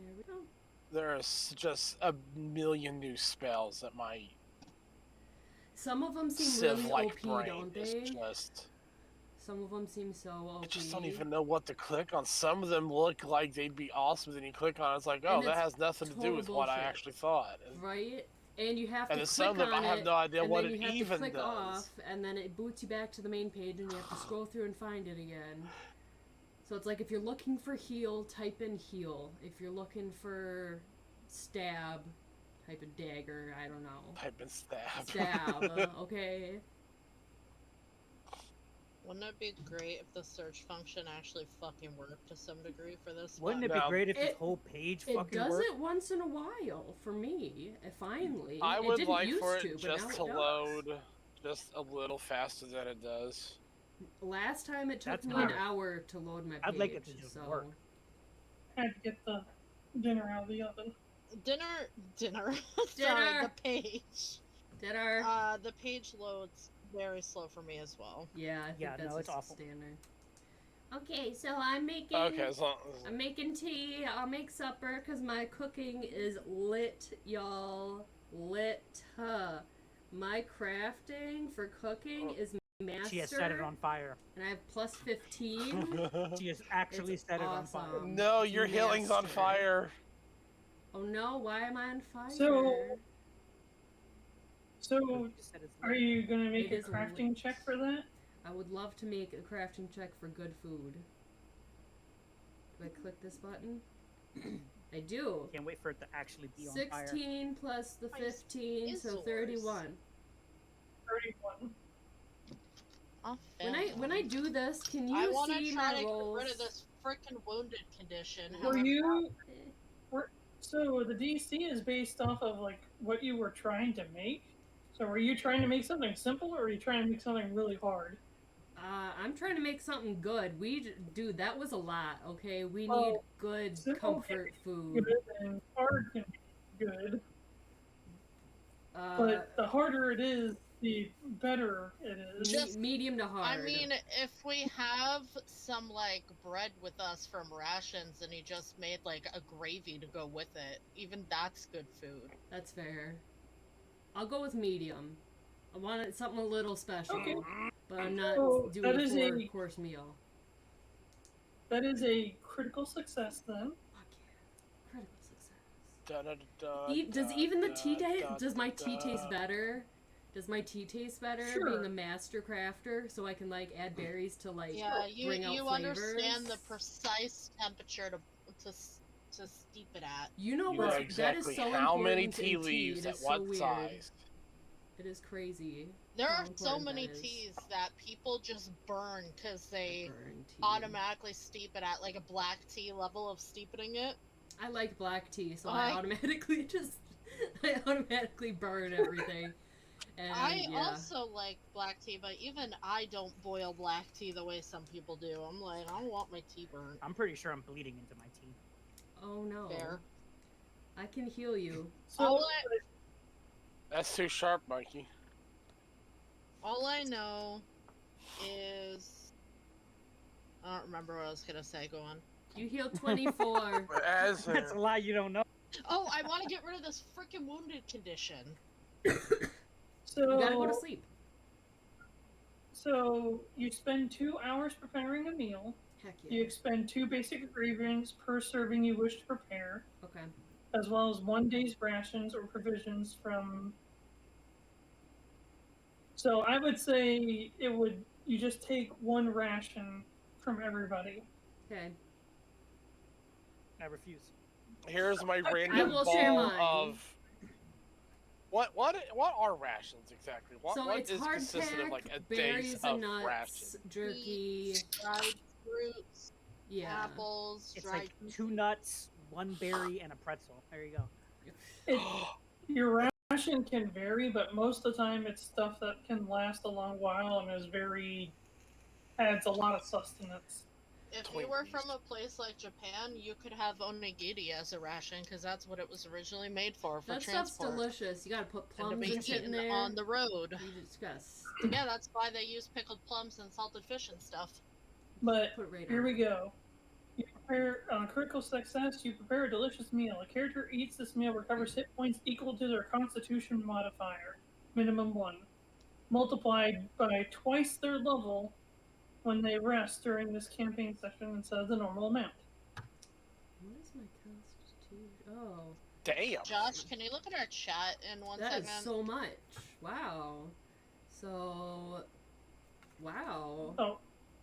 There we go. There's just a million new spells that my Some of them seem Civ-like really OP, brain don't is they? just... Some of them seem so OP. I just don't even know what to click on. Some of them look like they'd be awesome, then you click on it, it's like, oh, And that it's has nothing to do with what I bullshit. actually thought. Right? And you have And to then some click of them, on I have it, no idea and what then it you have to even click does. off, and then it boots you back to the main page, and you have to scroll through and find it again. So it's like if you're looking for heal, type in heal. If you're looking for stab, type in dagger. I don't know. Type in stab. Stab, okay? Wouldn't it be great if the search function actually fucking worked to some degree for this Wouldn't one? it be great if this whole page fucking worked? It does it once in a while, for me, finally. I it would didn't like used for it to, but just now to it does. load just a little faster than it does. Last time it took That's me fine. an hour to load my page. I'd like it to just so... work. I had to get the dinner out of the oven. Dinner. Sorry, the page. Dinner. The page loads very slow for me as well. Yeah, I think that's it's awful. standard. Okay, so I'm making. Okay, so I'm making tea. I'll make supper because my cooking is lit, y'all. Lit. My crafting for cooking is master. She has set it on fire. And I have plus 15. She has actually set it on fire. No, your healing's on fire. Oh no, why am I on fire? So are you going to make a crafting check for that? I would love to make a crafting check for good food. Do I click this button? I do. Can't wait for it to actually be on fire. 16 plus the 15, so 31. 31. When I do this, can you I want see to try my to rolls? get rid of this freaking wounded condition. So the DC is based off of like what you were trying to make. So are you trying to make something simple, or are you trying to make something really hard? I'm trying to make something good. Dude, that was a lot. Okay, we need good comfort food. Good and hard can be good. But the harder it is, the better it is. Just medium to hard. I mean, if we have some like bread with us from rations and he just made like a gravy to go with it, even that's good food. That's fair. I'll go with medium. I want something a little special, but I'm not doing a 4-course meal. That is a critical success then. Fuck yeah. Critical success. Does even the tea taste? Does my tea taste better? Does my tea taste better being a master crafter, so I can like add berries to like bring out flavors? Understand the precise temperature to steep it at. You know what? Yeah, exactly. That is so how important many tea leaves at what size? It is crazy. There are so many teas that people just burn because they automatically steep it at like a black tea level of steeping it. I like black tea, so I automatically burn everything. And, I also like black tea, but even I don't boil black tea the way some people do. I'm like, I don't want my tea burnt. I'm pretty sure I'm bleeding into my tea. Oh no. Fair. I can heal you. That's too sharp, Mikey. All I know is... I don't remember what I was gonna say, go on. You healed 24. That's a lie you don't know. Oh, I want to get rid of this freaking wounded condition. So, you gotta go to sleep. So, you spend 2 hours preparing a meal. Heck yeah. You expend 2 basic ingredients per serving you wish to prepare. Okay. As well as 1 day's rations or provisions from... So, I would say you just take 1 ration from everybody. Okay. I refuse. Here's my random ball of... What are rations exactly? What it's is consistent of like a berries days and of nuts, ration? jerky, dried fruits, apples, it's dried like 2 nuts, 1 berry, and a pretzel. There you go. Your ration can vary, but most of the time it's stuff that can last a long while and adds a lot of sustenance. If you were from a place like Japan, you could have onigiri as a ration, because that's what it was originally made for that transport. Stuff's delicious. You gotta put plums in there. On the road. You discuss. Yeah, that's why they use pickled plums and salted fish and stuff. But here we go. You prepare critical success. You prepare a delicious meal. A character eats this meal recovers hit points equal to their Constitution modifier, minimum 1, multiplied by twice their level when they rest during this campaign session instead of the normal amount. What is my constitution? Oh, Damn. Josh, can you look at our chat in one that second? is so much. Wow. So, wow. Oh,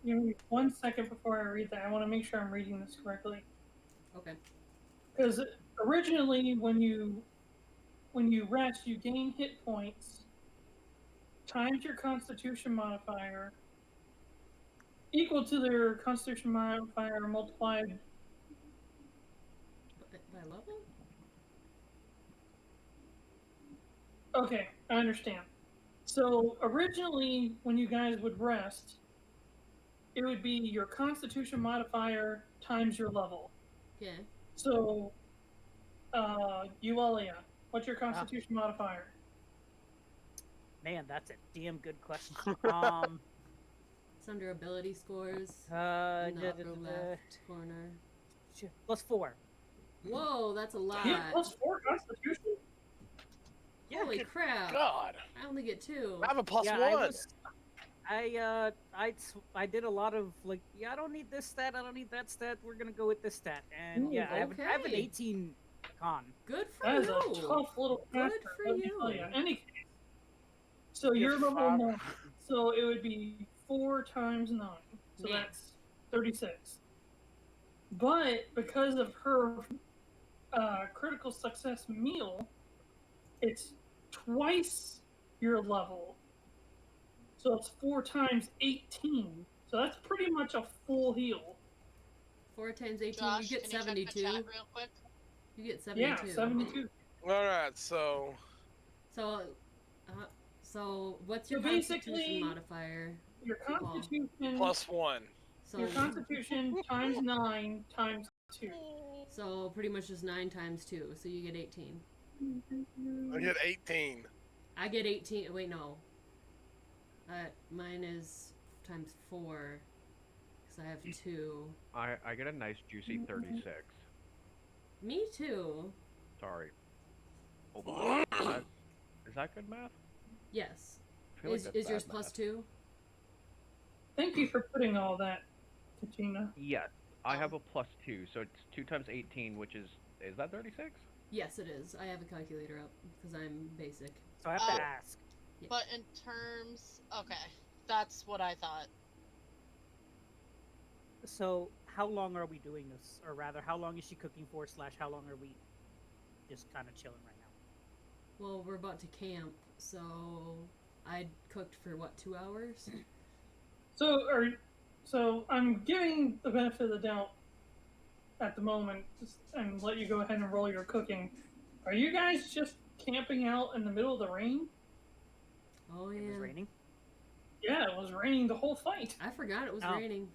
give me 1 second before I read that. I want to make sure I'm reading this correctly. Okay. Because originally, when you rest, you gain hit points times your Constitution modifier equal to their Constitution modifier multiplied. By level? Okay, I understand. So originally, when you guys would rest, it would be your Constitution modifier times your level. Yeah. So, Yuelia, what's your Constitution modifier? Man, that's a damn good question. It's under ability scores in the upper left corner. +4. Whoa, that's a lot. Yeah, +4 Constitution? Yeah, Holy crap. God. I only get 2. I have a +1. I did a lot of like, yeah, I don't need this stat, I don't need that stat, we're gonna go with this stat. And Ooh, yeah, I have an okay. 18 con. Good for That is you. a tough little Good factor, for let me you. tell you. Any case. So You're you're level fine. 9. So it would be 4 times 9. So Yeah. that's 36. But because of her critical success meal, it's twice your level. So it's 4 times 18. So that's pretty much a full heal. 4 times 18, Josh, you get can you check 72. the chat real quick? You get 72. Yeah, 72. Alright, so So what's So your basically, constitution modifier? Your Constitution, +1. So your Constitution times 9 times 2. So pretty much just 9 times 2, so you get 18. I get 18. I get 18. Wait, no. Mine is times 4, because I have 2. I get a nice juicy 36. Me too. Sorry. Hold on. Is that good math? Yes. I feel like that's Is yours bad plus math. 2? Thank you for putting all that, Kachina. Yes, I have a +2, so it's 2 times 18, which is that 36? Yes, it is. I have a calculator up, because I'm basic. So I have to ask. Yeah. But in terms, okay, that's what I thought. So how long are we doing this? Or rather, how long is she cooking for, / how long are we just kind of chilling right now? Well, we're about to camp, so I cooked for, what, 2 hours? So I'm giving the benefit of the doubt at the moment, and let you go ahead and roll your cooking. Are you guys just camping out in the middle of the rain? Oh, yeah. It was raining. Yeah, it was raining the whole fight. I forgot it was Oh. raining.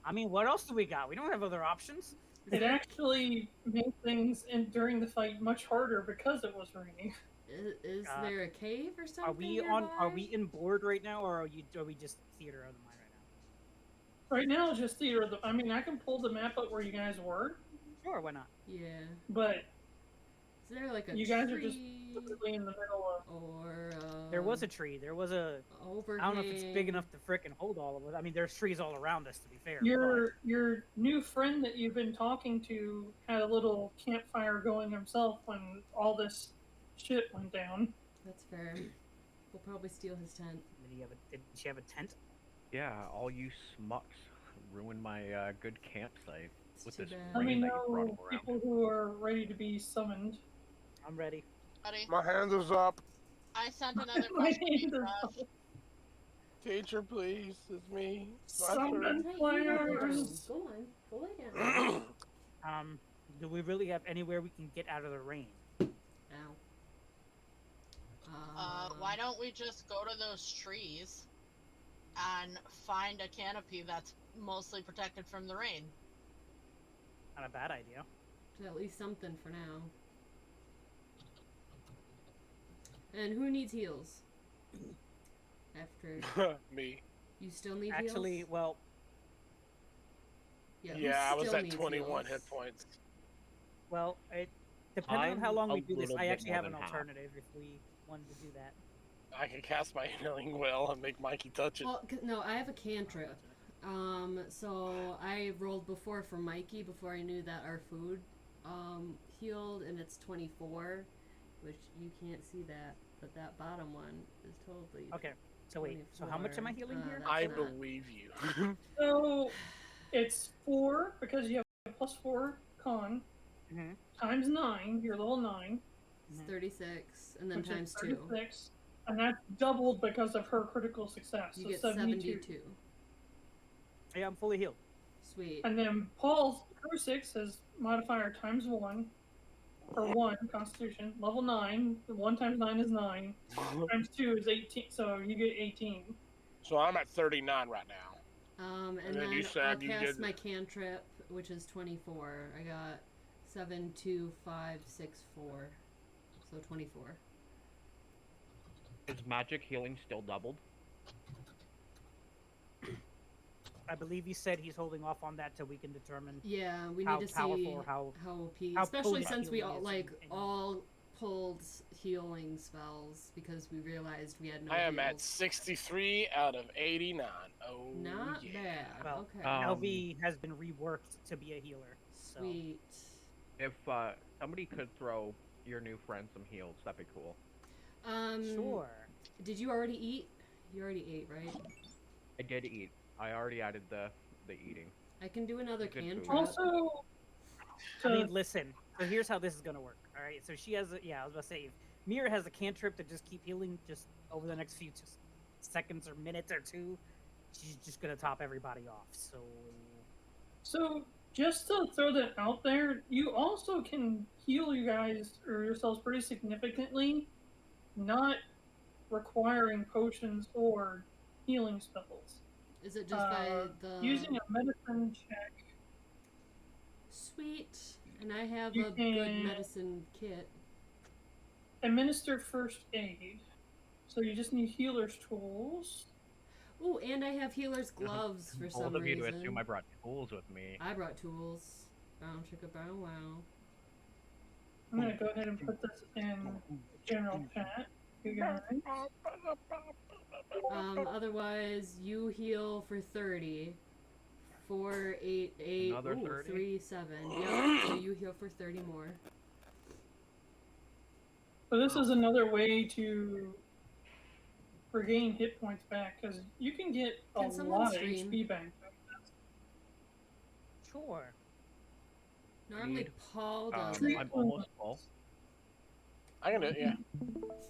I mean, what else do we got? We don't have other options. It actually made things during the fight much harder because it was raining. Is there a cave or something? Are we on? Are nearby? we in board right now, or are we just theater of the mind Right now, it's just theater of the. I mean, I can pull the map up where you guys were, right now? Sure, why not? Yeah. but Is there like a you guys tree are just literally in the middle of. or There was a tree. There was a. overhang? I don't know if it's big enough to frickin' hold all of us. I mean, there's trees all around us, to be fair. Your new friend that you've been talking to had a little campfire going himself when all this shit went down. That's fair. We'll probably steal his tent. Did she have a tent? Yeah, all you smucks ruined my good campsite It's with too this bad. Let me rain that you brought know him around. people who are ready to be summoned. I'm ready. Buddy, My hands is up. I sent another My question to you, hand is Josh. up. Teacher, please. It's me. It's my Summon turn. Hey, you know what you're doing. players. Go on. Go lay down. Do we really have anywhere we can get out of the rain? Ow. Why don't we just go to those trees and find a canopy that's mostly protected from the rain? Not a bad idea. At least something for now. And who needs heals? After Me. you still need Actually, heals? well, Yeah, who Yeah, I was still at needs 21 heals? hit points. Well, depending on how I'm long a we do this, little I bit actually more have an than half. alternative if we wanted to do that. I can cast my healing will and make Mikey touch it. Well, no, I have a cantrip. So I rolled before for Mikey before I knew that our food healed, and it's 24, which you can't see that, but that bottom one is totally. Okay. So wait. So how much am I healing here? that's I not- believe you. So it's 4 because you have a +4 con Mhm. times 9. You're level 9, It's 36, and then which times is 2. 36, and that's doubled because of her critical success. You so get 72. 72. Yeah, I'm fully healed. Sweet. And then Paul's Crusix has modifier times 1 for 1 Constitution, level 9. 1 times 9 is 9. Times 2 is 18, so you get 18. So I'm at 39 right now. And then then you said I'll you cast did- my cantrip, which is 24. I got 7, 2, 5, 6, 4. So 24. Is magic healing still doubled? I believe he said he's holding off on that till we can determine. Yeah, we How need to powerful see or how OP, how especially potent since we healing all is like in- all pulled healing spells because we realized we had no I am at heals. 63 out of 89. Oh, Not yeah. bad. Well, Okay. LV has been reworked to be a healer. So. Sweet. If somebody could throw your new friend some heals, that'd be cool. Sure. Did you already eat? You already ate, right? I did eat. I already added the eating. I can do another Good food. cantrip. Also, I mean, listen. So here's how this is gonna work. All right. So she has a, I was about to say, if Mirra has a cantrip to just keep healing just over the next few just seconds or minutes or two, she's just gonna top everybody off. So just to throw that out there, you also can heal you guys or yourselves pretty significantly, not requiring potions or healing spells. Is it just by the Using a medicine check. Sweet? And I have You a good can- medicine kit. Administer first aid. So you just need healer's tools. Ooh, and I have healer's gloves for some Bold of you to reason. assume I brought tools with me. I brought tools. Bow chicka bow wow. I'm gonna go ahead and put this in general chat. You guys. Otherwise, you heal for 30. 4, 8, 8, Another ooh, 30? 3, 7. Yep, so you heal for 30 more. So this is another way to regain hit points back because you can get a Can someone lot of stream? HP back. Sure. Normally, Need, Paul does Treat it. I'm almost full. I can do it, yeah.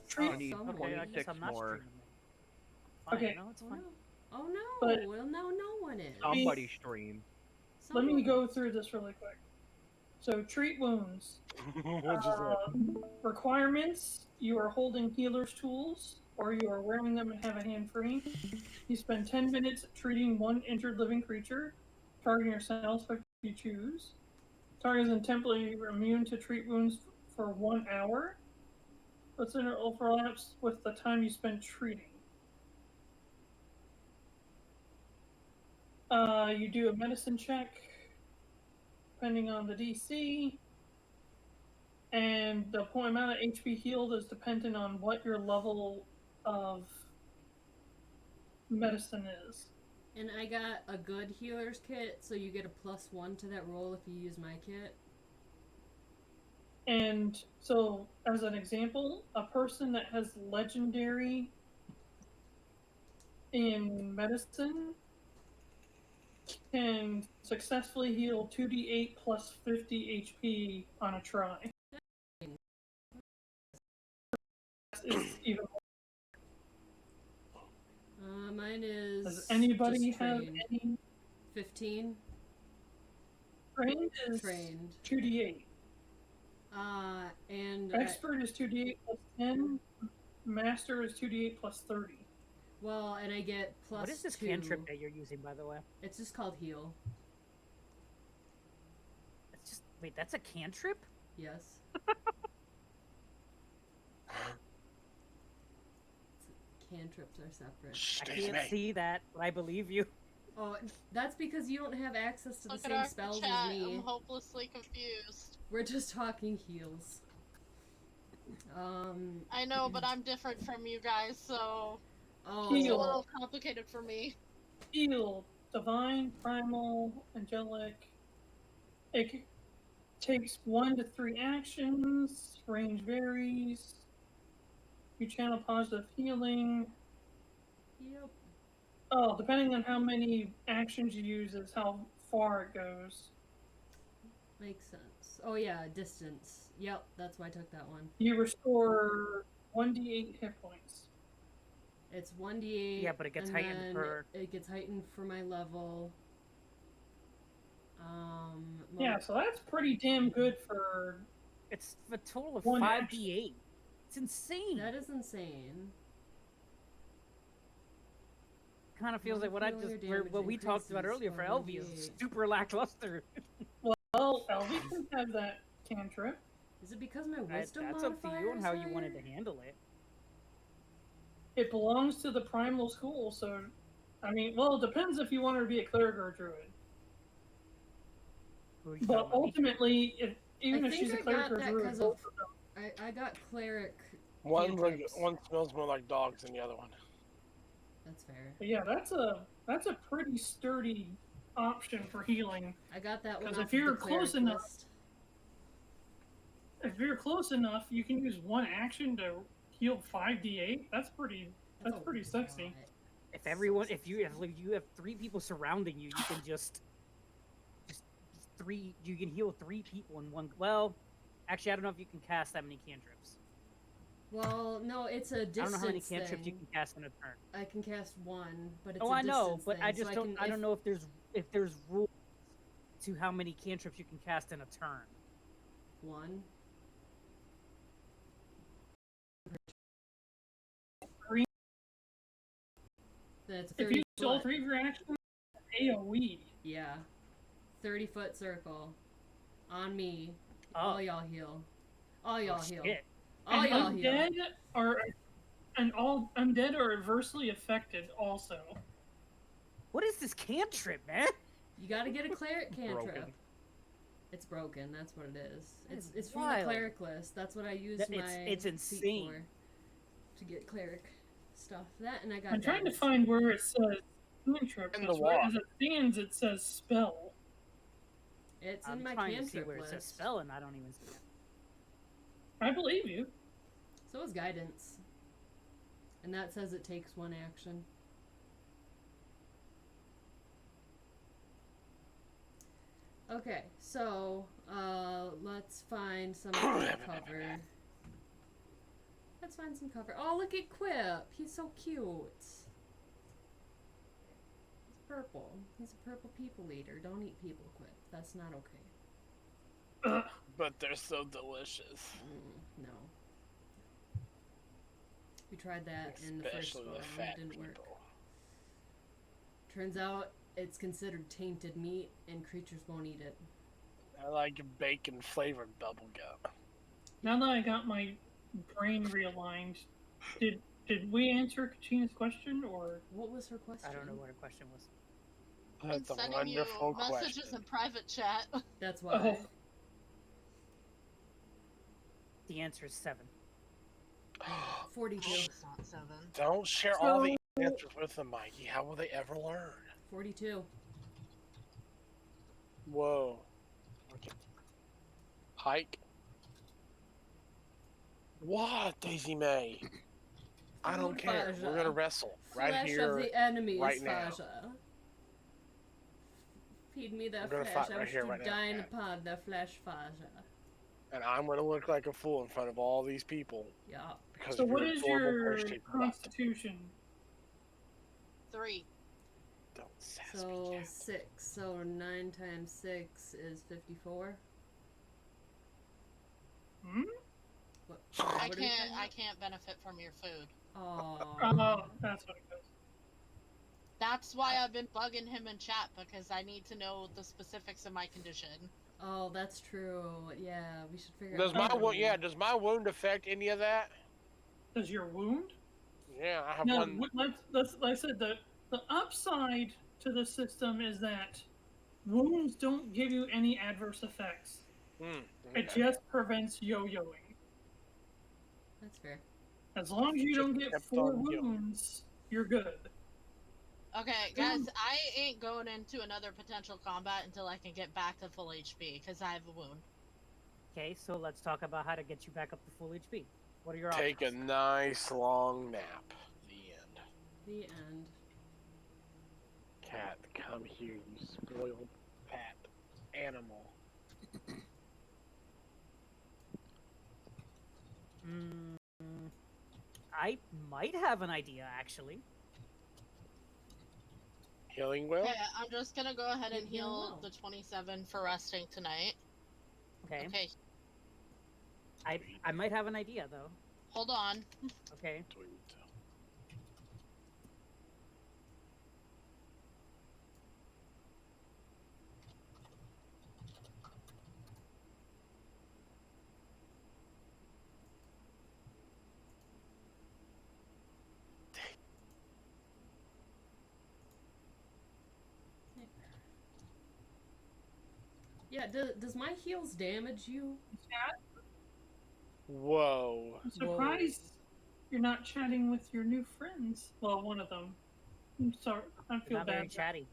Treat- I need someone. Okay, I guess 26 I'm not more. streaming then. Fine, Okay. no, it's Oh fine. no. Oh no. But- Well, no, no one is. Somebody stream. Let me Someone- go through this really quick. So treat wounds. What'd you say? Requirements: you are holding healer's tools, or you are wearing them and have a hand free. You spend 10 minutes treating one injured living creature, targeting yourself if you choose. Target is intently immune to treat wounds for 1 hour. What's in overlaps with the time you spend treating. You do a medicine check, depending on the DC. And the amount of HP healed is dependent on what your level of medicine is. And I got a good healer's kit, so you get a +1 to that roll if you use my kit. And so, as an example, a person that has legendary in medicine can successfully heal 2d8 plus 50 HP on a try. It's even. Mine is. Does anybody just have trained. any 15? trained? Is Trained. 2d8. And Expert is 2d8 plus 10. Master is 2d8 plus 30. well, and I get +2. What is this cantrip that you're using, by the way? It's just called heal. It's just wait, that's a cantrip? Yes. Cantrips are separate. Shh, I excuse can't me. see that, but I believe you. Oh, that's because you don't have access to the Look at same our spells chat. as me. I'm hopelessly confused. We're just talking heals. I know, but I'm different from you guys, so Oh, it's a Heal. little complicated for me. Heal, divine, primal, angelic. It takes 1 to 3 actions. Range varies. You channel positive healing. Yep. Oh, depending on how many actions you use is how far it goes. Makes sense. Oh yeah, distance. Yep, that's why I took that one. You restore 1d8 hit points. It's 1d8. Yeah, but it gets and heightened then per- It gets heightened for my level. Yeah, so that's pretty damn good for. It's a total of One 5d8. It's insane. That is insane. Kind of feels One like what failure what we damage talked about increases earlier for by Elvie is 1d8. super lackluster. Well, Elvie can have that cantrip. Is it because my wisdom That's up to you on modifier how is you wanted to higher? handle it. It belongs to the primal school, so. I mean, well, it depends if you want her to be a cleric or a druid. Who are you But talking about, me? ultimately, even I if think she's a I cleric got or a that druid, 'cause both of- of them. I got cleric. One cantrips. smells more like dogs than the other one. That's fair. But yeah, that's a pretty sturdy option for healing. I got that one 'Cause off if you're of the close cleric enough- list. If you're close enough, you can use one action to heal 5d8. That's pretty That's a pretty sexy. lot. If you have 3 people surrounding you, you can just three. You can heal 3 people in one. Well, actually, I don't know if you can cast that many cantrips. Well, no, it's a distance I don't know how many cantrips thing. you can cast in a turn. I can cast one, but it's Oh, a I know, distance but thing, I just so don't. I if- don't know if there's rules to how many cantrips you can cast in a turn. One. Green. Then it's If 30 you use all foot. 3 of your actions, AoE. Yeah. 30-foot circle. On me. Oh. All y'all heal. All y'all heal. Shit. All And y'all heal. all undead are adversely affected also. What is this cantrip, man? You gotta get a cleric cantrip. Broken. It's broken, that's what it is. That It's is from the wild. cleric list. That's what I used That- my it's feat insane. for. To get cleric stuff. That and I got I'm trying to daggers. find where it says cantrip. In the Because wall. as it stands, it says spell. It's I'm in my trying to see cantrip where it list. says spell, and I don't even see it. I believe you. So is guidance. And that says it takes one action. Okay, so let's find some cover. Let's find some cover. Oh, look at Quip. He's so cute. He's purple. He's a purple people eater. Don't eat people, Quip. That's not okay. But they're so delicious. No. We tried that in the first Especially one. the fat It didn't work. people. Turns out it's considered tainted meat and creatures won't eat it. I like bacon flavored bubblegum. Now that I got my brain realigned, did we answer Kachina's question or? What was her question? I don't know what her question was. I'm That's a sending you wonderful messages question. in private chat. That's why. Oh. The answer is 7. 42. It's not 7. Don't share all the answers with them, Mikey. How will they ever learn? 42. Whoa. Okay. Hike. What, Daisy May? I don't care. Faja. We're gonna wrestle right Flesh here. of the enemies, right now. Faja. Feed me the We're gonna flesh. fight I right wish here, to right now, dine man. upon the flesh, Faja. And I'm gonna look like a fool in front of all these people Yeah. because So of what your is adorable your pear-shaped butt. constitution? 3. Don't sass me, So cat. 6. So 9 times 6 is 54. Hmm? What? I what are you can't. talking I about? can't benefit from your food. Oh. That's what it goes. That's why I've been bugging him in chat because I need to know the specifics of my condition. Oh, that's true. Yeah, we should figure Does out. my how wound? to- Yeah. Does my wound affect any of that? Does your wound? Yeah, I have No, one. let's like I said, the upside to the system is that wounds don't give you any adverse effects. It just prevents yo-yoing. That's fair. As long as you don't get Kept 4 on going. wounds, you're good. Okay, guys, I ain't going into another potential combat until I can get back to full HP, because I have a wound. Okay, so let's talk about how to get you back up to full HP. What are your Take a options? nice long nap. The end. The end. Cat, come here, you spoiled pet animal. I might have an idea, actually. Healing will? Okay, I'm just gonna go ahead and You heal heal well. the 27 for resting tonight. Okay. Okay, I might have an idea, though. hold on. Okay. Yeah, does my heals damage you? Whoa. I'm surprised you're not chatting with your new friends. Well, one of them. I'm sorry. I feel Not very bad. chatty.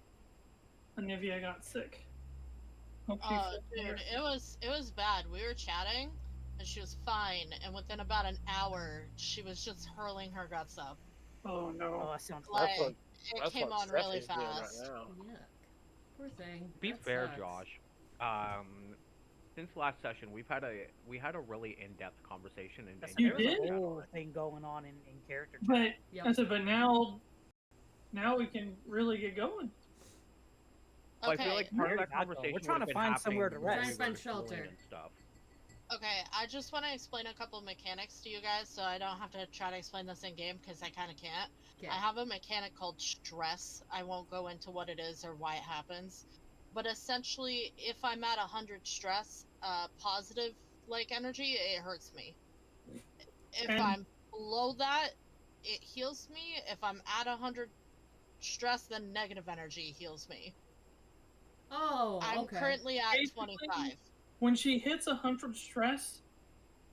Olivia got sick. Hope she Oh, feels dude, better. it was bad. We were chatting, and she was fine, and within about an hour, she was just hurling her guts up. Oh Oh, no. that sounds Like, That's what, it that's came what on really Stephanie's doing fast. right now. Yuck. Poor thing. Be That fair, sucks. Josh. Since last session, we had a really in-depth conversation and That's You there was did? a whole thing going on in character chat. But Yep. I said, but now we can really get going. Well, I feel Okay, like part of that We're trying to conversation find would have been somewhere to happening when rest. we Trying were to find schooling shelter. and stuff. okay, I just want to explain a couple mechanics to you guys, so I don't have to try to explain this in game, because I kind of can't. Okay. I have a mechanic called stress. I won't go into what it is or why it happens. But essentially, if I'm at 100 stress, positive like energy, it hurts me. If And- I'm below that, it heals me. If I'm at 100 stress, then negative energy heals me. Oh, I'm okay. currently at Basically, 25. When she hits 100 stress,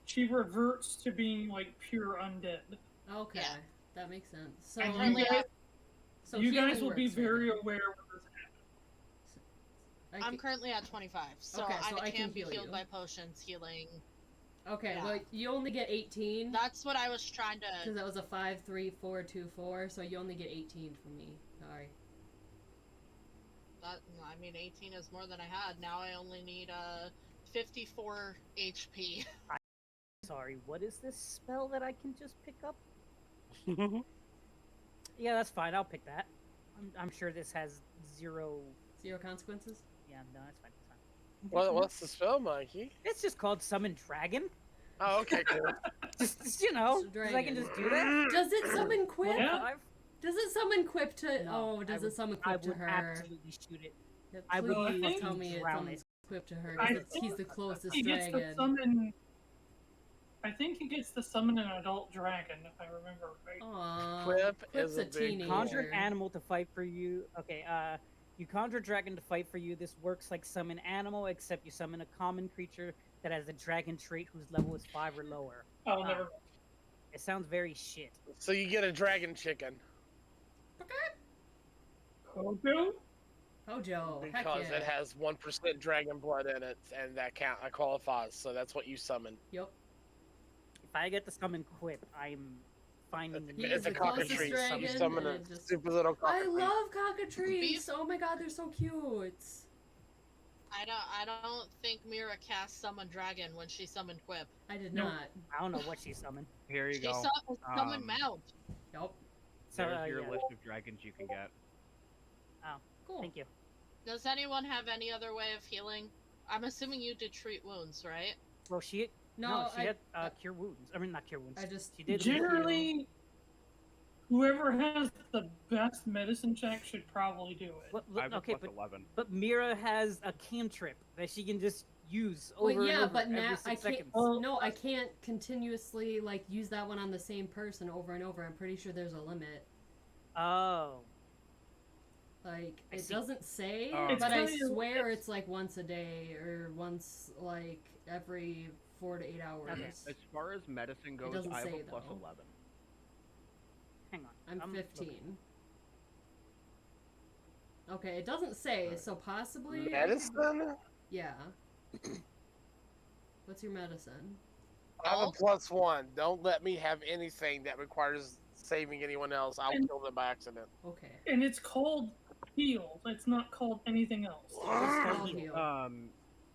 she reverts to being like pure undead. Okay. Yeah. That makes sense. So, And currently so you guys healing will be works right very now. aware when this happens. I'm currently at 25, so Okay, I so I can can be heal healed you. by potions, healing. Okay, yeah. well, you only get 18. That's what I was trying Because to. that was a 5, 3, 4, 2, 4, so you only get 18 from me. Sorry. I mean, 18 is more than I had. Now I only need 54 HP. Sorry, what is this spell that I can just pick up? Yeah, that's fine. I'll pick that. I'm sure this has zero. 0 consequences? Yeah, no, that's fine. It's fine. What's the spell, Mikey? It's just called Summon Dragon. Oh, okay, cool. Just you know, It's a 'cause I can dragon. just do that. Does it summon Quip? Yeah. Does it summon Quip to... No, oh, does I it summon I Quip to would her? absolutely shoot it. Yeah, I would please use tell me it drown summons Quip to her, I because he's think the closest He gets to dragon. summon. I think he gets to summon an adult dragon, if I remember right. Aww. Quip Quip's is a a big teenager. Conjure an animal to fight for you. Okay, you conjure a dragon to fight for you. This works like summon animal, except you summon a common creature that has a dragon trait whose level is 5 or lower. Oh, never mind. It sounds very shit. So you get a dragon chicken. Kojo? Hojo. Heck Because yeah. it has 1% dragon blood in it, and that qualifies, so that's what you summon. Yep. If I get to summon Quip, I'm finding the He It's is a the closest cockatrice. dragon, You summon a and just- stupid little I cockatrice. love cockatrice! Oh my god, they're so cute! I don't think Mirra cast Summon Dragon when she summoned Quip. I did No. not. I don't know what she summoned. Here you She go. summoned Mount. Yep. So, There's your yeah. list of dragons you can get. Cool. Thank you. Does anyone have any other way of healing? I'm assuming you did treat wounds, right? Well, she No, she I, had cure wounds. I mean, not cure wounds. I just... She did Generally, whoever has the best medicine check should probably do it. I have a okay, plus 11. but Mirra has a cantrip that she can just use over Well, yeah, and over but every now 6 I can't. seconds. No, I can't continuously like use that one on the same person over and over. I'm pretty sure there's a limit. Oh. Like, I it see. doesn't say, It's but I kinda- swear it's like once a day or once, like, every 4 to 8 hours. Okay. As far as medicine goes, doesn't I have say, a plus though. 11. Hang on. I'm looking. 15. Okay, it doesn't say, so possibly... I could- Medicine? Yeah. What's your medicine? I have a Health? +1. Don't let me have anything that requires saving anyone else. I'll And- kill them by accident. Okay. And it's called heal. It's not called anything else. Just called call heal. heal.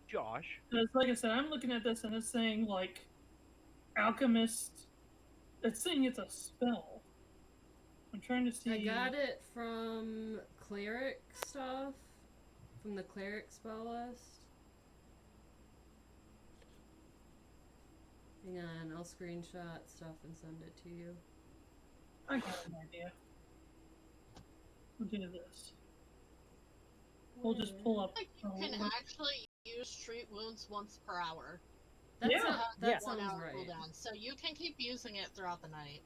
Josh, Because, like I said, I'm looking at this and it's saying, like, Alchemist. It's saying it's a spell. I'm trying to see. I got it from cleric stuff. From the cleric spell list. Hang on, I'll screenshot stuff and send it to you. I got an idea. We'll do this. We'll just pull up. Like you can actually use treat wounds once per hour. That Yeah. sounds, Yeah. that 1 sounds hour right. cooldown, so you can keep using it throughout the night.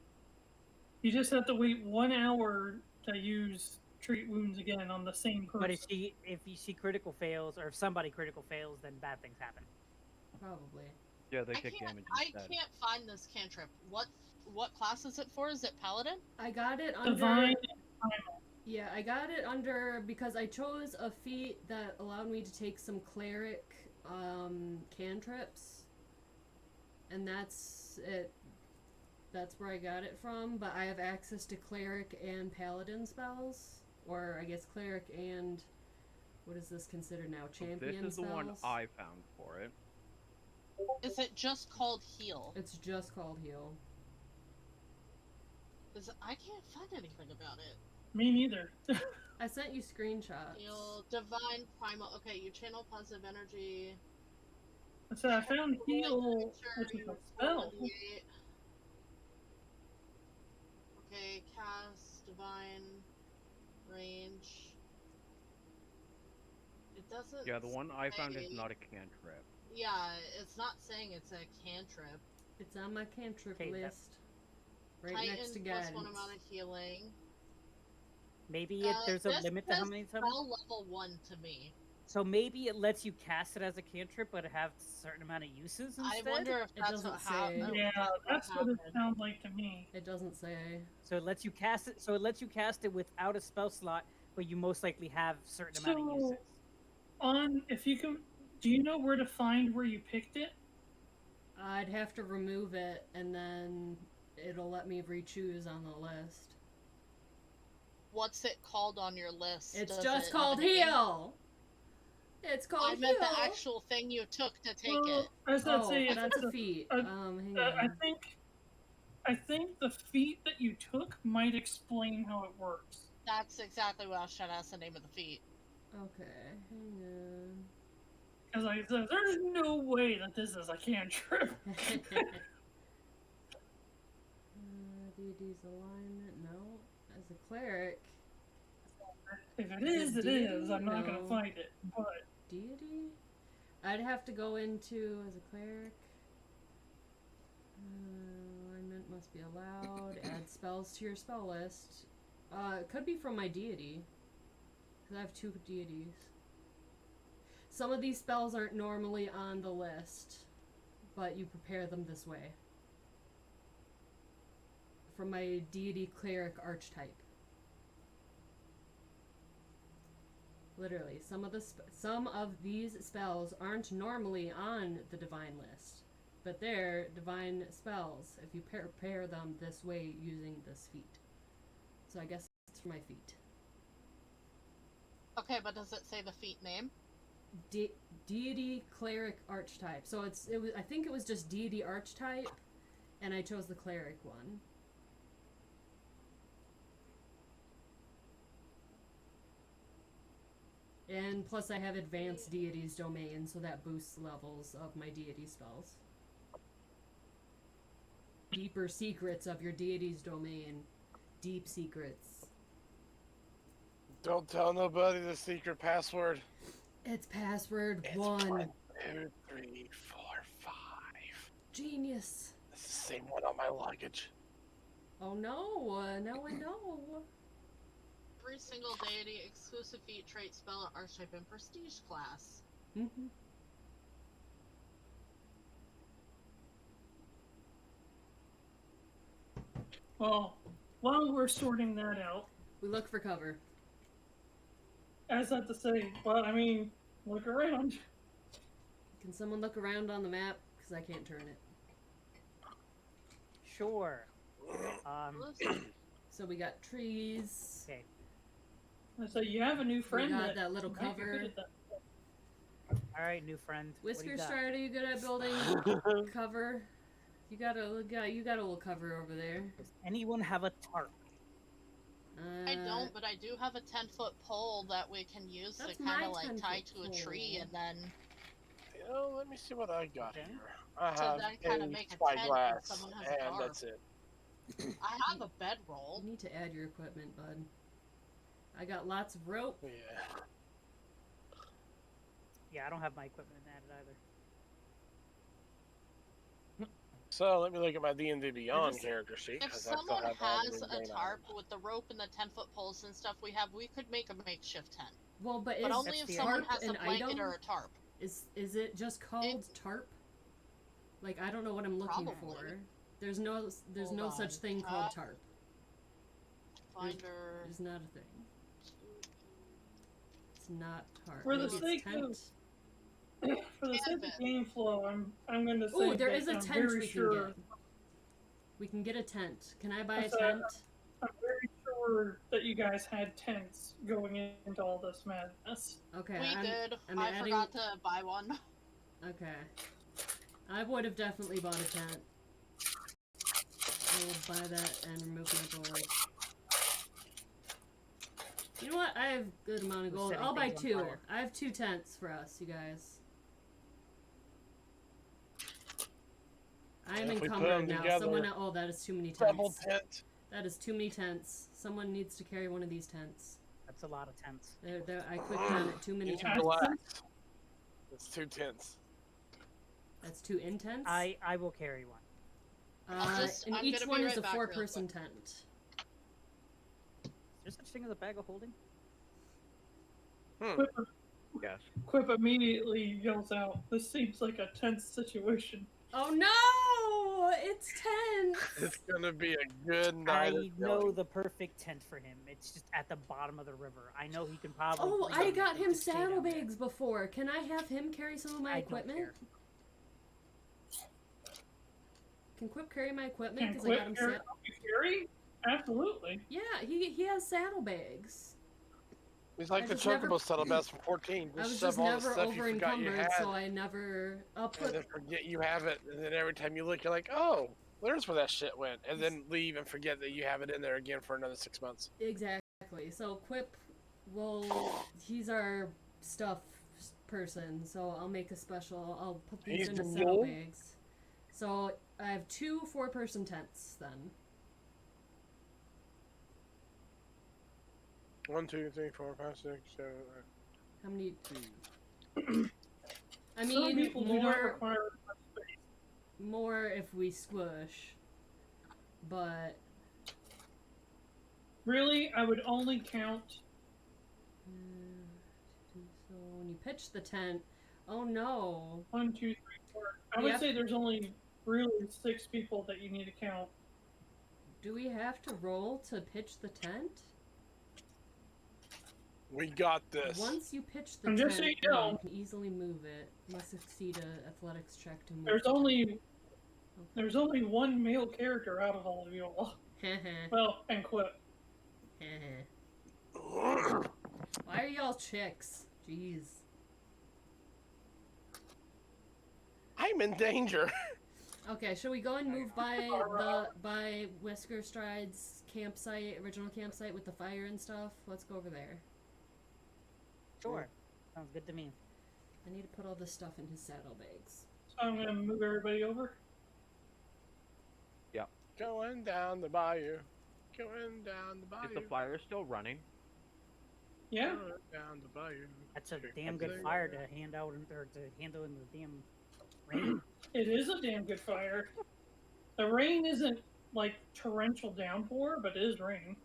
You just have to wait 1 hour to use treat wounds again on the same person. But if she critical fails, or if somebody critical fails, then bad things happen. Probably. yeah, they I take damage can't instead. find this cantrip. What class is it for? Is it Paladin? I got it under... Divine. Yeah, I got it under... Because I chose a feat that allowed me to take some cleric cantrips. And that's it. That's where I got it from, but I have access to cleric and paladin spells. Or, I guess, cleric and... What is this considered now? Champion This is the spells? one I found for it. Is it just called heal? It's just called heal. I can't find anything about it. Me neither. I sent you screenshots. Heal, divine primal. Okay, you channel positive energy. So I found heal, which is a spell. Okay, cast, divine, range. It doesn't. Yeah, the one I found is say- not a cantrip. Yeah, it's not saying it's a cantrip. It's on my cantrip Okay, that- list. Right Titan next to plus guidance. 1 amount of healing. Maybe there's a This limit to how says many times. spell level 1 to me. So maybe it lets you cast it as a cantrip, but it have a certain amount of uses instead. I wonder if It that's doesn't what say. happened. Yeah, that's what it happened. sounds like to me. It doesn't say. So it lets you cast it. So it lets you cast it without a spell slot, but you most likely have a certain amount of So- uses. If you can, do you know where to find where you picked it? I'd have to remove it, and then it'll let me re-choose on the list. What's it called on your list? It's Does just it called have a name? heal! It's called I meant heal! the actual thing you took to take Well, it. I was about to Oh, say, if that's it's a feat. a- Hang I on. think the feat that you took might explain how it works. That's exactly what I was trying to ask the name of the feat. Okay, hang on. Because I said, there's no way that this is a cantrip. Deity's alignment, no. As a cleric, If it is, it is. I'm not gonna No. fight it. But deity? I'd have to go into as a cleric. Alignment must be allowed. Add spells to your spell list. It could be from my deity. Because I have 2 deities. Some of these spells aren't normally on the list, but you prepare them this way. From my deity cleric archetype. Literally, some of these spells aren't normally on the divine list, but they're divine spells if you prepare them this way using this feat. So I guess it's for my feat. Okay, but does it say the feat name? Deity cleric archetype. So I think it was just deity archetype, and I chose the cleric one. And plus I have advanced deities domain, so that boosts levels of my deity spells. Deeper secrets of your deity's domain. Deep secrets. Don't tell nobody the secret password. It's password It's 1. 1, 2, 3, 4, 5. Genius. It's the same one on my luggage. Oh no, now I know. every single deity, exclusive feat, trait, spell, archetype, and prestige class. Mm-hmm. Well, while we're sorting that out, We look for cover. as I have to say, well, I mean, look around. Can someone look around on the map? Because I can't turn it. Sure. So we got trees. Okay. So you have a new friend. got that little might be cover. good at that. All right, new friend. What do you got? WhiskerStride, are you good at building cover? You got a little cover over there. Does anyone have a tarp? I don't, but I do have a 10-foot pole that we can use to That's kind my of like tie 10-foot to a tree pole. and then You know, let me see what I got Okay. here. I So have then kinda a make a tent when spyglass, someone has a and tarp. that's it. I have a bedroll. You need to add your equipment, bud. I got lots of rope. Yeah. Yeah, I don't have my equipment added either. So let me look at my D&D Beyond just- character sheet. If 'cause I still someone have all the has a main tarp items. with the rope and the 10-foot poles and stuff we have, we could make a makeshift tent. Well, but But is only if the someone tarp has a an blanket item? or a tarp. Is it just called tarp? Like, I don't know what I'm looking Probably. for. There's no Hold no on. such thing called tarp. Finder. There's not a thing. It's not tarp. For the Maybe sake it's tent. of- For the sake of Canvas. game flow, I'm going to say Oh, there that is a I'm tent very we sure. can get. We can get a tent. Can I buy a That's tent? I'm very sure that you guys had tents going into all this madness. Okay, We did. I'm I adding- forgot to buy one. Okay. I would have definitely bought a tent. I will buy that and remove my gold. You know what? I have a good amount of We're gold. setting I'll buy things on two. fire. I have 2 tents for us, you guys. I am If we put encumbered them now. together, Someone. Oh, that is too many Double tents. tent. That is too many tents. Someone needs to carry one of these tents. That's a lot of tents. I clicked on it. Too many You need to tents. relax. It's 2 tents. That's 2 intents. I will carry one. I'm And gonna each be one is right a back real 4-person quick. tent. Is there such thing as a bag of holding? Yes. Quip immediately yells out, "This seems like a tense situation." Oh no! It's tense! It's gonna be a good night. I know the perfect tent for him. It's just at the bottom of the river. I know he can probably. Oh, bring I it got to him stay down there. saddlebags before. Can I have him carry some of my I don't equipment? care. Can Quip carry my equipment? Can Because I Quip got him carry? Absolutely. Yeah, he has saddlebags. It's like I the just never- Chocobo saddlebags from 14. I was Just just shove all the never stuff you over forgot you encumbered, had, so I never. I'll and put. then forget you have it, and then every time you look, you're like, oh, there's where that shit went, and then leave and forget that you have it in there again for another 6 months. Exactly. So Quip will. He's our stuff person, so I'll make a special. I'll put these He's into the mule? saddlebags. So I have 2 4-person tents then. 1, 2, 3, 4, 5, 6, 7, 8. How many? I Some mean, people do not more. require much space. More if we squish, but Really, I would only count. so when you pitch the tent, oh no, 1, 2, 3, 4. I We would have- say there's only really 6 people that you need to count. do we have to roll to pitch the tent? We got this. Once you pitch the I'm tent, just so you you know. can easily move it. Must succeed a athletics check to move. There's the only one male character out of all of you all. tent. Well, and Quip. Why are y'all chicks? Jeez. I'm in danger. Okay, shall we go and move by WhiskerStride's campsite, original campsite with the fire and stuff? Let's go over there. Sure. Sounds good to me. I need to put all this stuff in his saddlebags. So I'm going to move everybody over. Going down the bayou. Going down the bayou. Is the fire still running? Yeah. Going down the bayou. That's a damn good fire to hand out or to handle in the damn rain. It is a damn good fire. The rain isn't like torrential downpour, but it is rain.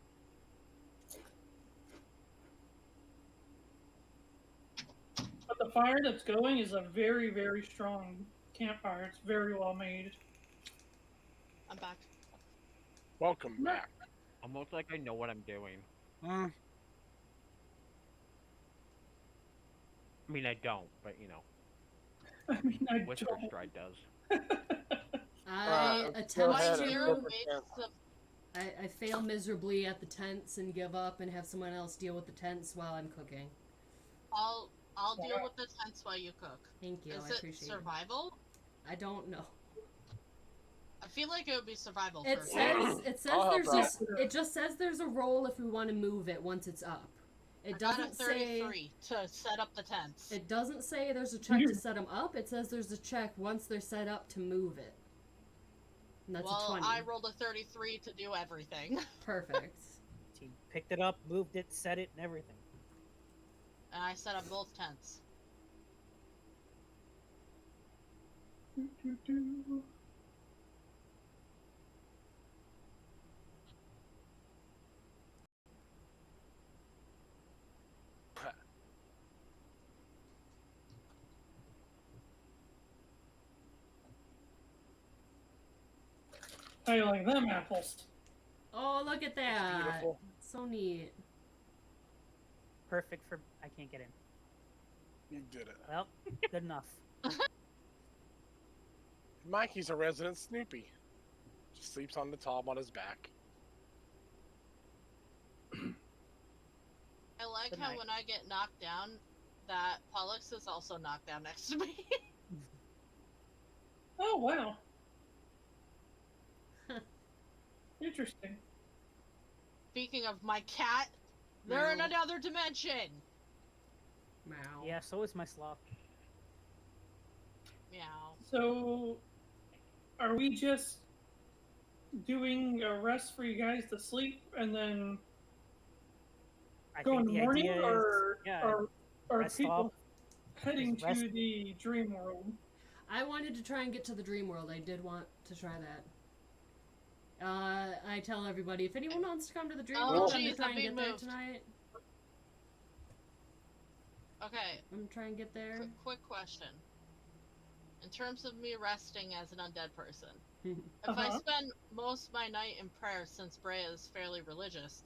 fire that's going is a very, very strong campfire. It's very well made. I'm back. Welcome back. Almost like I know what I'm doing. Hmm. I mean, I don't, but I mean, I don't. WhiskerStride does. I Go attempt ahead and Mirra go to. for makes camp. the I fail miserably at the tents and give up and have someone else deal with the tents while I'm cooking. I'll deal with the tents while you cook. Thank you. Is I it appreciate survival? it. I don't know. I feel like it would be survival It first. says I'll help there's out. just it just says there's a roll if we want to move it once it's up. It I got a doesn't say 33 to set up the tents. it doesn't say there's a check to set them up. It says there's a check once they're set up to move it. And that's a 20. I rolled a 33 to do everything. Perfect. She picked it up, moved it, set it, and everything. And I set up both tents. How you like them apples? Oh, look at that. Beautiful. So neat. Perfect for. I can't get in. You did it. Well, good enough. Mikey's a resident Snoopy. Just sleeps on the top on his back. I like Good how night. when I get knocked down, that Pollux is also knocked down next to me. Oh, wow. Interesting. Speaking of my cat, they're in Meow. another dimension. Meow. Yeah, so is my sloth. Meow. So, are we just doing a rest for you guys to sleep and then I go in think the the morning, idea is, or yeah, are rest people off, heading just rest. to the dream world? I wanted to try and get to the dream world. I did want to try that. I tell everybody, if anyone wants to come to the dream Oh, world, I'm geez, gonna try I'm and being get there moved. tonight. Okay, I'm gonna try and get there. quick question. In terms of me resting as an undead person, if I Uh-huh. spend most of my night in prayer, since Brea is fairly religious,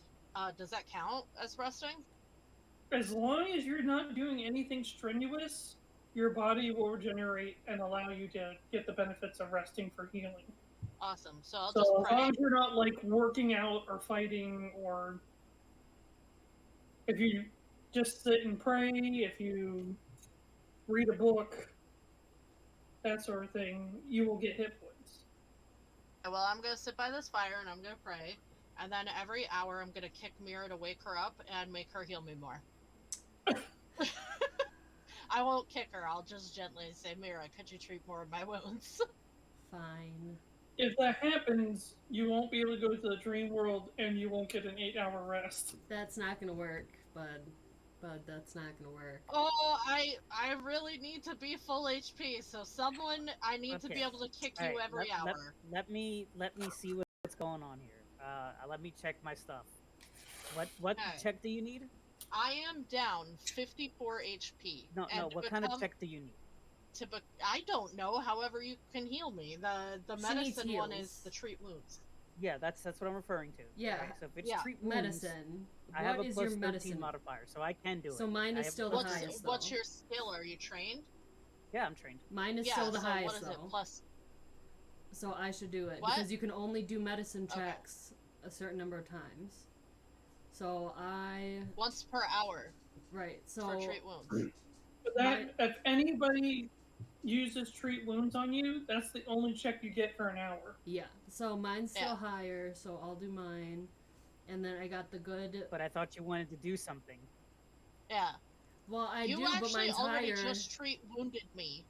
does that count as resting? As long as you're not doing anything strenuous, your body will regenerate and allow you to get the benefits of resting for healing. Awesome. So I'll So just as pray. long as you're not like working out or fighting, or if you just sit and pray, if you read a book, that sort of thing, you will get hit points. Well, I'm gonna sit by this fire and I'm gonna pray, and then every hour I'm gonna kick Mirra to wake her up and make her heal me more. I won't kick her. I'll just gently say, Mirra, could you treat more of my wounds? Fine. If that happens, you won't be able to go to the dream world and you won't get an 8-hour rest. That's not gonna work, bud. Bud, that's not gonna work. Oh, I really need to be full HP. So someone, I need to be Okay. able to kick All you right, every hour. Let me see what's going on here. Let me check my stuff. What Okay. check do you need? I am down 54 HP. No, and no. to What kind of become- check do you need? I don't know. However, you can heal me. The She needs medicine one heals. is the treat wounds. Yeah, that's what I'm referring to. Yeah. Alright, so if it's Yeah. treat wounds, Medicine. I have What a is plus your 13 medicine modifier, so I can do it. So mine I is have still the plus- highest, What's though. your skill? Are you trained? Yeah, I'm trained. Mine is Yeah. still the so highest, what is though. it? Plus. So I should do it What? because you can only do medicine Okay. checks a certain number of times. So Once per hour right. for So treat wounds. But that, if anybody uses treat wounds on you, that's the only check you get for an hour. yeah. So mine's still Yeah. higher. So I'll do mine, and then I got the good. But I thought you wanted to do something. Yeah. Well, I you do, but actually mine's already higher. just treat wounded me.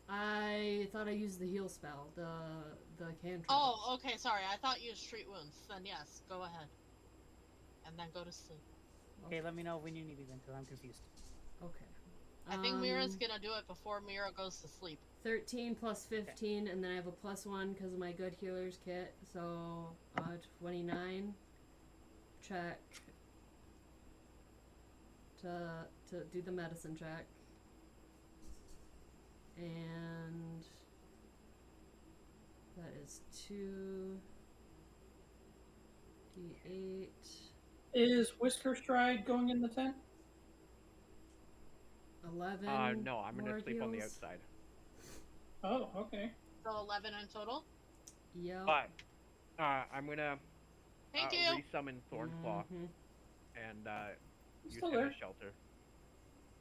I thought I used the heal spell, the cantrip. Oh, okay. Sorry. I thought you used treat wounds. Then yes, go ahead. And then go to sleep. Okay, let me know when you need me then, because I'm confused. Okay. I think Mirra's gonna do it before Mirra goes to sleep. 13 plus 15, and then I have a plus 1 because of my good healer's kit. So 29. Check. to do the medicine check. And that is 2d8. Is WhiskerStride going in the tent? 11. No, I'm gonna more sleep on the heals. outside. Oh, okay. So 11 in total. Yep. But I'm gonna Thank you. resummon Thornclaw Mhm. and use Still him there. as shelter.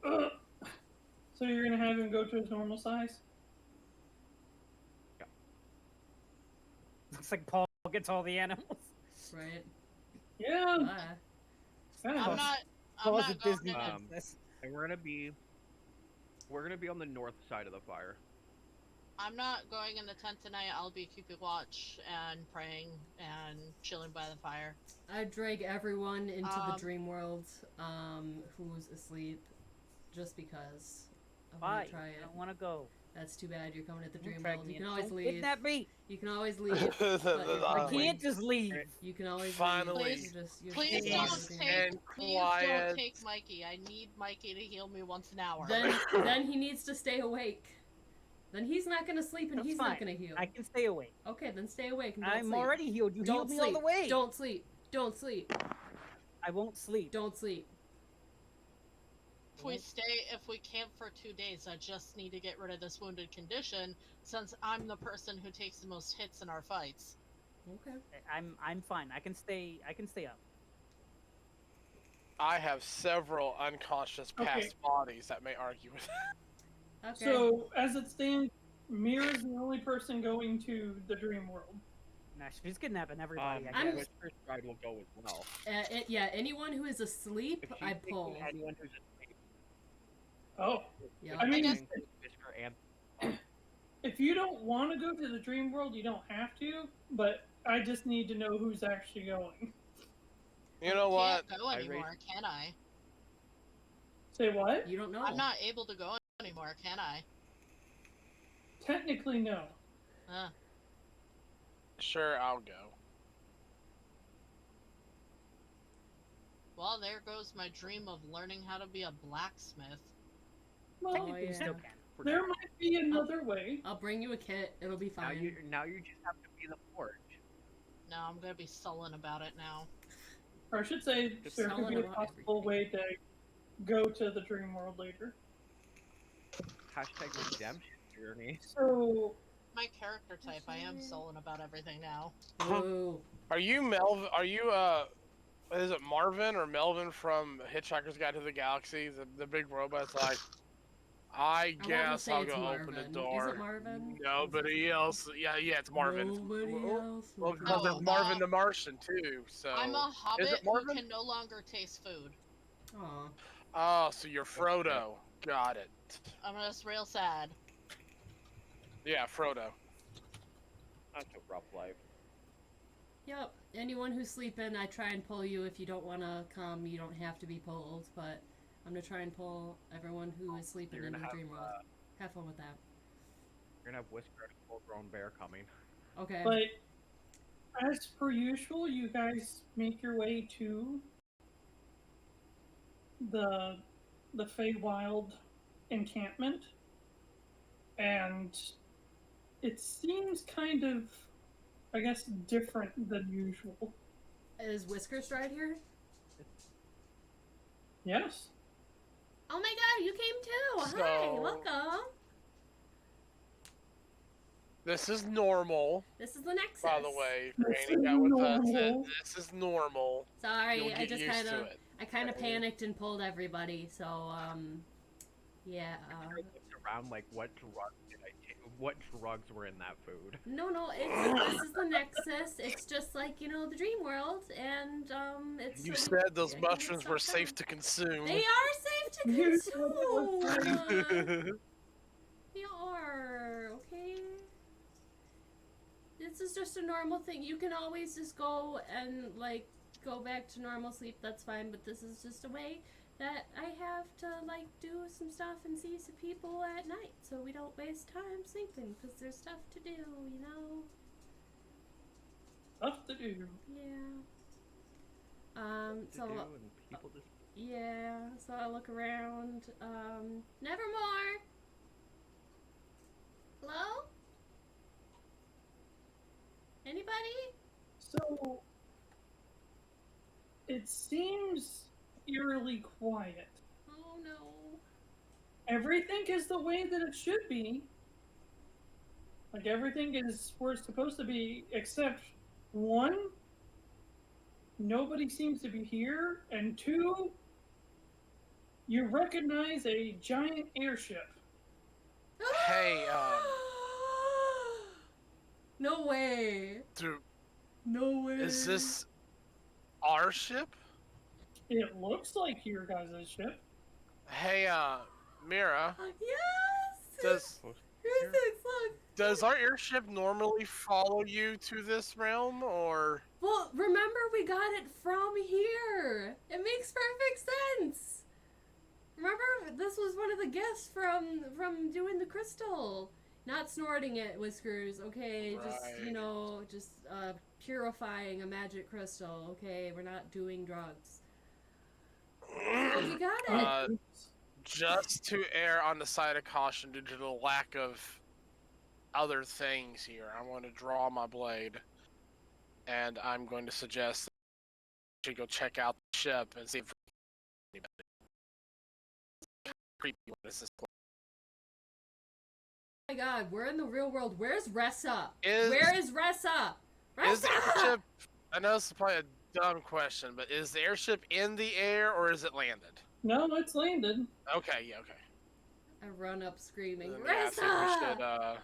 Ugh. So you're gonna have him go to his normal size? Looks like Paul gets all the animals. Right. Yeah. Bye. Kind I'm of. not Paul's a going Disney in. princess. And we're gonna be on the north side of the fire. I'm not going in the tent tonight. I'll be keeping watch and praying and chilling by the fire. I drag everyone into the Um, dream world who's asleep just because I Why? want to try I it. don't want to go. That's too bad. You're coming at the Don't dream drag world. me You can in. always Don't leave. kidnap me. You can always leave. but you're I Uh, can't just leave. You can always Finally. leave. You're Please just don't in the dream take. world. And Please don't quiet. take Mikey. I need Mikey to heal me once an hour. Then he needs to stay awake. Then he's not gonna sleep and That's he's fine. not gonna heal. I can stay awake. Okay, then stay awake and don't I'm sleep. already healed. You Don't healed me sleep. all the way. Don't sleep. Don't sleep. I won't sleep. Don't sleep. If we camp for 2 days, I just need to get rid of this wounded condition, since I'm the person who takes the most hits in our fights. Okay. I'm fine. I can stay up. I have several unconscious past Okay. bodies that may argue with that. Okay. So, as it stands, Mirra's the only person going to the dream world. Nah, she's kidnapping everybody. I I'm- guess. WhiskerStride will go as well. Yeah, anyone who is asleep, If she's I taking pull. anyone who's asleep, Oh. Yeah. I mean, including Whisker and if you don't want to go to the dream world, you don't have to, but I just need to know who's actually going. You know what? Can't go I anymore, can I? Say what? You don't know. I'm not able to go anymore, can I? Technically, no. Sure, I'll go. Well, there goes my dream of learning how to be a blacksmith. Well, Technically, yeah. we still can. for there now. might be another way. I'll bring you a kit. It'll be Now fine. you just have to be the forge. No, I'm gonna be sullen about it now. Or I should say, Just there tell could be them a about possible way to go to the dream world later. Hashtag redemption journey. So, My character type, I am sullen about everything now. Ooh. Are you is it Marvin or Melvin from Hitchhiker's Guide to the Galaxy? The big robot's like, I wanna guess say I'll it's go Marvin. open the Is door. it Marvin? Nobody else. Yeah, it's Marvin. Nobody else. Well, will because do. there's Marvin the Martian too. So. I'm a hobbit who Marvin? can no longer taste food. Aw. Oh, so you're Frodo. Got it. I'm just real sad. Yeah, Frodo. That's a rough life. Yep. Anyone who's sleeping, I try and pull you. If you don't want to come, you don't have to be pulled. But I'm gonna try and pull everyone who is sleeping You're into gonna the have, dream world. Have fun with that. You're gonna have Whisker, a full-grown bear coming. Okay. but as per usual, you guys make your way to the Feywild encampment, and it seems kind of, I guess, different than usual. Is WhiskerStride here? Yes. Oh my god, you came too! Hi, So- welcome! This is normal, This is the Nexus. by the way. For This hanging is out with us, normal. this is normal. Sorry, You'll I get just used kind to of, it. panicked and pulled everybody. So, yeah. Whisker looks around like, what drugs did I take? What drugs were in that food? No, this is the Nexus. It's just like, the dream world, and it's. You like- said those yeah, mushrooms it's were so safe fun. to consume. They are safe to You said it was consume. They are, okay? This is just a normal thing. You can always just go and, go back to normal sleep. That's fine, but this is just a way that I have to, do some stuff and see some people at night so we don't waste time sleeping because there's stuff to do, Stuff to do. Yeah. To So do, and people just Yeah, so I look around. Nevermore! Hello? Anybody? So, it seems eerily quiet. Oh no. Everything is the way that it should be. Like, everything is where it's supposed to be, except one, nobody seems to be here, and two, you recognize a giant airship. Hey, No way. dude, No way. is this our ship? It looks like your guys' ship. Hey, Mirra, Yes! does Crusix, look! does our airship normally follow you to this realm, or? Well, remember we got it from here. It makes perfect sense. Remember, this was one of the gifts from doing the crystal. Not snorting it, Whiskers, okay? Just, you Right. know, just purifying a magic crystal, okay? We're not doing drugs. So you got it. Just to err on the side of caution due to the lack of other things here, I'm going to draw my blade, and I'm going to suggest that you should go check out the ship and see if anybody. Creepy. What is this? Oh my god, we're in the real world. Where's Ressa? Is- Where is Ressa? Is the Ressa! airship? I know this is probably a dumb question, but is the airship in the air or is it landed? No, it's landed. Okay, yeah, okay. I run up screaming, Then, yeah, I think Ressa!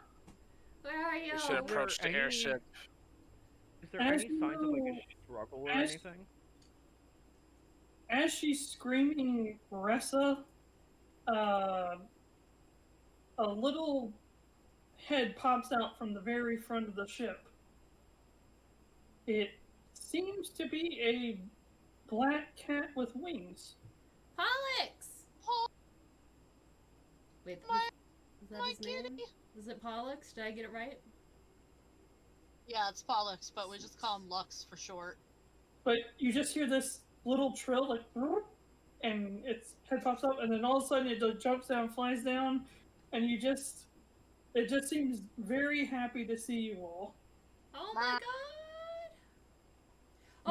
Where are you? we should approach the Any- airship. Is there As any signs of like you- a struggle or as- anything? As she's screaming Ressa, a little head pops out from the very front of the ship. It seems to be a black cat with wings. Pollux! Paul, Wait, My- is that my his name? kitty. Is it Pollux? Did I get it right? Yeah, it's Pollux, but we just call him Lux for short. But you just hear this little trill, like, "Vroom," and its head pops up, and then all of a sudden it just jumps down, flies down, and it just seems very happy to see you all. Oh my god!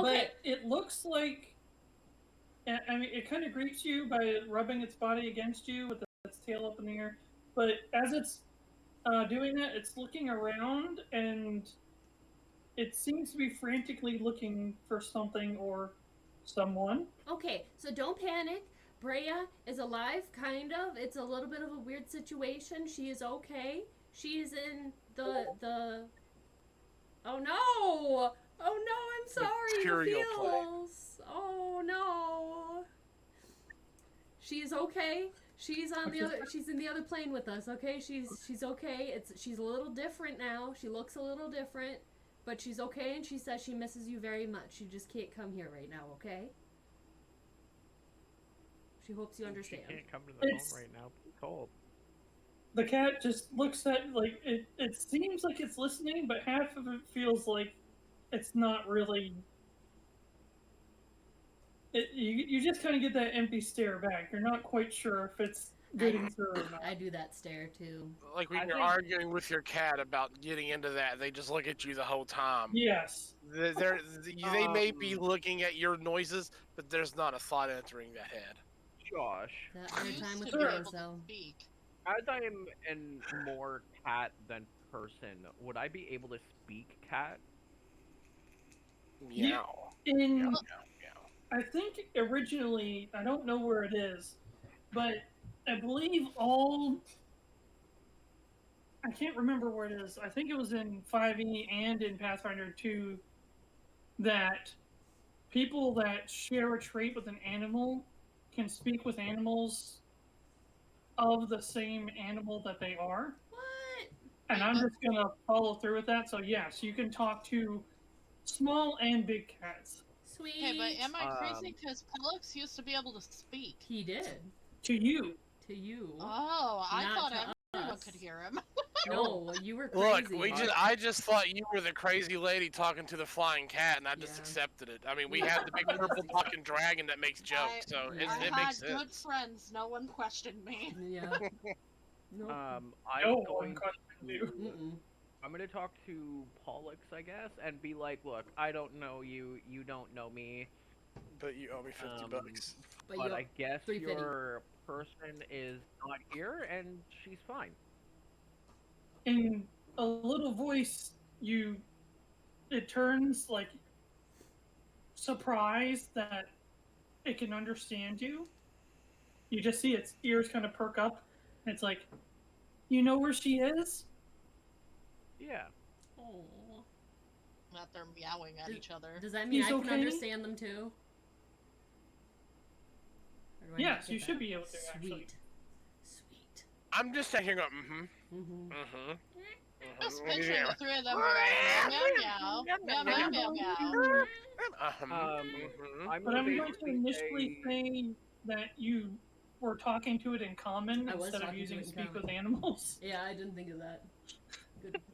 Okay. But it looks like, I mean, it kind of greets you by rubbing its body against you with its tail up in the air. But as it's doing that, it's looking around, and it seems to be frantically looking for something or someone. Okay, so don't panic. Brea is alive, kind of. It's a little bit of a weird situation. She is okay. She is in the Oh no! Oh no, I'm sorry. The Material play. feels. Oh no. She's okay. She's on the other. She's in the other plane with us. Okay, she's okay. She's a little different now. She looks a little different, but she's okay. And she says she misses you very much. She just can't come here right now. Okay. She hopes you understand. She can't come to the It's- phone right now. It's cold. The cat just looks at, like, it seems like it's listening, but half of it feels like it's not really. You just kind of get that empty stare back. You're not quite sure if it's getting through or not. I do that stare too. Like when I you're think- arguing with your cat about getting into that, they just look at you the whole time. Yes. They may be looking at your noises, but there's not a thought entering that head. Josh, That I hard used time with to the be Sure. able to though. speak. as I am in more cat than person, would I be able to speak cat? Meow. In Meow, meow, meow. I think originally, I don't know where it is, but I believe I can't remember where it is. I think it was in 5e and in Pathfinder 2 that people that share a trait with an animal can speak with animals of the same animal that they are. What? And I'm just going to follow through with that. So, yes, you can talk to small and big cats. Sweet. Okay, but am I crazy? Because Pollux used to be able to speak. He did To you. to you. Oh, I Not thought to everyone us. could hear him. No, you were Look, crazy. I just thought you were the crazy lady talking to the flying cat, and I just Yeah. accepted it. I mean, we had the big purple talking dragon that makes jokes, so Yeah. I it had makes good sense. friends. No one questioned me. Yeah. Nope. I'm No one going questioned you. Mm-mm. I'm gonna talk to Pollux, I guess, and be like, look, I don't know you, you don't know me, But you owe me 50 bucks. But but you're I guess 350. your person is not here, and she's fine. In a little voice, it turns like surprised that it can understand you. You just see its ears kind of perk up, and it's like, you know where she is? Yeah. Oh. That they're meowing at each other. Does that mean He's I can okay? understand them too? Or do I not Yes, get you should that? be able to, actually. Sweet. Sweet. I'm just sitting here going, mm-hmm, Mm-hmm. mm-hmm. Just picturing the three of them going meow meow meow meow meow. I'm But gonna I'm going to basically initially say that you were talking to it in common I was instead of talking to using it in speak common. with animals. Yeah, I didn't think of that.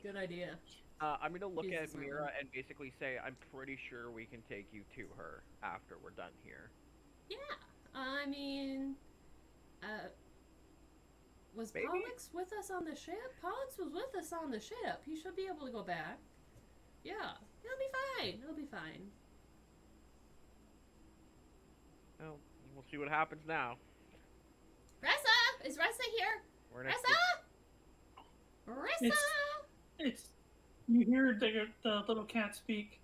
Good idea. I'm gonna look He's a at smart Mirra one. and basically say, I'm pretty sure we can take you to her after we're done here. Yeah. I mean, was Maybe? Pollux with us on the ship? Pollux was with us on the ship. He should be able to go back. Yeah. He'll be fine. He'll be fine. Well, we'll see what happens now. Ressa! Is Ressa here? We're next. Ressa! Ressa! It's you hear the little cat speak.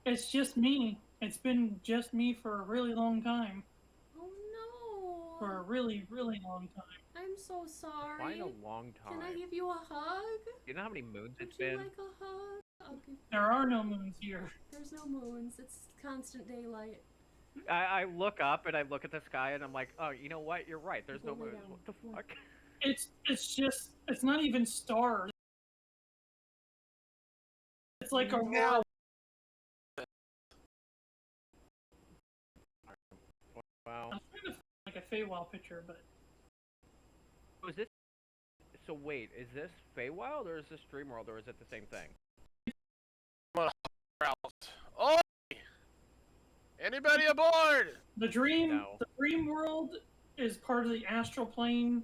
It's just me. It's been just me for a really long time. Oh no. For a really, really long time. I'm so sorry. Fine, a long time. Can I give you a hug? You know how many moons Would it's you been? like a hug? I'll give There are no moons here. There's no moons. It's constant daylight. I look up and I look at the sky and I'm like, oh, you know what? You're right. There's no Go lay moons. down. What the Yeah. fuck? It's not even stars. It's like Aurora. Wow. I'm trying to find like a Feywild picture, but So is this? So wait, is this Feywild or is this Dreamworld or is it the same thing? Oh! Anybody aboard? the dream No. world is part of the astral plane,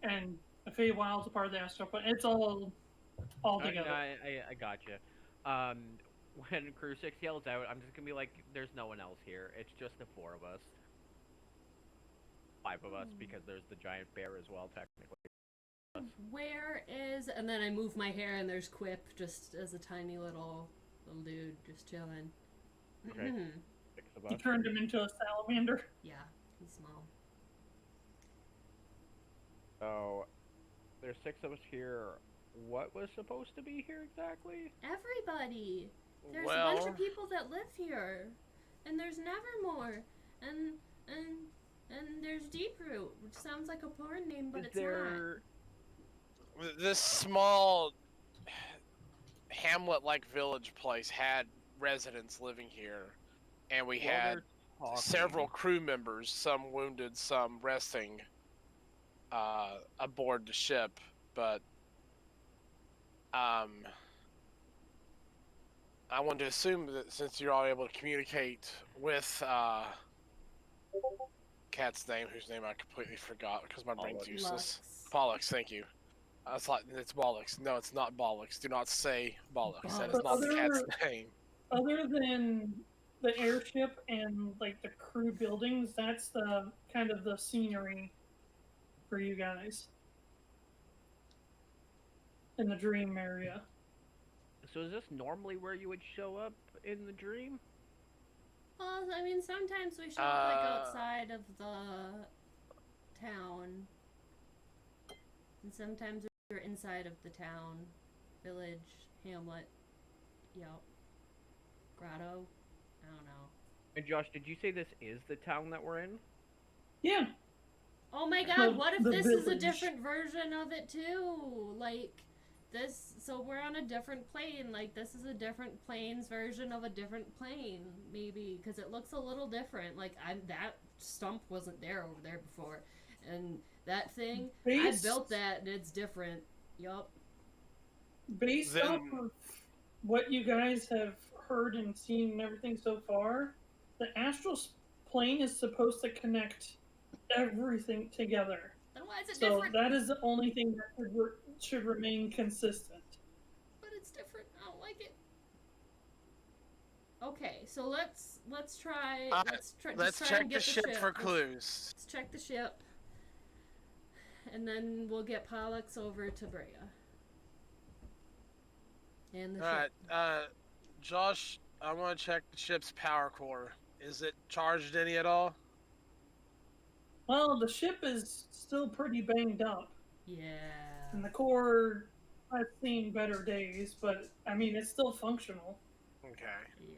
and the Feywild's a part of the astral plane. It's all together. No, I gotcha. When Crusix yells out, I'm just gonna be like, there's no one else here. It's just the four of us. 5 of us, because there's the giant bear as well, technically. Where is... And then I move my hair and there's Quip just as a tiny little dude just chilling. Okay. 6 of You us. turned him into a salamander. Yeah, he's small. So, there's 6 of us here. What was supposed to be here exactly? Everybody! There's a Well, bunch of people that live here. And there's Nevermore. And there's Deeproot, which sounds like a porn name, but Is it's there... this small hamlet-like village place had residents living here, and we While had they're talking- several crew members, some wounded, some resting, aboard the ship. But I wanted to assume that since you're all able to communicate with Cat's name, whose name I completely forgot because my brain's Pollux. useless. Lux. Pollux, thank you. It's Bollocks. No, it's not Bollocks. Do not say Bollocks. That is not the cat's name. Other than the airship and like the crew buildings, that's the kind of the scenery for you guys in the dream area. So is this normally where you would show up in the dream? Well, I mean, sometimes we show up like outside of the town. And sometimes we're inside of the town, village, hamlet, grotto. I don't know. And Josh, did you say this is the town that we're in? Yeah. Oh my god, what if The this is a village. different version of it too? Like, this, so we're on a different plane, like this is a different plane's version of a different plane, maybe, because it looks a little different. Like, that stump wasn't there over there before, and that thing, I Based- built that and it's different. Yup. Based Then- off of what you guys have heard and seen and everything so far, the astral plane is supposed to connect everything together. Then why is it So different? that is the only thing that should remain consistent. But it's different. I don't like it. Okay, so let's try. Let's try Let's and check get the ship for Let's- clues. Let's check the ship, and then we'll get Pollux over to Brea. And the ship. Alright, Josh, I want to check the ship's power core. Is it charged any at all? Well, the ship is still pretty banged up, Yeah. and the core has seen better days, but I mean, it's still functional. Okay. Yeah.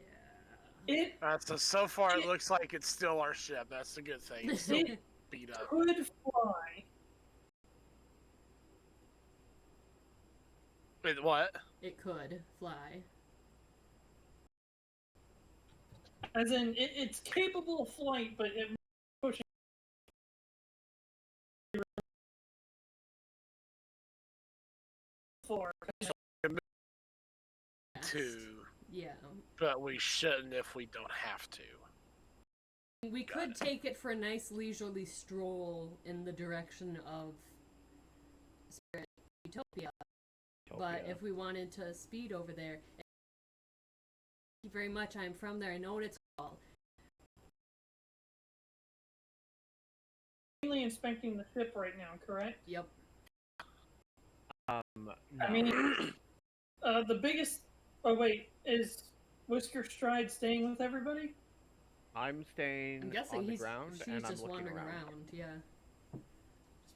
It So far it looks like it's still our ship. That's the good thing. It's still beat up. could fly. Wait, what? It could fly. As in, it's capable of flight, but it pushing forward. Two. Yeah. But we shouldn't if we don't have to. We could take it for a nice leisurely stroll in the direction of Spirit Utopia. But if we wanted to speed over there, thank you very much. I'm from there. I know what it's called. Mainly inspecting the ship right now, correct? Yep. No. I mean, the biggest. Oh wait, is WhiskerStride staying with everybody? I'm staying I'm guessing on the he's ground she's and I'm just looking wandering around. Yeah. Just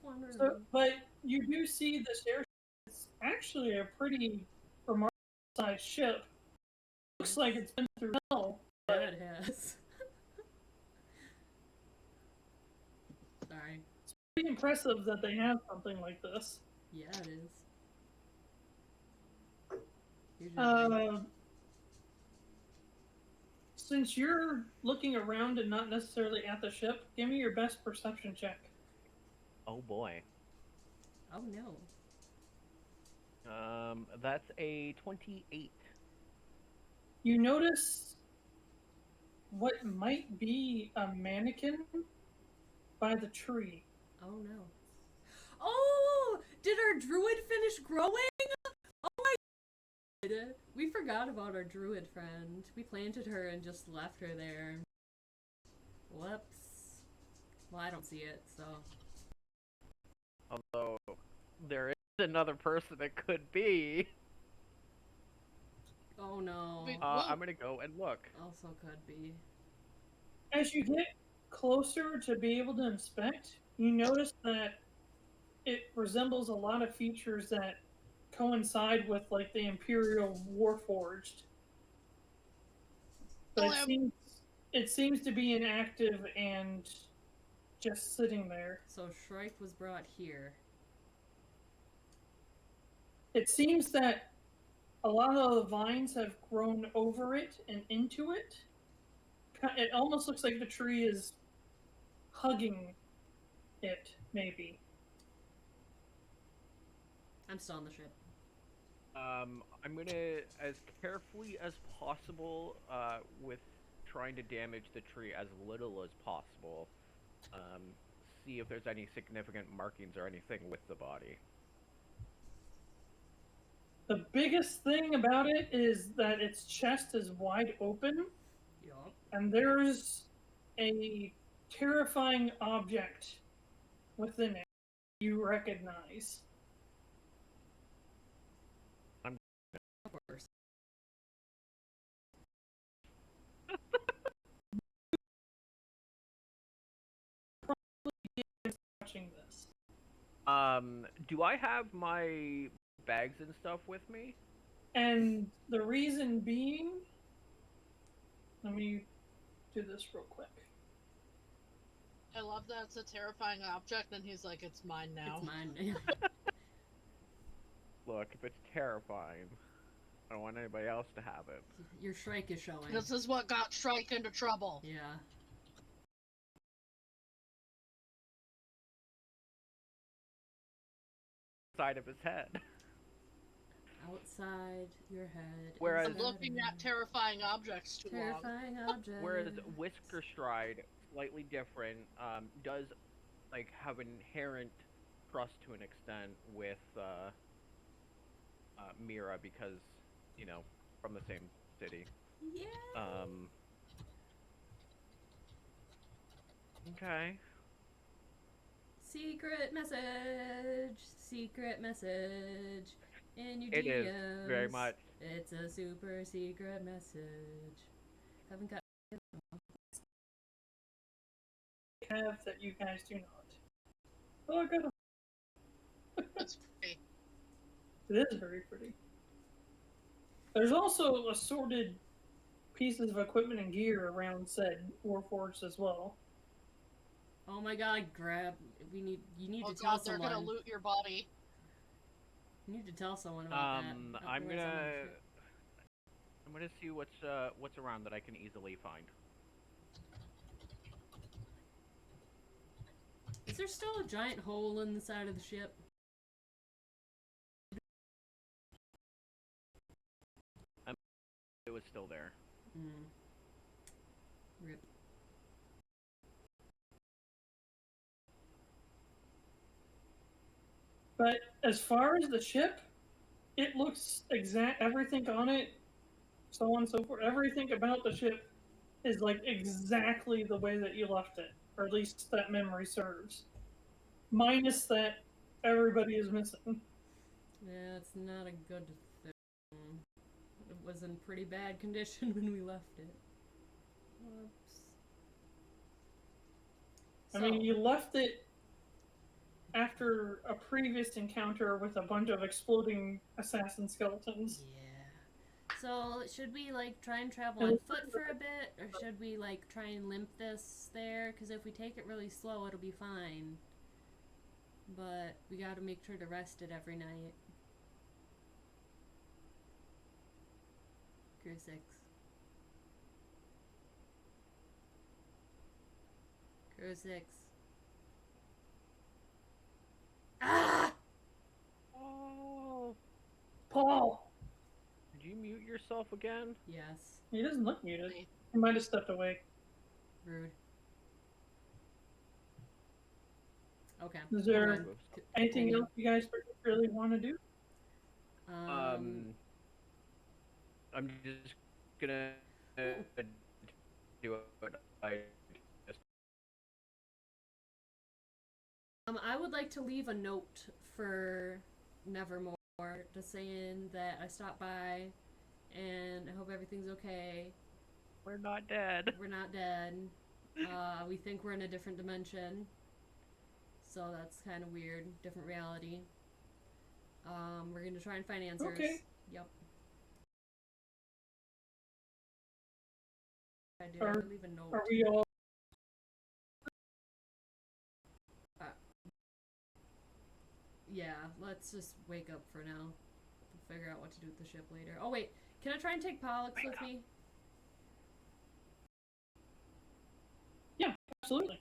wandering So, around. but you do see this airship. It's actually a pretty remarkable sized ship. Looks like it's been through hell. Yeah, it has. Sorry. Pretty impressive that they have something like this. Yeah, it is. Here's your ring. Since you're looking around and not necessarily at the ship, give me your best perception check. Oh boy. Oh no. That's a 28. You notice what might be a mannequin by the tree. Oh no. Oh! Did our druid finish growing? Oh my god! We forgot about our druid friend. We planted her and just left her there. Whoops. Well, I don't see it, so. Although there is another person it could be. Oh no. Wait, I'm gonna go and look. Also could be. As you get closer to be able to inspect, you notice that it resembles a lot of features that coincide with like the Imperial Warforged. But it seems to be inactive and just sitting there. So Shrike was brought here. It seems that a lot of the vines have grown over it and into it. It almost looks like the tree is hugging it, maybe. I'm still on the ship. I'm gonna, as carefully as possible, with trying to damage the tree as little as possible, see if there's any significant markings or anything with the body. The biggest thing about it is that its chest is wide open, Yup. and there's a terrifying object within it you recognize. Of course. Watching this. Do I have my bags and stuff with me? And the reason being, let me do this real quick. I love that it's a terrifying object, and he's like, it's mine now. It's mine. Look, if it's terrifying, I don't want anybody else to have it. Your Shrike is showing. This is what got Shrike into trouble. Yeah. Side of his head. inside your head. Whereas- I'm inside looking your at head. terrifying objects too long. Terrifying object. Whereas WhiskerStride, slightly different, does like have inherent trust to an extent with Mirra because, you know, from the same city. Yeah. Okay. Secret message. Secret message. In your It is DMs. very much. It's a super secret message. Haven't got. Have that you guys do not. Oh, I got That's pretty. It is very pretty. There's also assorted pieces of equipment and gear around said Warforged as well. Oh my god, grab. You need Oh to tell god, they're someone. gonna loot your body. You need to tell someone about that. I'm Otherwise gonna see what's around that I can easily find. Is there still a giant hole in the side of the ship? It was still there. Rip. But as far as the ship, it looks everything on it, so on and so forth. Everything about the ship is like exactly the way that you left it, or at least that memory serves. Minus that everybody is missing. Yeah, it's not a good thing. It was in pretty bad condition when we left it. Whoops. I mean, you left it after a previous encounter with a bunch of exploding assassin skeletons. Yeah. So, should we, like, try and travel on foot for a bit? Or should we, like, try and limp this there? Because if we take it really slow, it'll be fine. But we gotta make sure to rest it every night. Crusix. Crusix. Ah! Oh. Paul! Did you mute yourself again? Yes. He doesn't look muted. He might have stepped away. Rude. Okay. Is there hold on. anything else you guys really want to do? I'm just gonna do it. I would like to leave a note for Nevermore, just saying that I stopped by, and I hope everything's okay. We're not dead. We're not dead. We think we're in a different dimension, so that's kind of weird. Different reality. We're gonna try and find answers. Okay. Yep. I did leave a note. Are we all? Yeah, let's just wake up for now. We'll figure out what to do with the ship later. Oh wait, can I try and take Pollux with me? Yeah, absolutely.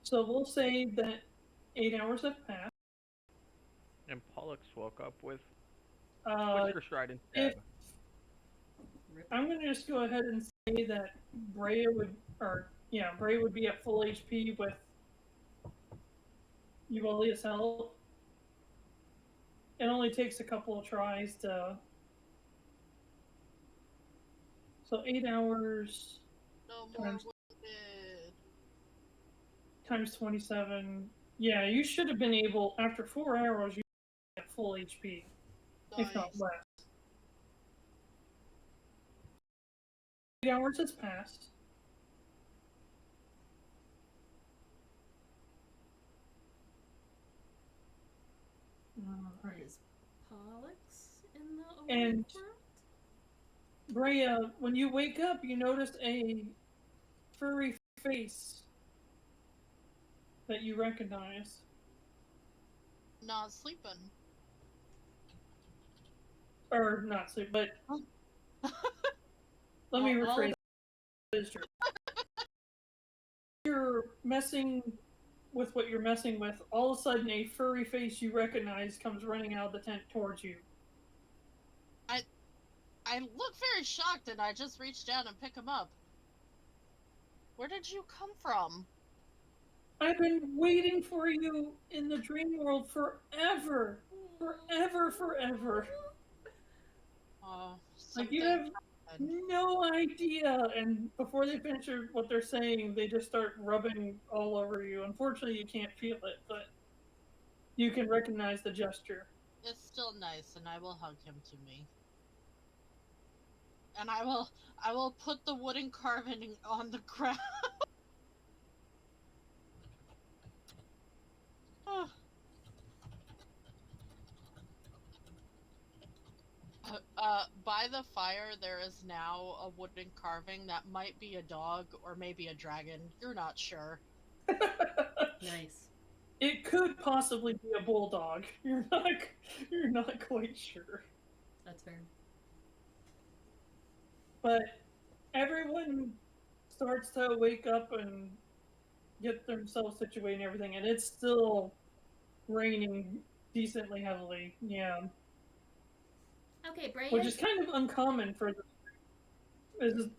So we'll say that 8 hours have passed. And Pollux woke up with If WhiskerStride instead. I'm going to just go ahead and say that Brea would be at full HP with Yuelia's help. It only takes a couple of tries to. So 8 hours. No more Times- wounded. Times 27. Yeah, you should have been able, after 4 hours, you at full HP, if not Nice. less. 8 hours has passed. Alright. Is Pollux in the And- overworld? Brea, when you wake up, you notice a furry face that you recognize. Not sleeping. Or not sleep, but let me All rephrase. It is true. You're messing with what you're messing with, all of a sudden a furry face you recognize comes running out of the tent towards you. I look very shocked, and I just reach down and pick him up. Where did you come from? I've been waiting for you in the dream world forever. Forever. Oh, Like, you have no idea. And before they finish what they're saying, they just start rubbing all over you. Unfortunately, you can't feel it, but you can recognize the gesture. It's still nice, and I will hug him to me. And I will put the wooden carving on the ground. By the fire, there is now a wooden carving that might be a dog or maybe a dragon. You're not sure. Nice. It could possibly be a bulldog. You're not quite sure. That's fair. But everyone starts to wake up and get themselves situated and everything, and it's still raining decently heavily. Yeah. Okay, Bray. Which is kind of uncommon for this.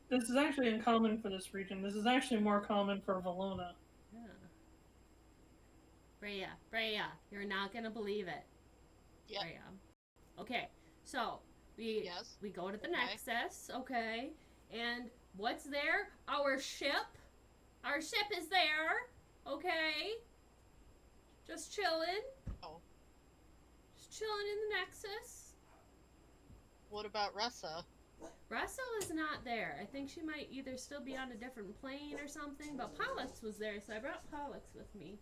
This is actually uncommon for this region. This is actually more common for Valona. Brea, you're not gonna believe it. Yep. Brea. Okay, so we go to the Nexus, okay, and what's there? Our ship. Our ship is there, okay. Just chilling. Oh. Just chilling in the Nexus. What about Ressa? Russell is not there. I think she might either still be on a different plane or something, but Pollux was there, so I brought Pollux with me.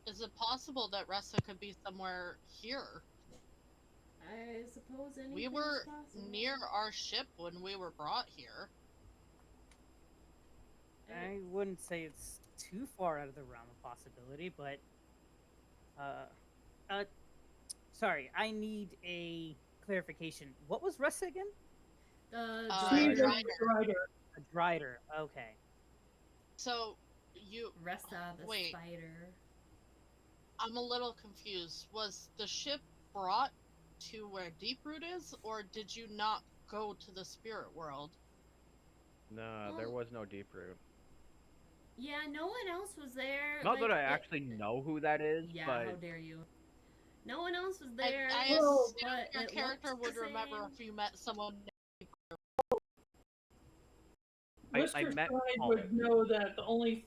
Is it possible that Ressa could be somewhere here? I suppose anything's We were possible. near our ship when we were brought here. I wouldn't say it's too far out of the realm of possibility, but sorry, I need a clarification. What was Ressa again? The Drider. A Drider. Okay. So Ressa the wait. spider. I'm a little confused. Was the ship brought to where Deeproot is, or did you not go to the spirit world? No, there was no Deeproot. Yeah, no one else was there. Not that I actually know who that is, yeah, but... how dare you. No one else was there. I assume your character would remember if you met someone. WhiskerStride would know that the only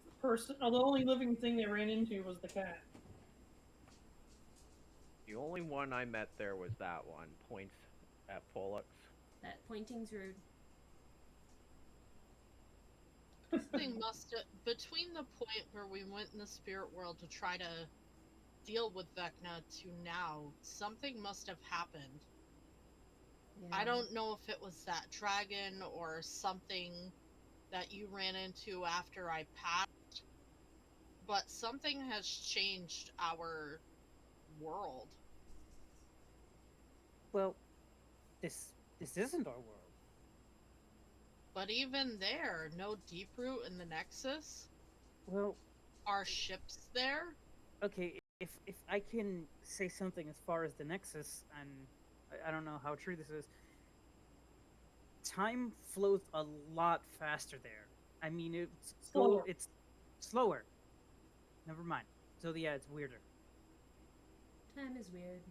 living thing they ran into was the cat. The only one I met there was that one. Points at Pollux. That pointing's rude. Something between the point where we went in the spirit world to try to deal with Vecna to now, something must have happened. Yeah. I don't know if it was that dragon or something that you ran into after I passed, but something has changed our world. Well, this isn't our world. But even there, no Deeproot in the Nexus? Well, our ship's there? Okay, if I can say something as far as the Nexus, and I don't know how true this is, time flows a lot faster there. I mean, it's slower. Never mind. So yeah, it's weirder. Time is weird.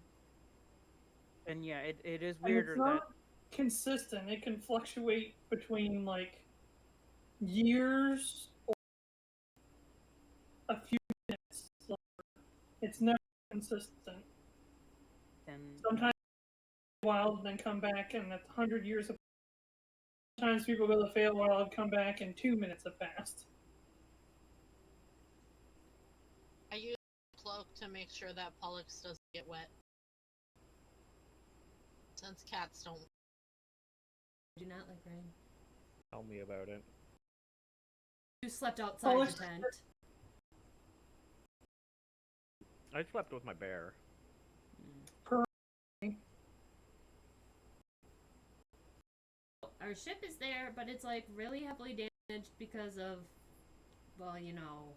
And yeah, it is weirder it's not consistent. It can fluctuate between like years or a few minutes. It's never consistent. And sometimes wild and then come back, and that's 100 years of. Sometimes people go to Feywild and come back, and 2 minutes have passed. I use a cloak to make sure that Pollux doesn't get wet. Since cats don't. I do not like rain. Tell me about it. You slept outside the tent. I slept with my bear. Our ship is there, but it's like really heavily damaged because of well, you know,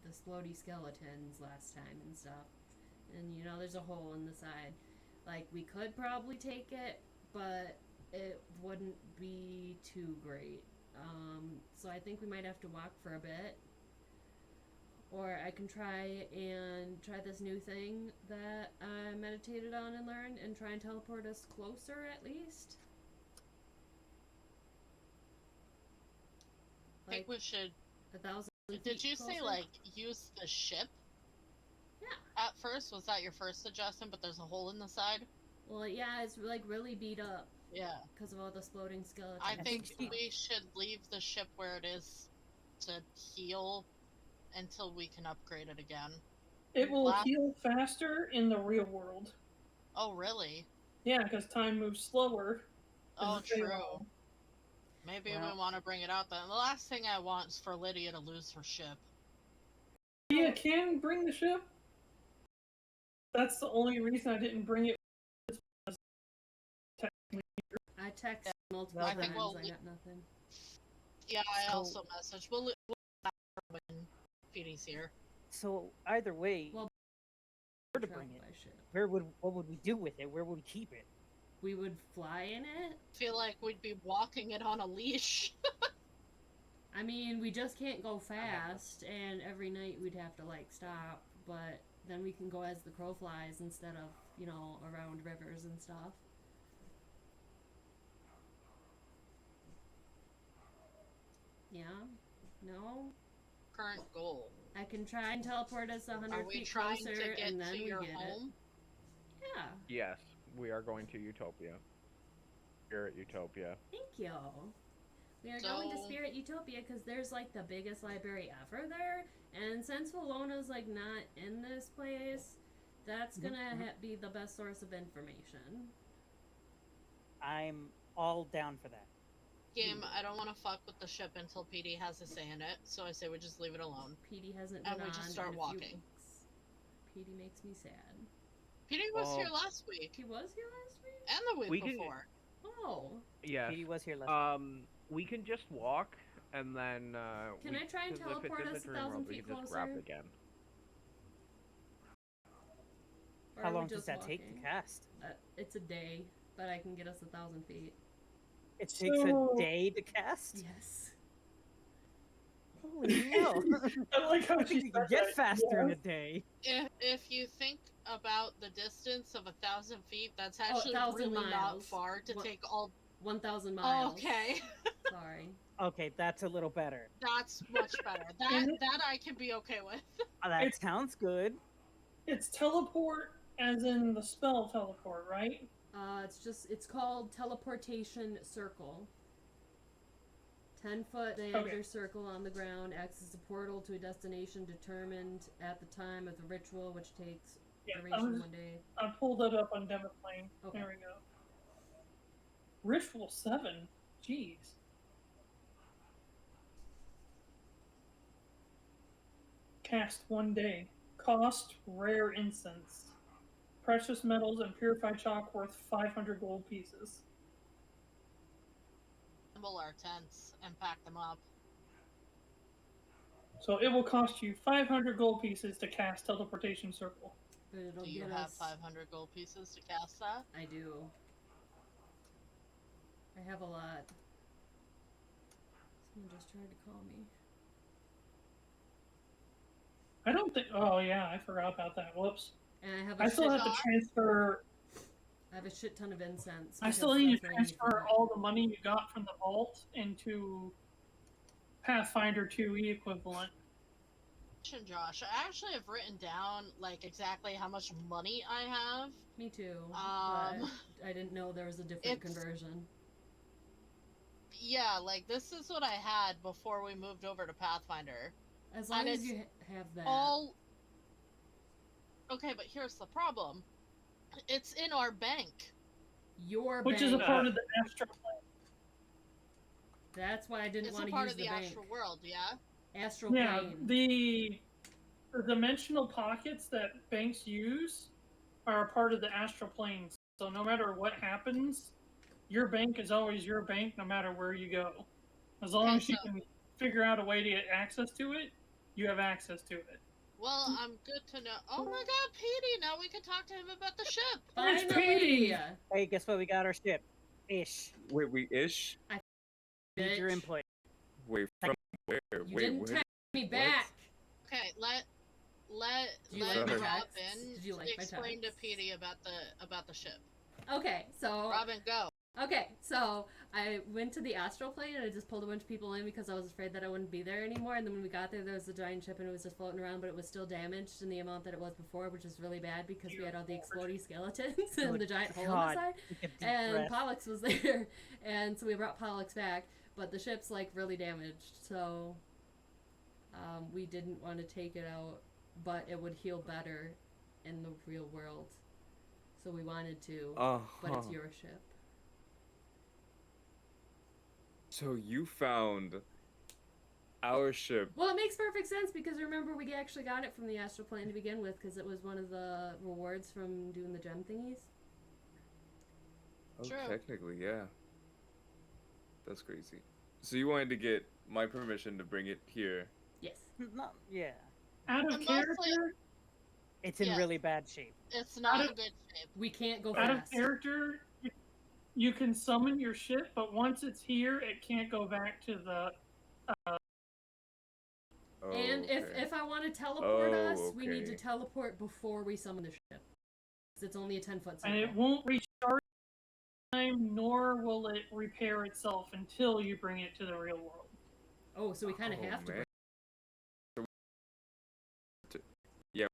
the splody skeletons last time and stuff. And, you know, there's a hole in the side. Like, we could probably take it, but it wouldn't be too great. So I think we might have to walk for a bit. Or I can try this new thing that I meditated on and learned and try and teleport us closer at least. I think we should. 1,000 feet Did you say, closer? like, use the ship? Yeah. At first, was that your first suggestion, but there's a hole in the side? Well, yeah, it's like really beat up Yeah. because of all the exploding skeletons. I and think stuff. we should leave the ship where it is to heal until we can upgrade it again. It will heal faster in the real world. Oh, really? Yeah, because time moves slower. in Oh, the real true. world. Maybe Well- we want to bring it out then. The last thing I want is for Lydia to lose her ship. Lydia can bring the ship. That's the only reason I didn't bring it. I texted multiple I times. think we'll- I got nothing. Yeah, I So- also messaged. We'll when Pedi's here. So either way, Well, where to travel bring it? by ship. What would we do with it? Where would we keep it? We would fly in it. Feel like we'd be walking it on a leash. I mean, we just can't go fast, and every night we'd have to like stop. But then we can go as the crow flies instead of, you know, around rivers and stuff. Yeah. No. Current goal. I can try and teleport us 100 Are we feet trying closer, to get and then to we your get home? it. Yeah. Yes, we are going to Utopia. Spirit Utopia. Thank you. We are going to So- Spirit Utopia because there's like the biggest library ever there, and since Valona's like not in this place, that's gonna be the best source of information. I'm all down for that. Game, I don't want to fuck with the ship until Pedi has a say in it, so I say we just leave it alone. Pedi hasn't been And we on just start in a walking. few weeks. Pedi makes me sad. Pedi was Well- here last week, He was here last week? and the week We can- before. Oh. Yes. Pedi was here last. We can just walk, and then Can I try and 'cause if it's teleport in the us dream 1,000 world, we feet can just grab it closer? again. Or How are we long does just that take to walking? cast? It's a day, but I can get us 1,000 feet. It takes So- a day to cast. Yes. Holy hell! I like how I think she you can said get that. faster in Yeah. a day. If you think about the distance of 1,000 feet, that's Oh, actually 1,000 really not miles. far to What- take all. 1,000 Oh, miles. okay, Sorry. Okay, that's a little better. that's much better. That I can be okay with. That It's- sounds good. It's teleport, as in the spell teleport, right? It's called Teleportation Circle. 10-foot diameter circle on the ground acts as a portal to a destination determined at the time of the ritual, which takes Yeah, duration 1 day. I pulled it up on Demo Plane. Okay. There we go. Ritual 7? Jeez. Cast 1 day. Cost rare incense. Precious metals and purified chalk worth 500 gold pieces. Assemble our tents and pack them up. So it will cost you 500 gold pieces to cast Teleportation Circle. But it'll Do you get have us. 500 gold pieces to cast that? I do. I have a lot. Someone just tried to call me. I don't think. Oh, yeah, I forgot about that. Whoops. And I have a I still shit. have to transfer. I have a shit ton of incense. I still because need to that's what I need for transfer that. all the money you got from the vault into Pathfinder 2E equivalent. Josh, I actually have written down like exactly how much money I have. Me too. Um, but I didn't know there was a different it's- conversion. Yeah, like this is what I had before we moved over to Pathfinder. As long and as it's you have that. All okay, but here's the problem. It's in our bank. Your Which bank. is a part of the astral plane. That's why I didn't It's want a to part use of the the bank. astral world, yeah? Astral Yeah, plane. the dimensional pockets that banks use are a part of the astral plane. So no matter what happens, your bank is always your bank no matter where you go. As long Okay, as you so- can figure out a way to get access to it, you have access to it. Well, I'm good to know. Oh my god, Pedi! Now we can talk to him about the ship! It's Finally! Pedi! Hey, guess what? We got our ship. Ish. Wait, we ish? Need your Bitch. input. Wait, from where? You Wait, didn't where? text me back! Okay, let Did you like my Robyn text? Did you like my explain to text? Pedi about the ship. Okay, so... Robyn, go. Okay, so I went to the astral plane and I just pulled a bunch of people in because I was afraid that I wouldn't be there anymore. And then when we got there was a giant ship and it was just floating around, but it was still damaged in the amount that it was before, which is really bad because we had all the exploding skeletons and the giant hole in the God. side. Take a deep And breath. Pollux was there, and so we brought Pollux back, but the ship's like really damaged, so we didn't want to take it out, but it would heal better in the real world, so we wanted to, but it's your ship. So you found our ship. Well, it makes perfect sense because remember we actually got it from the astral plane to begin with because it was one of the rewards from doing the gem thingies. Oh, True. technically, yeah. That's crazy. So you wanted to get my permission to bring it here. Yes. Not, yeah. Out of And character, mostly- It's in Yeah. really bad shape. It's not Out in of- good shape. We can't go out of fast. character, you can summon your ship, but once it's here, it can't go back to the. Oh, And okay. if I want to teleport Oh, us, we need to okay. teleport before we summon the ship. 'Cause it's only a 10-foot And circle. it won't recharge time, nor will it repair itself until you bring it to the real world. Oh, so we kind of Oh, have to. man. Yeah,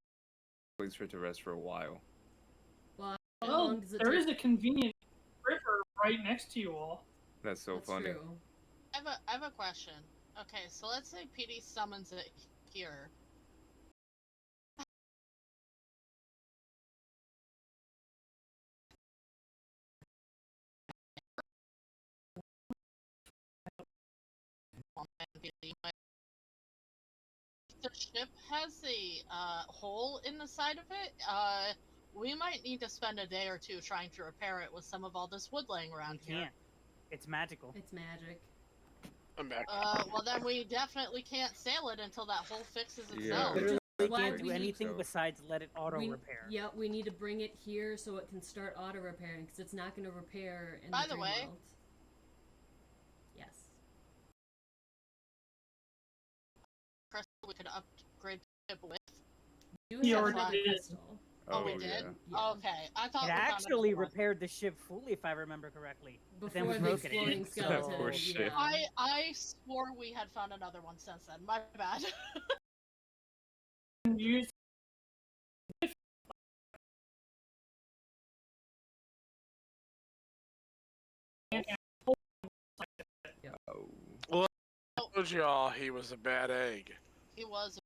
please for it to rest for a while. Well, how Well, long does it there take? is a convenient river right next to you all. That's so That's funny. true. I have a question. Okay, so let's say Pedi summons it here. The ship has a hole in the side of it. We might need to spend a day or two trying to repair it with some of all this wood laying around You here. can't. It's magical. It's magic. I'm back. Well then we definitely can't sail it until that hole fixes Yeah. itself. Literally Why can't do do we need anything to- besides let it auto repair. Yeah, we need to bring it here so it can start auto repairing because it's not going to repair in By the the dream way- world. Yes. Crystal we could upgrade the ship with. You He have already that did. crystal. Oh, we yeah. did? Yeah. Okay, I thought It we found actually another one. repaired the ship fully, if I remember correctly. But then Before we the broke it exploding again, so- skeleton. Poor ship. Yeah. I swore we had found another one since then. My bad. And use Oh. Told y'all he was a bad egg. He was.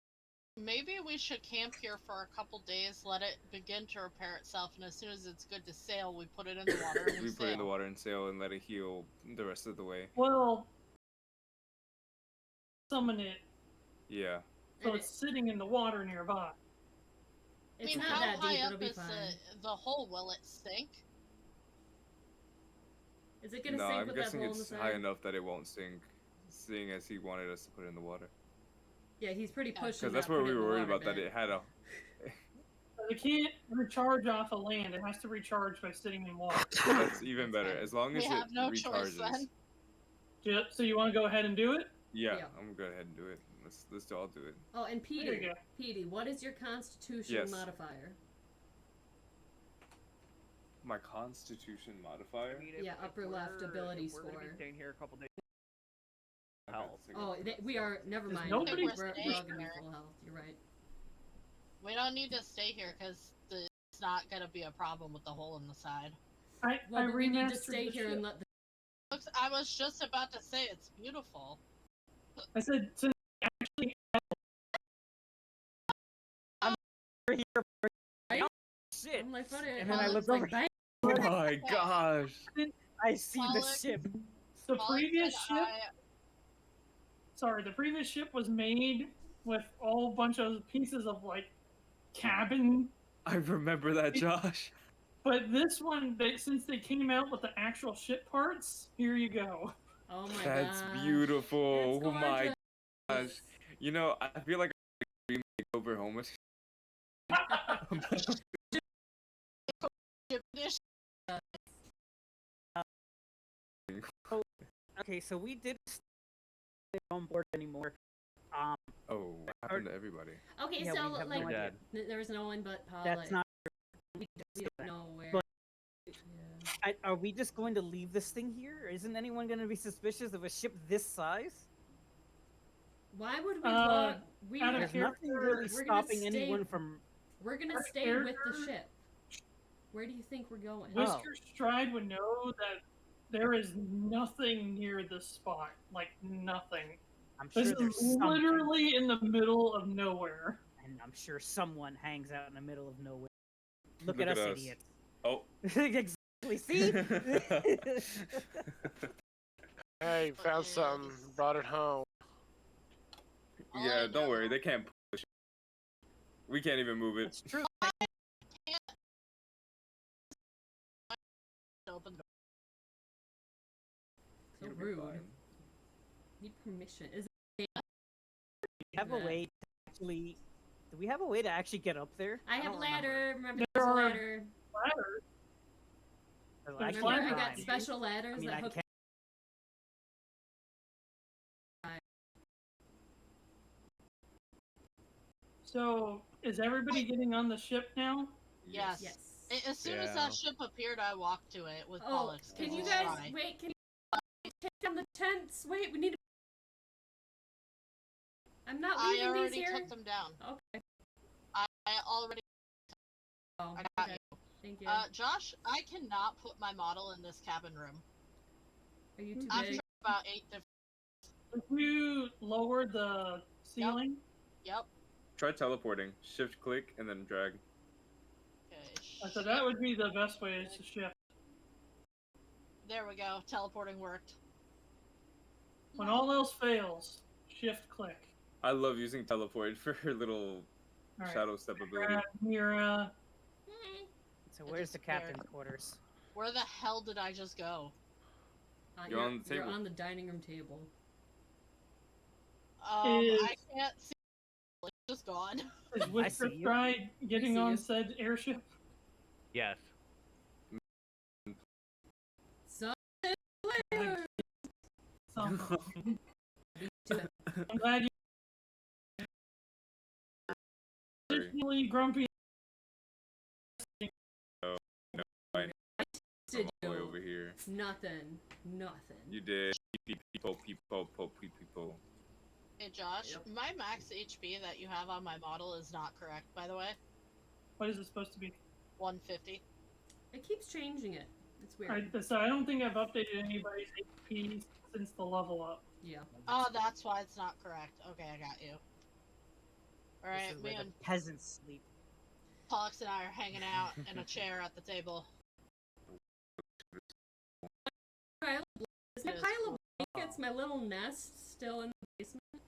Maybe we should camp here for a couple days, let it begin to repair itself, and as soon as it's good to sail, we put it in the water and We we put it in the sail. water and sail and let it heal the rest of the way. well, summon it, Yeah. so And it's sitting in the water nearby. I It's mean, not how that high deep. It'll up be is fine. the hole? Will it sink? Is it going to No, sink I'm with that guessing hole in the it's side? high enough that it won't sink, seeing as he wanted us to put it in the water. Yeah, he's pretty Yeah. pushing Because that's that what put we it in were the worried water about, that bit. it had a... It can't recharge off of land. It has to recharge by sitting in water. That's even That's better. fine. As long as We it have no recharges. choice then. So you want to go ahead and do it? Yeah, Yeah. I'm gonna go ahead and do it. Let's all do it. Oh, and There you Pedi, go. Pedi, what is your constitution Yes. modifier? My constitution modifier? I mean, Yeah, upper left ability if we're gonna be score. staying here a couple days. Okay, Health. so Oh, we are. Never There's mind. nobody We're staying all gonna be there. full health. You're right. We don't need to stay here because it's not gonna be a problem with the hole in the side. I Well, but we need to remastered stay the here ship. and let the. Looks, I was just about to say it's beautiful. I said, since actually, We're here for Right? shit. I'm like, what it- And then I Well, looked it's like, over. bang. Oh my gosh! I see the Alex- ship. the Alex previous and ship, the previous ship was made with all bunch of pieces of like cabin. I remember that, Josh. But this one, since they came out with the actual ship parts, here you go. Oh my god. That's beautiful. It's Oh my gorgeous. gosh. You know, I feel like I'm remake over Homer. Okay, so we did stay on board anymore. Oh, what happened to everybody? Okay, Yeah, so we have no like idea. there was no one but Paladin. That's not. We don't know where. But- Yeah. Are we just going to leave this thing here? Isn't anyone going to be suspicious of a ship this size? Why would we Uh, want? We out of There's we're nothing really we're gonna stopping stay- anyone from. gonna Our stay with the character- ship. Where do you think we're going? Oh. WhiskerStride would know that there is nothing near this spot. Like, nothing. I'm sure This there's is something, literally in the middle of nowhere. and I'm sure someone hangs out in the middle of nowhere. Look Look at at us, us. idiots. Oh. Exactly. See? Hey, found something. Brought it home. All Yeah, I don't worry. know- They can't push it. We can't even move it. It's true. Open the door. So It'll be rude. fine. Need permission. Is We have a that. way to actually. Do we have a way to actually get up there? I have a don't remember. ladder. Remember, There there's a are- ladder. Ladder. Oh, I There's can't Remember, I ladder. got climb. special ladders I mean, that I hook. can't. So, is everybody getting on the ship now? Yes. Yes. As soon as Yeah. that ship appeared, I walked to it with Oh, Pollux. can to you just guys try. wait? Can you take down the tents? Wait, we need. I'm not I leaving these already here. took them down. Okay. I already. Oh, I got okay. you. Thank you. Josh, I cannot put my model in this cabin room. Are you too I've big? tried about 8 different. If you lower the ceiling, Yep. Try teleporting. Shift click and then drag. Okay. so that would be the best way is to shift. There we go. Teleporting worked. When all else fails, shift click. I love using teleport for her little Alright. shadow step ability. Grab Mirra. So It where's the disappeared. captain's quarters? Where the hell did I just go? You're on the You're table. on the dining room table. Is- I can't see. It's just gone. Is I see you. WhiskerStride getting see on you. said airship? Yes. So So, do it. I'm glad you. Sorry. Additionally, grumpy. Did All the way you? over here. Nothing. You did. People. Hey Josh, Yep. my max HP that you have on my model is not correct, by the way. What is it supposed to be? 150. It keeps changing it. It's weird. I don't think I've updated anybody's HP since the level up. Yeah. Oh, that's why it's not correct. Okay, I got you. This Alright, is me where and the peasants sleep. Pollux and I are hanging out in a chair at the table. Is my pile of blankets, my little nest, still in the basement? Is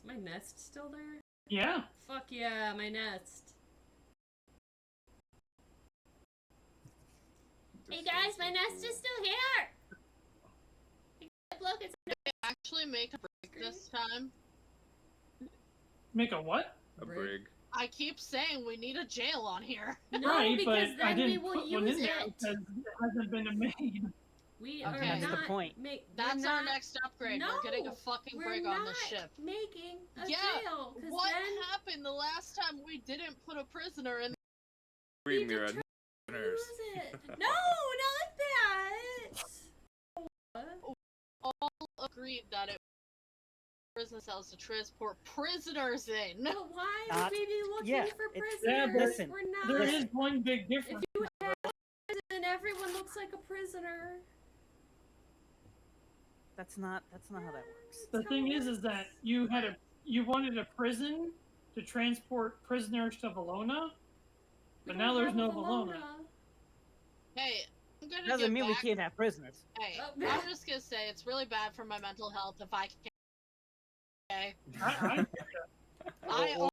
my nest still there? Yeah. Fuck yeah, my nest. Hey guys, my nest is still here! Look, it's Actually, make a break this time. Make a what? A Brig. brig. I keep saying we need a jail on here. no, right, because but I then we didn't will put one use in there it. because it hasn't been made. We Okay. are That's not the point. That's we're our not, next upgrade. We're getting a No, fucking we're brig not on the ship. making a Yeah, jail. 'Cause What then happened the last time we didn't put a prisoner in? Free we Mirra. determined to Nurse. use it. No, not that. All agreed that it prison cells to transport prisoners in. But why Not- would we be looking yeah, for it's- prisoners? Yeah, but Listen, We're not. There Listen. is one big If difference. you have a prison, everyone looks like a prisoner. That's not how that works. The thing is that you wanted a prison to transport prisoners to Valona, but now there's no Valona. Hey, I'm gonna Doesn't get mean we back. can't have prisoners. Hey, Oh. I'm just gonna say it's really bad for my mental health if I can't. Okay, I I Oh,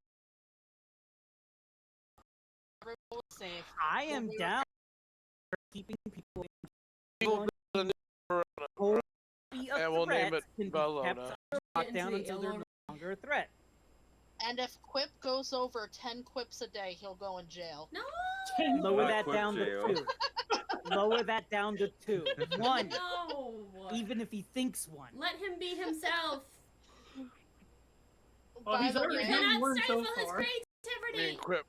everyone was safe. I am we were- down for keeping people We'll build a new Verona, be a and we'll name threat it can be Valona. kept locked down until they're no longer longer a threat. And if Quip goes over 10 quips a day, he'll go in jail. No. Lower Not that Quip down jail. to 2. Lower that down to 2. 1. No. Even if he thinks 1. Let him be himself. Well, By he's the already way, done Cannot work so stifle his far. Me creativity. and Quip.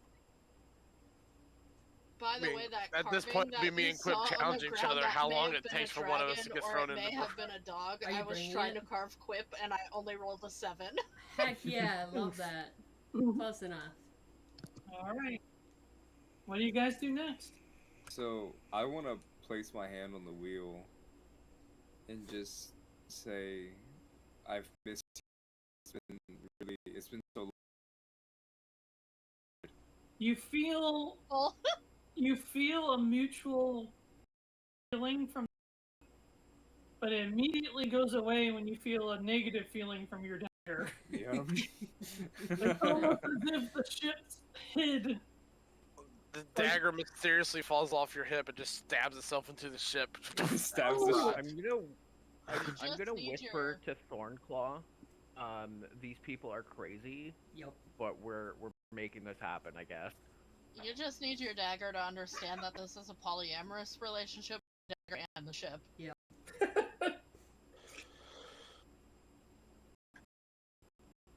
by the me- way, that at this carving point, it'd be that me you and Quip saw on the challenging each ground other that how may long have it been takes a for one of us to dragon, get or thrown it into may the. have been a dog. Are you I was bringing trying it? to carve Quip, and I only rolled a 7. Heck yeah, love that. Close enough. All right. What do you guys do next? So I want to place my hand on the wheel and just say, I've missed you. It's been so long. You feel Well, you feel a mutual feeling from, but it immediately goes away when you feel a negative feeling from your dagger. Yeah. It's almost as if the ship's hid. The dagger mysteriously falls off your hip and just stabs itself into the ship. Stabs Oh. the ship. I'm just gonna need whisper to Thornclaw. These people are crazy, Yep. but we're making this happen, I guess. you just need your dagger to understand that this is a polyamorous relationship with the dagger and the ship.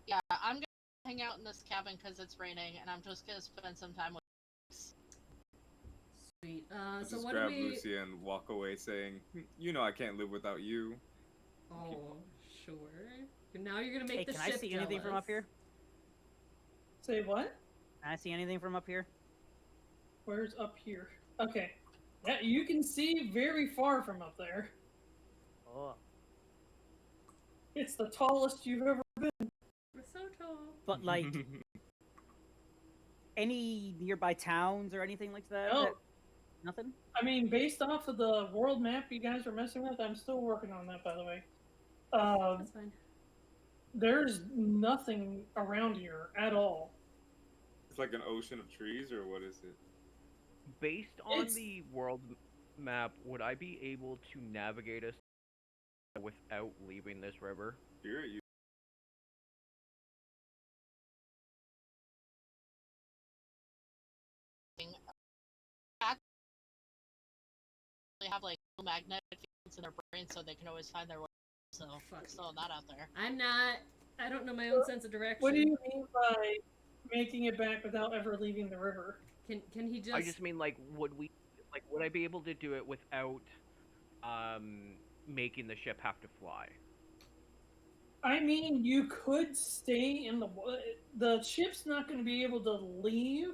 Yeah, I'm gonna hang out in this cabin because it's raining, and I'm just gonna spend some time with. Sweet. So Just what grab do we? Lucia and walk away saying, you know I can't live without you. Oh, sure. Now you're gonna make Hey, the can ship I see anything from jealous. up here? Say what? Can I see anything from up here? Where's up here? Okay. Yeah, you can see very far from up there. Oh. It's the tallest you've ever been. We're so tall. But like any nearby towns or anything like that? No. Nothing? I mean, based off of the world map you guys are messing with, I'm still working on that, by the way. That's fine. There's nothing around here at all. It's like an ocean of trees, or what is it? Based on It's- the world map, would I be able to navigate us without leaving this river? Spirit Utopia. They have like magnetic fields in their brain, so they can always find their way. So, Fuck. just throwing that out there. I don't know my own sense of direction. What do you mean by making it back without ever leaving the river? Can he just? I just mean would I be able to do it without making the ship have to fly? I mean, you could stay in the ship's not going to be able to leave.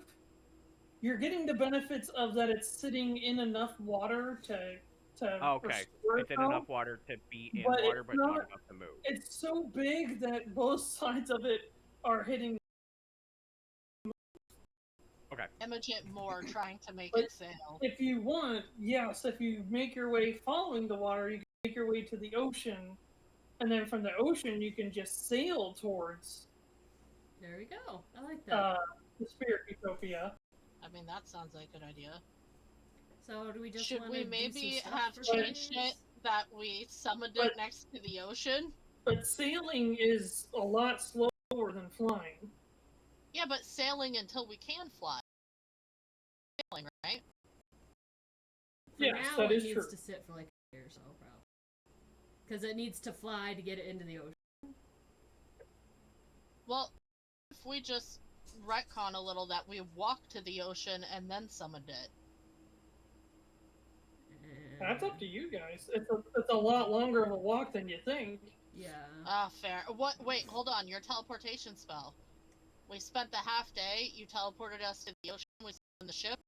You're getting the benefits of that it's sitting in enough water to Okay, restore it's in itself. enough water to be in but water, it's but not not- enough to move. It's so big that both sides of it are hitting. Damage it more, trying to make But- it sail. If you want, yes, if you make your way following the water, you can make your way to the ocean, and then from the ocean you can just sail towards There we go. I like that. the Spirit Utopia. I mean, that sounds like a good idea. So do we just Should wanna we do maybe some stuff have for changed players? it that we summoned But- it next to the ocean? But sailing is a lot slower than flying. Yeah, but sailing until we can fly. Sailing, right? For Yes, now, that it is needs true. to sit for like a year or so, probably. Because it needs to fly to get it into the ocean. Well, if we just retcon a little that we walked to the ocean and then summoned it. That's up to you guys. It's a lot longer of a walk than you think. Yeah. Ah, fair. What? Wait, hold on. Your teleportation spell. We spent the half day. You teleported us to the ocean. We sat in the ship.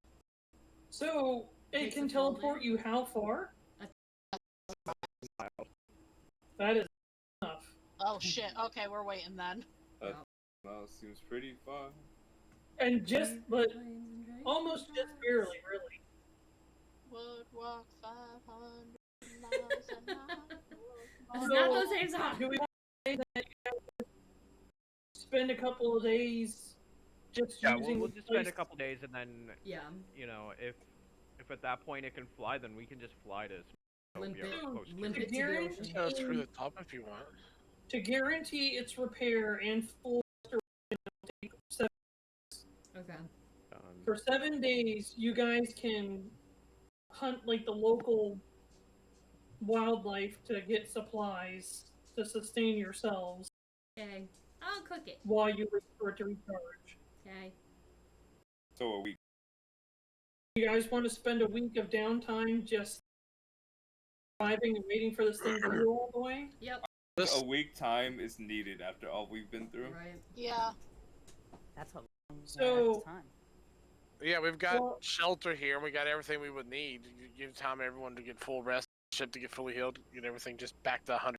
So it Takes can a full teleport day. you how far? That is enough. Oh shit. Okay, we're waiting then. Well, seems pretty far. And just, but Planes and trains almost and just cars. barely, really. Would walk 500 miles an hour. That's So- not the same song. Do we want to say that you guys spend a couple of days just Yeah, using we'll the just spend a place- couple days, and then Yeah. you know, if at that point it can fly, then we can just fly to Limp Utopia it- or close to limp it. it to the Guarantee- ocean. Yeah, let's screw the top if you want. To guarantee its repair and full restoration, it'll take 7 Okay. For 7 days, you guys can hunt like the local wildlife to get supplies to sustain yourselves Okay. I'll cook it. while you restore to recharge. Okay. So a week. You guys want to spend a week of downtime just surviving and waiting for this thing to heal all the way? Yep. A week time is needed after all we've been through. Right. Yeah. That's a long So- time. Yeah, we've got Well- shelter here, and we got everything we would need. You give time to everyone to get full rest, ship to get fully healed, get everything just back to 100.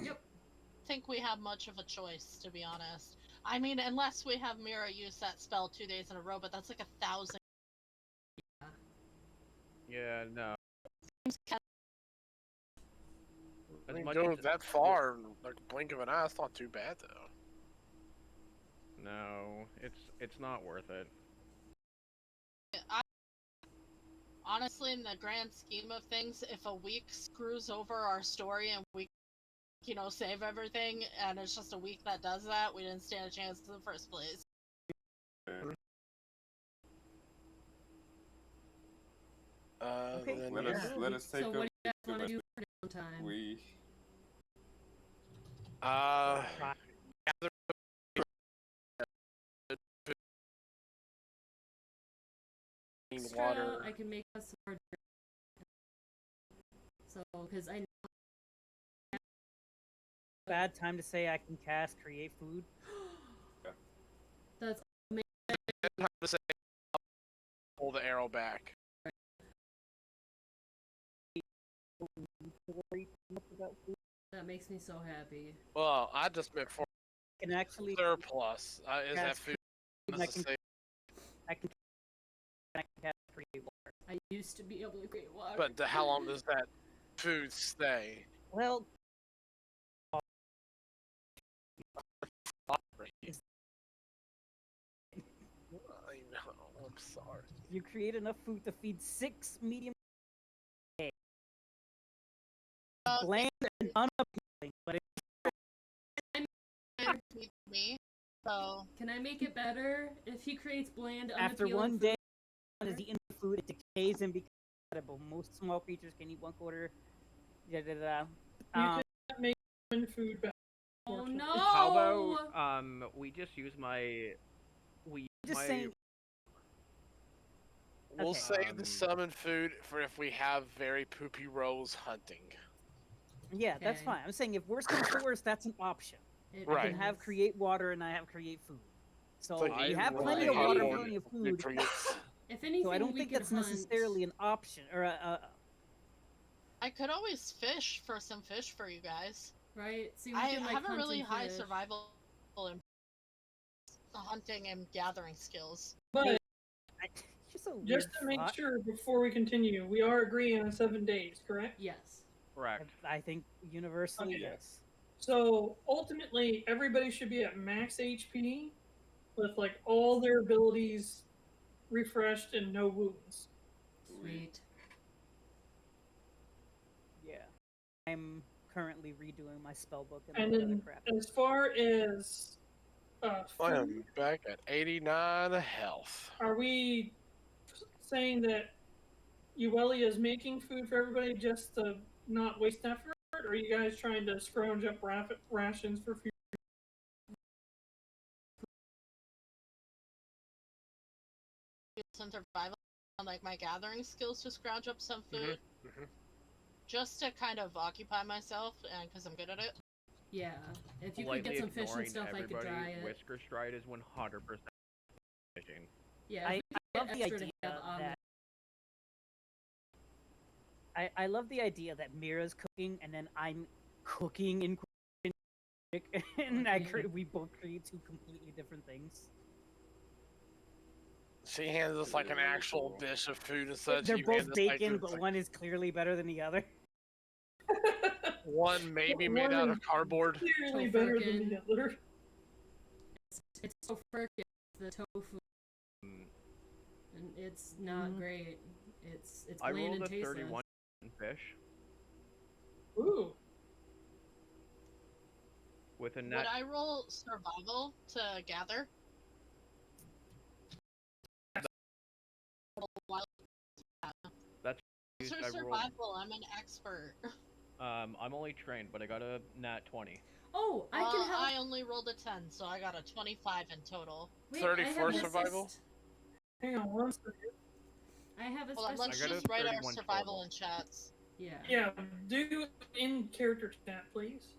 Yep. I think we have much of a choice, to be honest. I mean, unless we have Mirra use that spell 2 days in a row, but that's like 1,000. Yeah, no. I As mean, much go as- that far, in like a blink of an eye, it's not too bad though. No, it's not worth it. Honestly, in the grand scheme of things, if a week screws over our story and we, save everything, and it's just a week that does that, we didn't stand a chance in the first place. Okay. Then, Let yeah. us take So up what do you guys the want to do rest for downtime? we Gather clean Extra, water. I can make us some more drink. So, because I know Bad time to say I can cast create food. that's Time to say, pull the arrow back. that makes me so happy. Well, I just meant for Can actually surplus. Is that cast food? I Does it can- say- I can cast create water. I used to be able to create water. But how long does that food stay? Well, I know. I'm sorry. you create enough food to feed 6 medium. Bland and unappealing, but it, Me, so Can I make it better? If he creates bland, After unappealing one food, day is eaten the food, it decays and becomes edible. Most small creatures can eat 1/4. Da da da. You can make one food back. Oh unfortunately. no! How about we just use my Just saying. We'll Okay. save the summon food for if we have very poopy rows hunting. Yeah, that's Okay. fine. I'm saying if worst comes to worst, that's an option. It I Right. can have is. create water and I have create food. So Like, we I have really plenty of like water, it. plenty of food. Nutrients. If anything, So I don't we think can that's hunt. necessarily an option or a I could always fish for some fish for you guys. Right? See, we I can, like, have a hunt really and high fish. survival in hunting and gathering skills. But you're so just weird, to make Slot. sure before we continue, we are agreeing on 7 days, correct? Yes. Correct. I think universally Okay. yes. So ultimately, everybody should be at max HP with like all their abilities refreshed and no wounds. Sweet. Yeah. I'm currently redoing my spell book and, And all that other then crap. as far as I food, am back at 89 health. are we saying that Yuelia is making food for everybody just to not waste effort? Or are you guys trying to scrounge up rations for food? Some survival on like my gathering skills to scrounge up some food, just to kind of occupy myself, and because I'm good at it. Yeah. If you could Politely get some fish and ignoring stuff, I could everybody, dry it. WhiskerStride is 100% fishing. Yeah. I If we love could the get extra to idea have on that I love the idea that Mirra's cooking and then I'm cooking in and we both create two completely different things. She hands us like an actual dish of food and such. They're you both hand us, like, bacon, this, but like, one is clearly better than the other. one maybe made out of cardboard. Clearly better than the other. It's so frickin' the tofu, and it's not great. It's I bland rolled and a tasteless. 31 in fish. Ooh. With a Would nat I roll survival to gather? that's For I rolled. survival, I'm an expert. I'm only trained, but I got a nat 20. Oh, I can help. I only rolled a 10, so I got a 25 in total. Wait, 34 I have an survival? assist. Hang on one second. I have a Hold on, let's I got a just write our 31 survival total. in chats. Yeah. Yeah, do in character chat, please.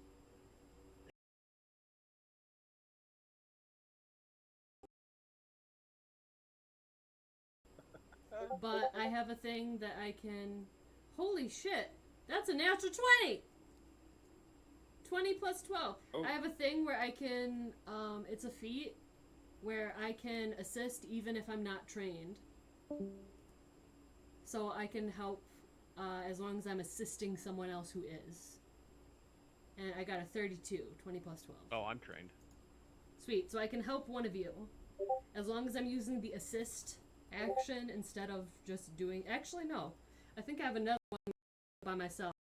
But I have a thing that I can. Holy shit! That's a natural 20! 20 plus 12. Oh. I have a thing where I can. It's a feat where I can assist even if I'm not trained. So I can help as long as I'm assisting someone else who is. And I got a 32, 20 plus 12. Oh, I'm trained. Sweet, so I can help one of you. As long as I'm using the assist action instead of just doing... Actually, no. I think I have another one by myself.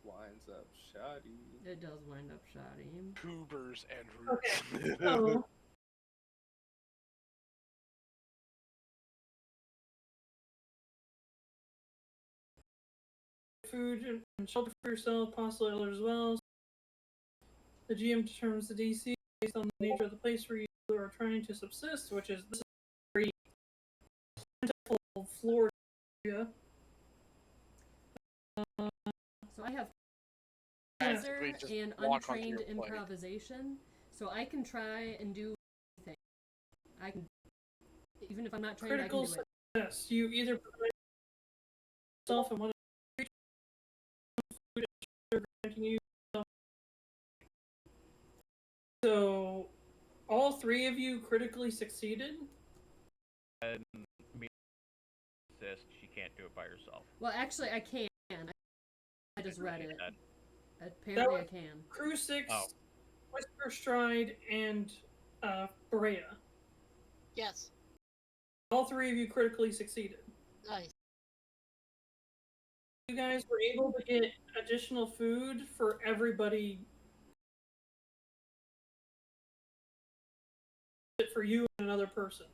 Winds up shoddy. It does wind up shoddy. Tubers and roots. Okay, so food and shelter for yourself, possibly others as well. The GM determines the DC based on the nature of the place where you are trying to subsist, which is this is a very plentiful floor area. So I have Basically Kaiser just and walk onto untrained your plate. improvisation. So I can try and do anything. I can... Even if I'm not trained, Critical I can do it. success. You either provide yourself and one of the food and shelter granting you. So, all three of you critically succeeded. And me assist, she can't do it by herself. Well, actually, I can. I just read it. That- Apparently, I can. Crusix, Oh. WhiskerStride, and Berea. Yes. All three of you critically succeeded. Nice. You guys were able to get additional food for everybody. For you and another person.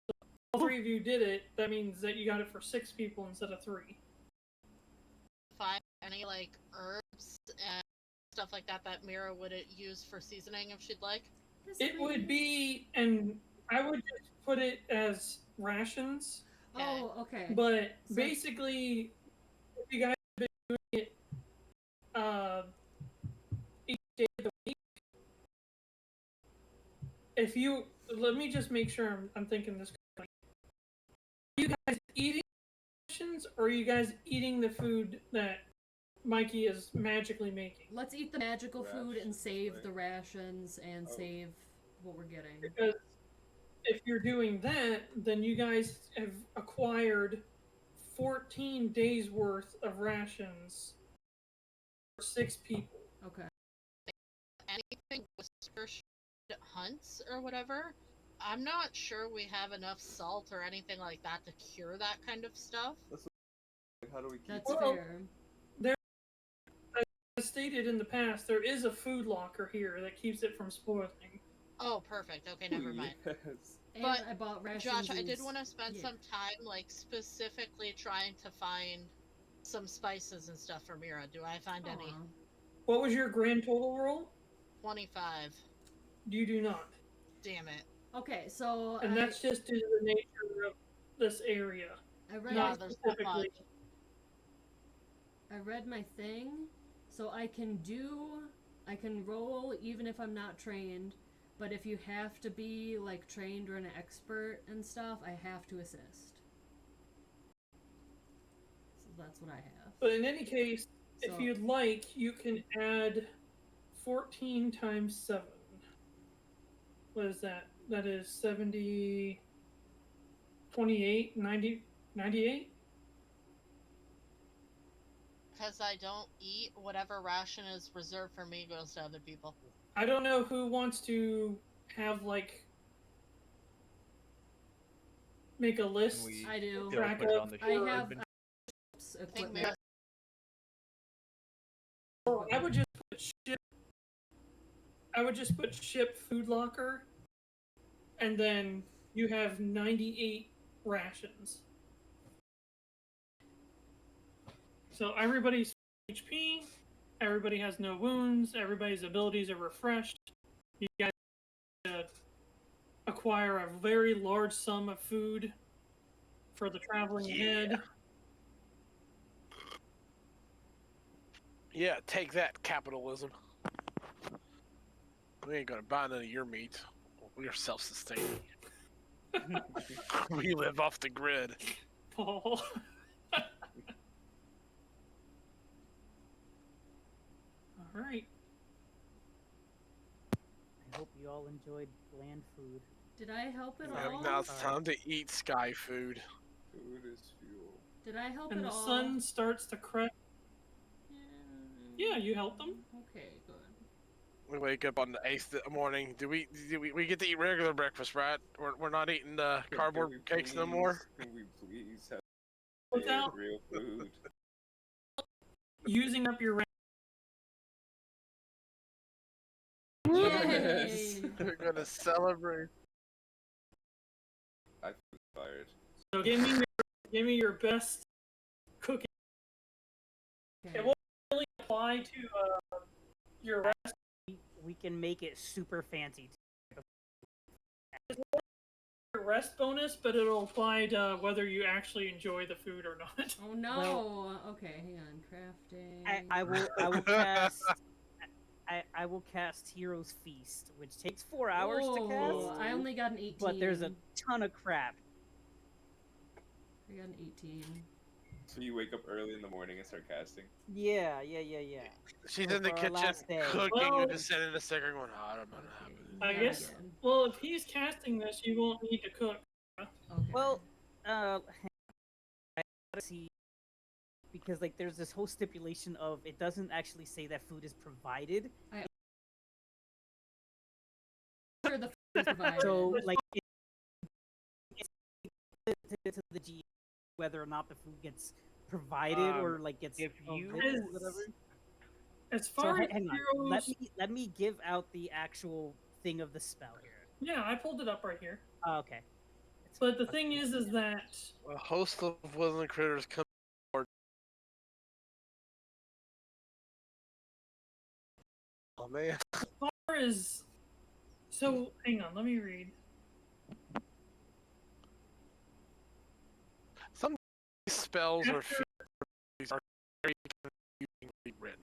So all three of you did it. That means that you got it for 6 people instead of 3. Find any, like, herbs and stuff like that that Mirra would use for seasoning if she'd like? It would be, and I would just put it as rations. Oh, okay. But So- basically, if you guys have been doing it each day of the week, if you let me just make sure I'm thinking this correctly. Are you guys eating rations, or are you guys eating the food that Mikey is magically making? Let's eat the magical food and Rations, save right? the rations and Oh. save what we're getting. Because if you're doing that, then you guys have acquired 14 days worth of rations for 6 people. Okay. Anything Whisker hunts or whatever? I'm not sure we have enough salt or anything like that to cure that kind of stuff. How do we keep That's it? Well, fair. As stated in the past, there is a food locker here that keeps it from spoiling. Oh, perfect. Okay, never mind. Yes. And But, I bought rations. Josh, I did want to spend yeah. some time, like, specifically trying to find some spices and stuff for Mirra. Do I find any? Aw. What was your grand total roll? 25. You do not. Damn it. Okay, so And that's just due to the nature of this area. I read Yeah, Not there's not specifically. much. I read my thing, so I can roll even if I'm not trained, but if you have to be like trained or an expert and stuff, I have to assist. So that's what I have. But in any case, if So- you'd like, you can add 14 times 7. What is that? That is 70, 28, 90, 98? Because I don't eat, whatever ration is reserved for me goes to other people. I don't know who wants to have, like, make a list. we I do. still Track put it of- on the I ship have inventory? I think equipment. Mirra Or I would just put ship. I would just put ship food locker, and then you have 98 rations. So everybody's HP, everybody has no wounds, everybody's abilities are refreshed. You guys acquire a very large sum of food for the traveling ahead. Yeah, take that, capitalism. We ain't gonna buy none of your meat. We are self-sustaining. We live off the grid. Paul. All right. I hope you all enjoyed bland food. Did I help at Yep, all? now it's time to eat sky food. Food is fuel. Did I help And at the all? sun starts to crest. Yeah, you helped them. Okay, good. We wake up on the 8th morning. Do we get to eat regular breakfast, right? We're not eating cardboard Can we cakes no please- more? Can we please have Without real food? using up your Yay! We're gonna celebrate. I feel inspired. So give me your best cooking. Okay. It won't really apply to your rest. We can make it super fancy. Your rest bonus, but it'll apply to whether you actually enjoy the food or not. Oh no! Okay, hang on. Crafting. I will cast. I will cast Hero's Feast, which takes 4 hours to Whoa, cast. I only got an 18. But there's a ton of crap. I got an 18. So you wake up early in the morning and start casting. Yeah. She's So in the for our kitchen last day. cooking Well- and just sitting in the second going, I don't know. I Yeah, guess. again. Well, if he's casting this, you won't need to cook. Okay. Well, I gotta see, because like there's this whole stipulation of it doesn't actually say that food is provided. Sure the food is provided. So like it's to the GM whether or not the food gets provided or like gets if you- available or whatever. As So far as hang on, heroes, let me give out the actual thing of the spell here. yeah, I pulled it up right here. Oh, okay. But the thing is that A host of woodland critters come forward. Oh man. as far as hang on, let me read. Some spells or After- feats are very confusingly written.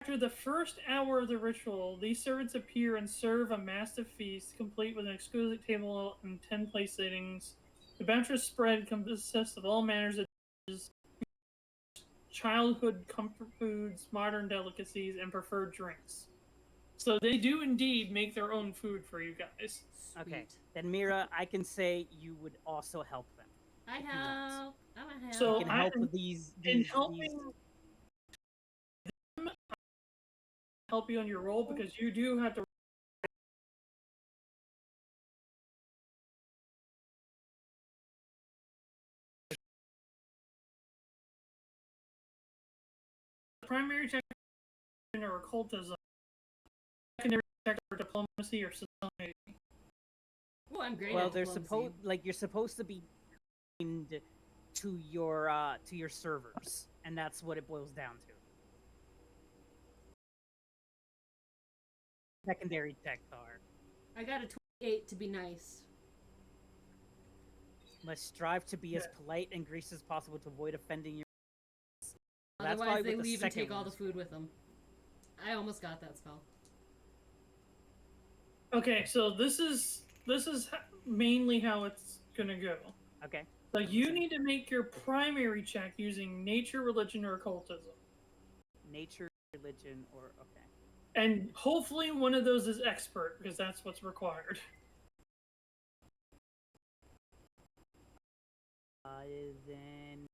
After the first hour of the ritual, these servants appear and serve a massive feast, complete with an exquisite table and 10 place sittings. The bounteous spread consists of all manners of dishes, childhood comfort foods, modern delicacies, and preferred drinks. So they do indeed make their own food for you guys. Okay. Sweet. Then Mirra, I can say you would also help them. I if you want. help. I'm a help. So You can I- help with these. In helping them, help you on your roll because you do have to. Primary check or occultism, secondary check for diplomacy or society. Oh, I'm great. Well, at they're diplomacy. you're supposed to be kind to your servers, and that's what it boils down to. Secondary checks are I got a 28 to be nice. must strive to be as Yeah. polite and gracious as possible to avoid offending your. That's Otherwise, why they with the leave and second take all the one- food with them. I almost got that spell. Okay, so this is mainly how it's gonna go. Okay. So you need to make your primary check using nature, religion, or occultism. Nature, religion, or okay. And hopefully one of those is expert, because that's what's required. Then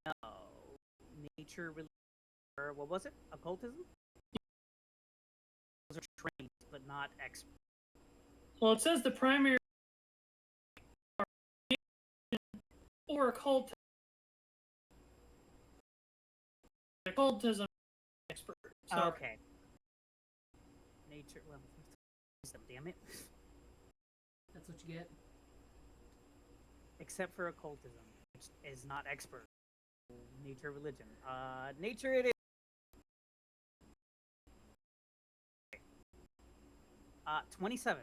no, nature, religion, or what was it? Occultism. Those are trained, but not expert. Well, it says the primary or occultism. Occultism expert. Sorry. Okay. Nature. Well, damn it. That's what you get. Except for occultism, which is not expert. Nature, religion. Nature it is. 27.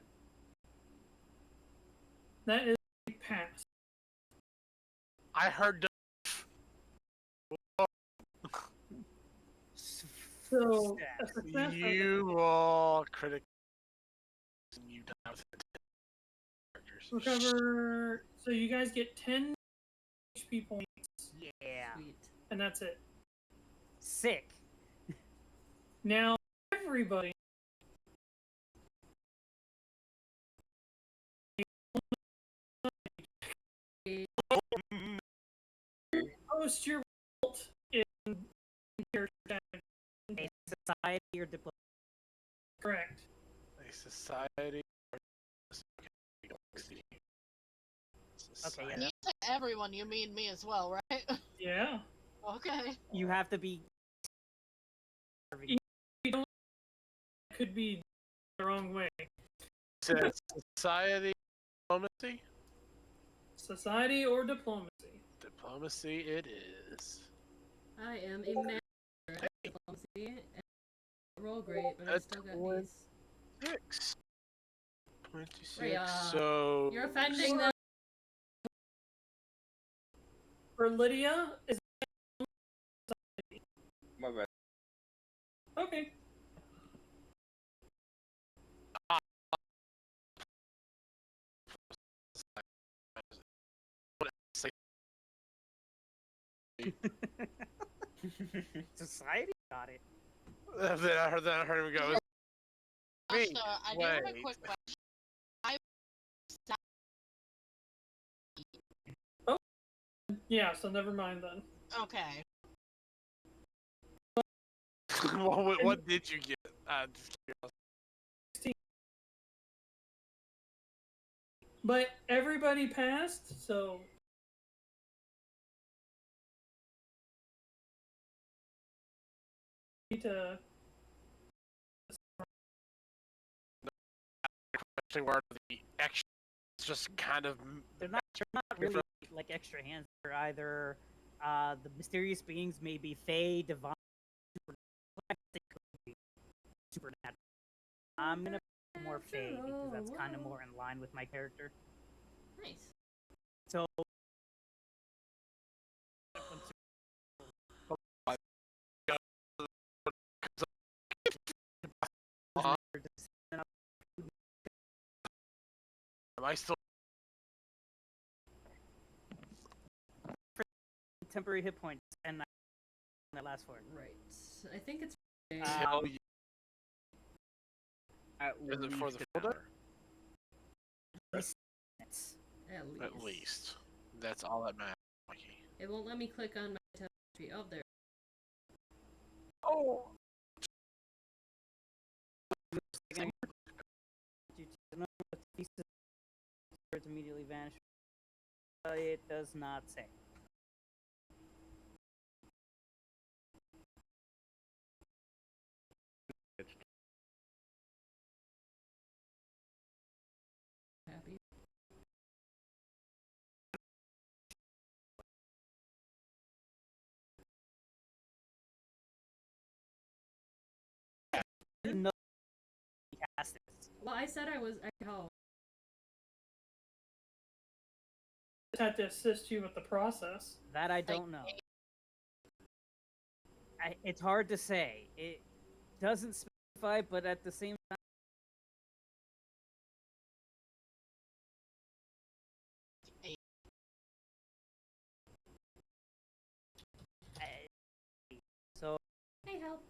That is a pass. I heard. So a success. You all critic. You die with characters. Recover. So you guys get 10 HP points, Yeah. Sweet. and that's it. Sick. Now everybody. Post your result in character damage. A society or diplomacy. Correct. A society. Okay, yeah. And you say everyone, you mean me as well, right? Yeah. Okay. You have to be. You don't. Could be the wrong way. Society, diplomacy. Society or diplomacy. Diplomacy, it is. I am a master at diplomacy. And I roll great, but I That's still got one. these. 6. 26. Rhea, So You're offending them. For Lydia, is My bad. okay. Society got it. Then I heard him go. Me, Also, I do have a wait. quick question. Yeah, so never mind then. Okay. what did you get? Just curious. But everybody passed, so need to Question where the action is just kind of. They're not really like extra hands. They're either the mysterious beings may be fey, divine, supernatural. I'm gonna be more fey because that's kind of more in line with my character. Nice. So Am I still? temporary hit points and that last for it. Right. I think it's. Kill you? At Is it for least the an full day? hour. At least. At least. That's all that matters, Mikey. It won't let me click on my tapestry. Oh, there. Oh! Words immediately vanish. It does not say. Happy. No, cast it. Well, I said I was. Oh. just have to assist you with the process. That I don't know. It's hard to say. It doesn't specify, but at the same time. So. Hey, help.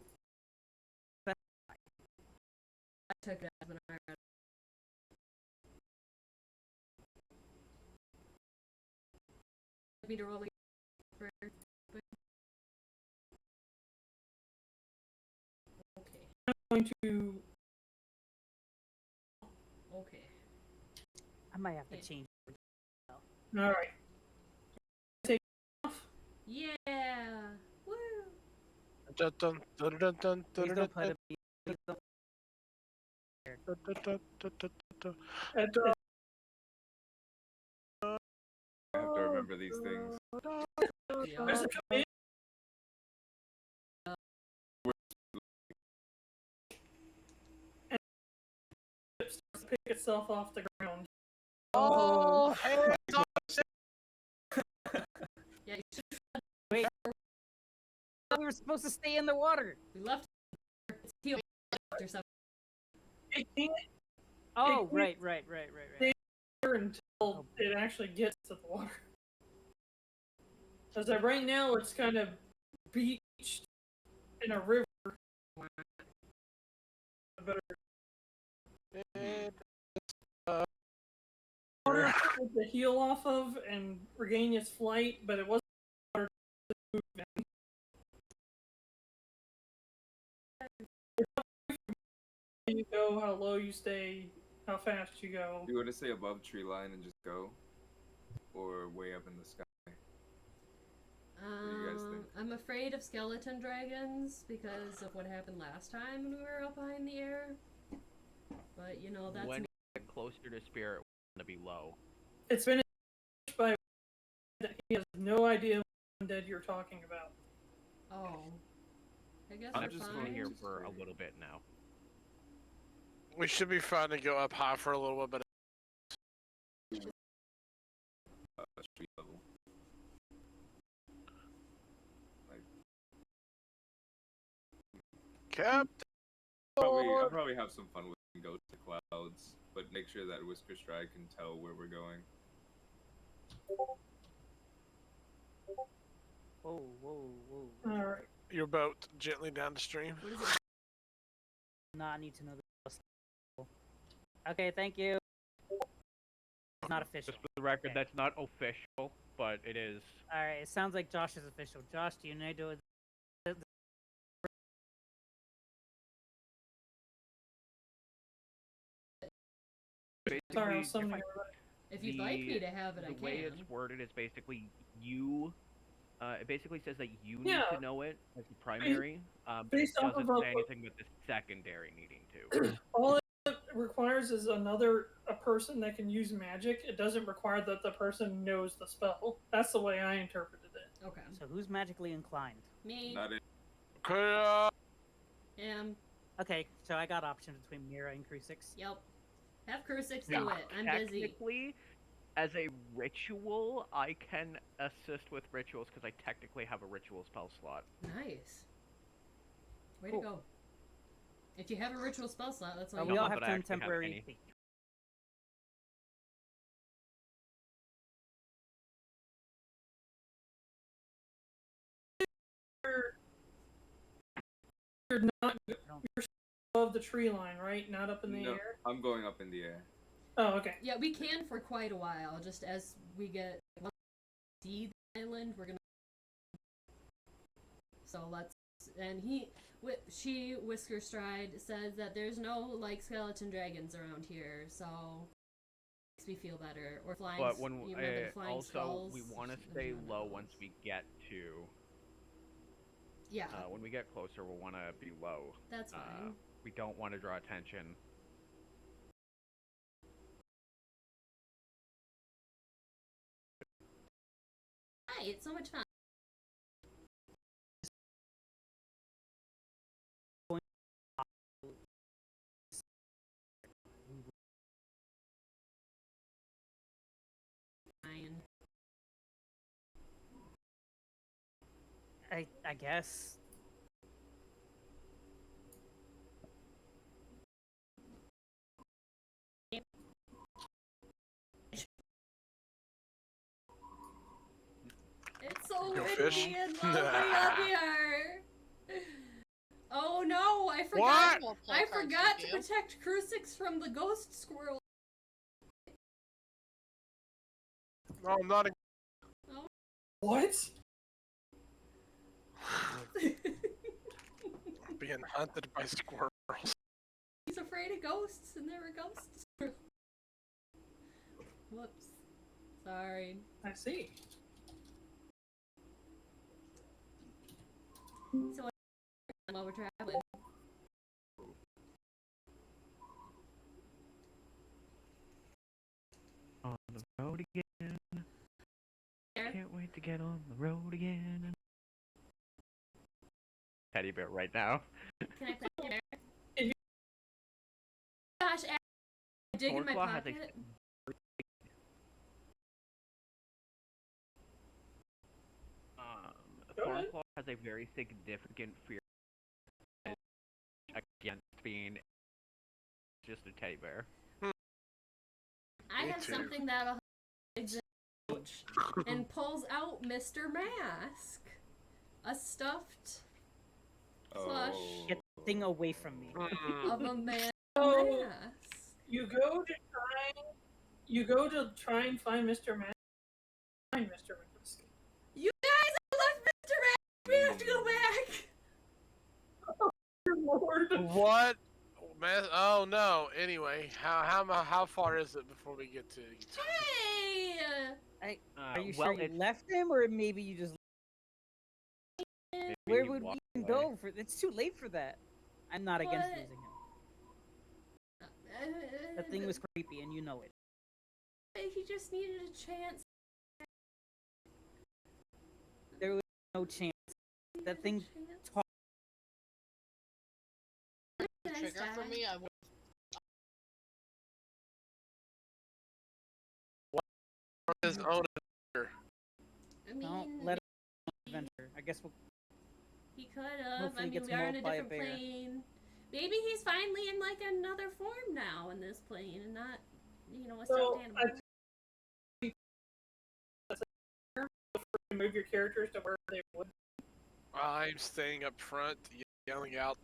I took it as when I read it. Me to roll for. Okay. I'm going to. Okay. I might have to Yeah. change. All right. Yeah! Woo! Dun, dun, dun, dun, dun, Please dun, don't put dun, it. Please don't. dun, dun, dun, dun, dun, dun. I have to remember these things. There's a command that starts to pick itself off the ground. Oh, hey, Yeah, you should Wait. We were supposed to stay in the water. we left it's healed or something. It can't Oh, can't- right. hear until it actually gets to the water. As of right now, it's kind of beached in a river. Better water to heal off of and regain its flight, but it wasn't water to move in. You go, how low you stay, how fast you go. You want to stay above tree line and just go, or way up in the sky? do you guys think? I'm afraid of skeleton dragons because of what happened last time when we were up high in the air. But you know, that's When me. we get closer to Spirit, we're gonna be low. It's been by that he has no idea what undead you're talking about. Oh. I guess I'm we're just fine. been here for a little bit now. we should be fine to go up high for a little bit. Tree level. Like, Captain. I'll probably have some fun with Ghost to Clouds, but make sure that WhiskerStride can tell where we're going. Whoa. Alright. Your boat gently down the stream. What is it? Nah, I need to know this. Okay, thank you. Not official. Just for the record, Okay. that's not official, but it is. Alright, it sounds like Josh is official. Josh, do you know do it? Sorry, I was Basically, summoning everybody. If you'd like me to have it, I the can. way it's worded is basically you. It basically says that you need Yeah. to know it as the primary, but it based off doesn't of say a- anything with the secondary needing to. All it requires is a person that can use magic. It doesn't require that the person knows the spell. That's the way I interpreted it. Okay. So who's magically inclined? Me. Not it. Am. Okay, so I got options between Mirra and Crusix. Yep. Have Crusix Yeah, do it. I'm busy. Technically, as a ritual, I can assist with rituals because I technically have a ritual spell slot. Nice. Way Cool. to go. If you have a ritual spell slot, that's all Oh, you we No, all need. have but I 10 actually have temporary any. feet. You're not. You're above the tree line, right? Not up in the No, air. I'm going up in the air. Oh, okay. Yeah, we can for quite a while. Just as we get once we see the island, we're gonna. So let's. And she WhiskerStride says that there's no like skeleton dragons around here, so makes me feel better. Or flying. But when you remember the flying also skulls? we want to There's stay none of low those. once we get to. Yeah, When we get closer, we'll want to be low. that's fine. We don't want to draw attention. Hi, it's so much fun. Fine. I guess. It's so Go windy fish. and lovely up here. Oh no, I forgot. What? We'll pull I cards forgot with to you. protect Crusix from the ghost squirrel. No, I'm not. What? Being hunted by squirrels. He's afraid of ghosts, and there were ghosts. Whoops. Sorry. I see. So while we're traveling. On the road again. Can't wait to get on the road again. Teddy bear right now. Can I play there? Gosh, I dig in my Thornclaw has pocket. Thornclaw has a very significant fear against being just a teddy bear. I Me have too. something that'll exist and pulls out Mr. Mask. A stuffed plush Get the thing away from me. of a man So mask. you go to try and find Mr. Mask. Find Mr. Mask. You guys, I left Mr. Mask! We have to go back! Dear Lord. What? Oh no. Anyway, how far is it before we get to? Hey! Are you sure you left him, or maybe you just? Where would we even go? It's too late for that. I'm not against losing him. That thing was creepy, and you know it. He just needed a chance. There was no chance. That thing talked. Trigger for me, I will. His own. I mean, Don't let him adventure. I guess we'll. he could have. Hopefully I mean, gets we are in a mauled by a different bear. plane. Maybe he's finally in like another form now in this plane, and not, you know, a So stuffed animal. Move your characters to where they would. I'm staying up front, yelling out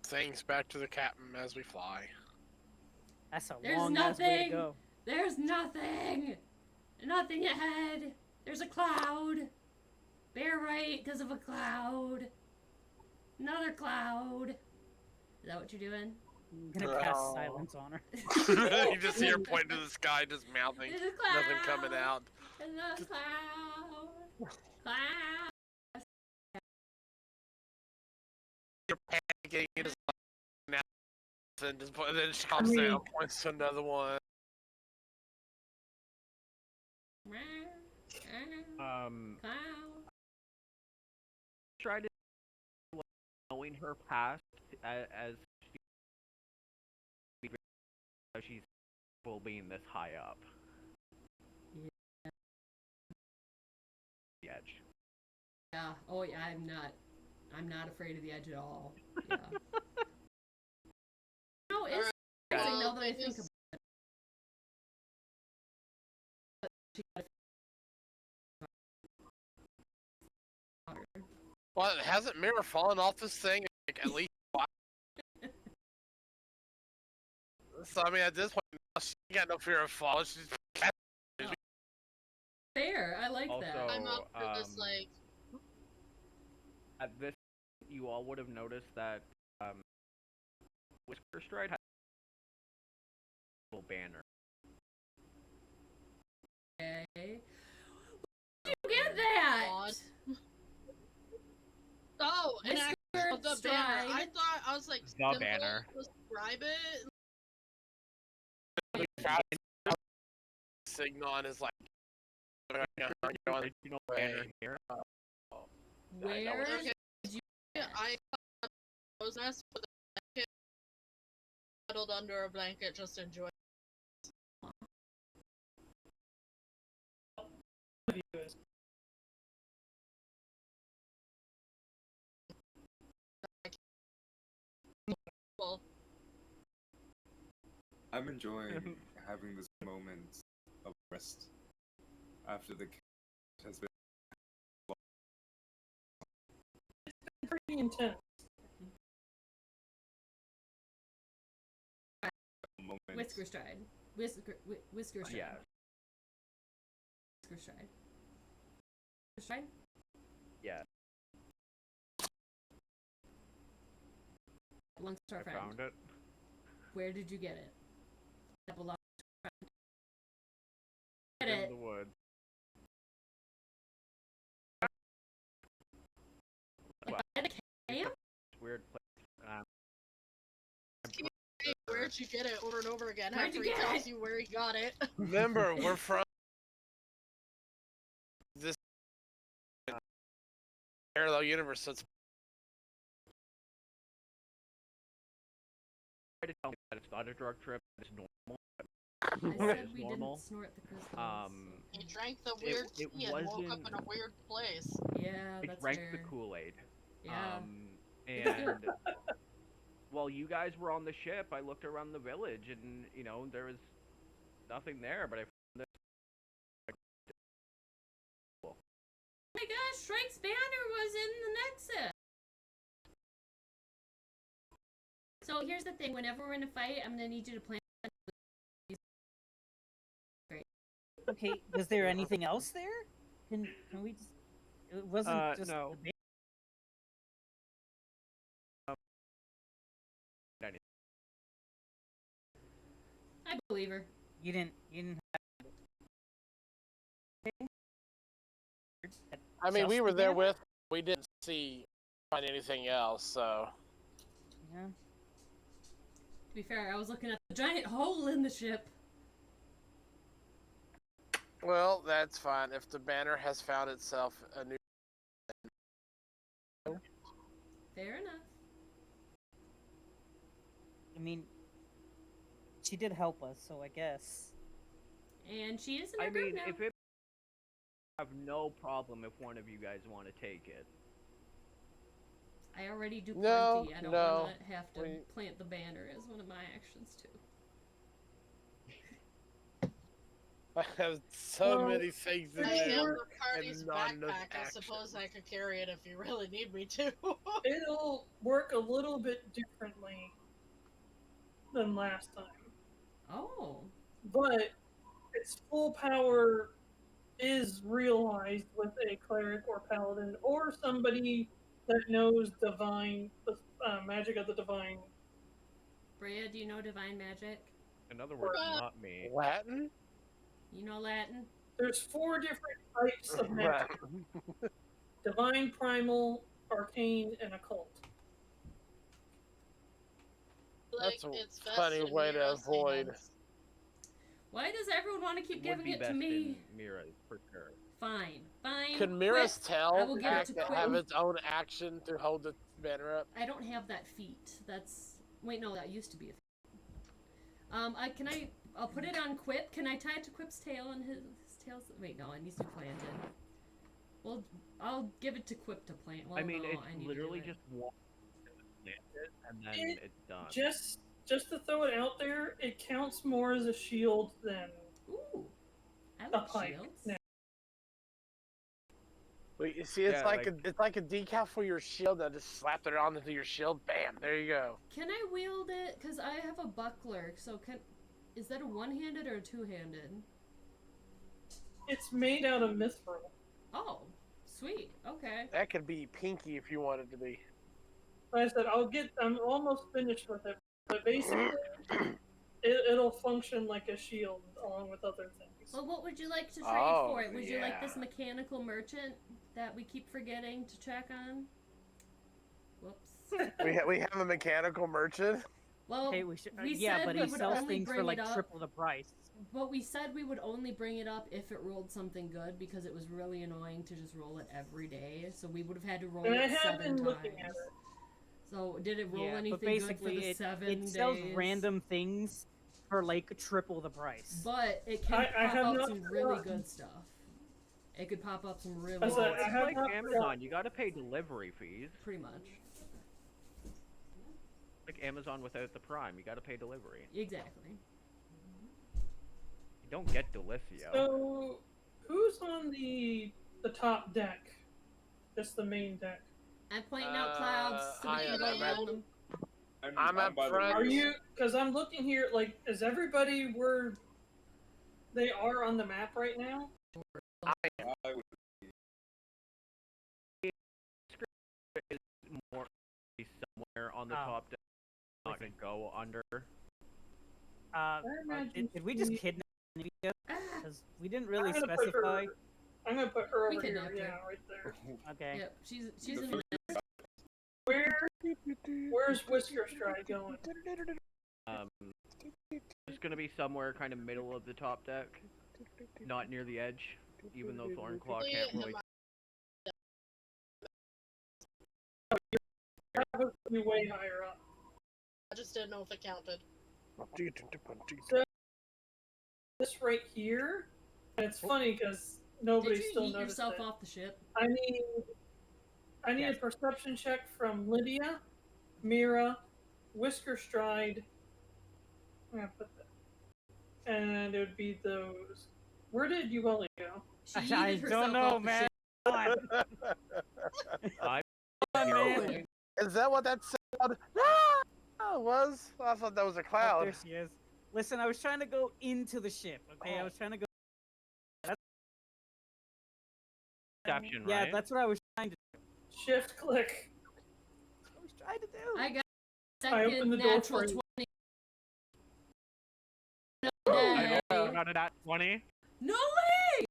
things back to the captain as we fly. That's a There's long ass way to nothing. go. There's nothing! Nothing ahead! There's a cloud! Bear right because of a cloud. Another cloud. Is that what you're doing? I'm gonna cast silence on her. You just see her point to the sky, just mouthing, There's a cloud! nothing coming out. There's a cloud! Cloud! You're panicking, you just like, and then she comes down, points to another one. Cloud! Try to knowing her past as she's still being this high up. Yeah. The edge. Yeah. Oh yeah. I'm not afraid of the edge at all. Yeah. No, it's surprising now that I think about it. Well, hasn't Mirra fallen off this thing like, at least twice? So I mean, at this point, she got no fear of falling. She's Fair. I like that. Also, I'm up for this, like. At this, you all would have noticed that WhiskerStride has a little banner. Okay. Where did you get that? God. Oh, an actual the banner. I thought I was like The banner. Describe it. signal on his like. Original banner here. Where Okay. did you? I was messed with a blanket, cuddled under a blanket, just enjoying. Well, I'm enjoying having this moment of rest after the has been Pretty intense. moment. WhiskerStride. WhiskerStride. Yeah. WhiskerStride. WhiskerStride? Yeah. Belongs to our I friend. found it. Where did you get it? That belongs to our friend. Get In it. the woods. If I had to Where'd you get it over and over again Where'd after you he get tells it? you where he got it? Remember, we're from this parallel universe, so it's Try to tell me that it's not a drug trip, it's normal. I It said is we normal. didn't snort the crystals. He drank the weird it tea and woke up wasn't- in a weird place. Yeah, I that's drank fair. the Kool-Aid. Yeah. And while you guys were on the ship, I looked around the village, and you know there was nothing there. But I found this. Oh my gosh, Shrike's banner was in the Nexus! So here's the thing, whenever we're in a fight, I'm gonna need you to plant. Okay, was there anything else there? Can we just? It wasn't just. No. the I believe her. You didn't have. I mean, we Just were the there banner? with. We didn't find anything else, so. Yeah. To be fair, I was looking at the giant hole in the ship. Well, that's fine. If the banner has found itself a new. Fair enough. I mean, she did help us, so I guess. And she is in I our group mean, now. if it, I have no problem if one of you guys want to take it. I already do No, plenty. I don't no. want to have to We- plant the banner as one of my actions too. I have so Well, many things to I Pretty do. have sure- Bacardi's and not enough backpack. I action. suppose I could carry it if you really need me to. It'll work a little bit differently than last time, Oh. but its full power is realized with a cleric or paladin or somebody that knows divine magic of the divine. Brea, do you know divine magic? In other words, not me. Latin? You know Latin? There's 4 different types of magic: divine, primal, arcane, and occult. Like, That's a it's best funny in way to Mirra's avoid. hands. Why does everyone want to keep It would giving be it best to me? in Mirra, for sure. Fine. Fine. Can Mirra's Quit. I will tell give it to have Quinn. its own action to hold the banner up? I don't have that feat. That's... Wait, no, that used to be a feat. I'll put it on Quip. Can I tie it to Quip's tail and his tail's... Wait, no, it needs to be planted. Well, I'll give it to Quip to plant. Well, I mean, no, it's I need literally to do it. just one plant it, and then it's done. Just to throw it out there, it counts more as a shield than Ooh. I a like pike. shields. Now, Wait, you see, it's Yeah, like, like- it's like a decal for your shield that just slap it onto your shield. Bam! There you go. Can I wield it? Because I have a buckler, so is that a one-handed or a two-handed? it's made out of mithril. Oh, sweet. Okay. That could be pinky if you want it to be. Like I said, I'm almost finished with it, but basically, it'll function like a shield along with other things. Well, what would you like to trade Oh, for it? Would you like this yeah. mechanical merchant that we keep forgetting to check on? Whoops. We have a mechanical merchant. Well, Okay, we should. we yeah, said but we he would sells only things for bring like it up. triple the price. but we said we would only bring it up if it rolled something good because it was really annoying to just roll it every day. So we would have had to roll And I it have 7 been times. looking at it. So did it roll Yeah, anything but basically, good for the 7 it days? sells random things for like triple the price. But it can I pop have up not some really forgotten. good stuff. It could pop up some really I good said, stuff. I It's have like not Amazon. forgotten. You gotta pay delivery fees. Pretty much. Like Amazon without the Prime, you gotta pay delivery. Exactly. You don't get Delicio. So, who's on the top deck? Just the main deck. I'm pointing out clouds so we I can am go at- around them. I'm up by the front. Are you? Because I'm looking here. Like, is everybody where they are on the map right now? I would Is more somewhere on the Oh. top deck. Not gonna go under. imagine Did we just she- kidnap Lydia? Ah, Because we didn't really I'm gonna put specify. her- I'm gonna put her We over here. kidnapped her. Yeah, right there. Okay. yep, she's in the Where's WhiskerStride going? It's gonna be somewhere kind of middle of the top deck, not near the edge, even though Thornclaw can't really. That would be way higher up. I just didn't know if it counted. So, this right here, and it's funny because nobody Did you still eat noticed yourself it. off the ship? I need a perception check from Lydia, Mirra, WhiskerStride. I'm gonna put that. And it would be those. Where did Yuelia go? She I yeeted herself don't know, off the man. ship. I Man. Is that what that sound was? I thought that was a Oh, cloud. there she is. Listen, I was trying to go into the ship, okay? I was trying to go. Perception, Yeah, right? that's what I was trying to do. Shift click. I was trying to do. I got I opened second the door natural for you. 20. I No, got it at 20. no way!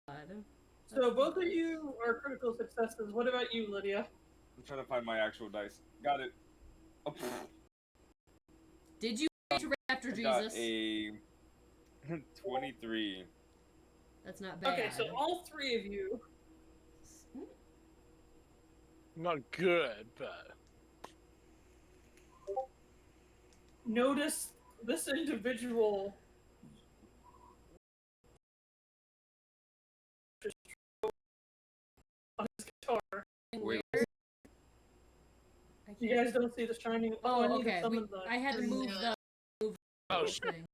God. So both of you are critical successes. What about you, Lydia? I'm trying to find my actual dice. Got it. Oh, Did you rage Raptor I got Jesus? a 23. That's not bad. Okay, so all three of you Not good, but notice this individual on his guitar. Wait. I You can't- guys don't see the shining. Oh, I need okay. to summon the. I had to move the oh thing.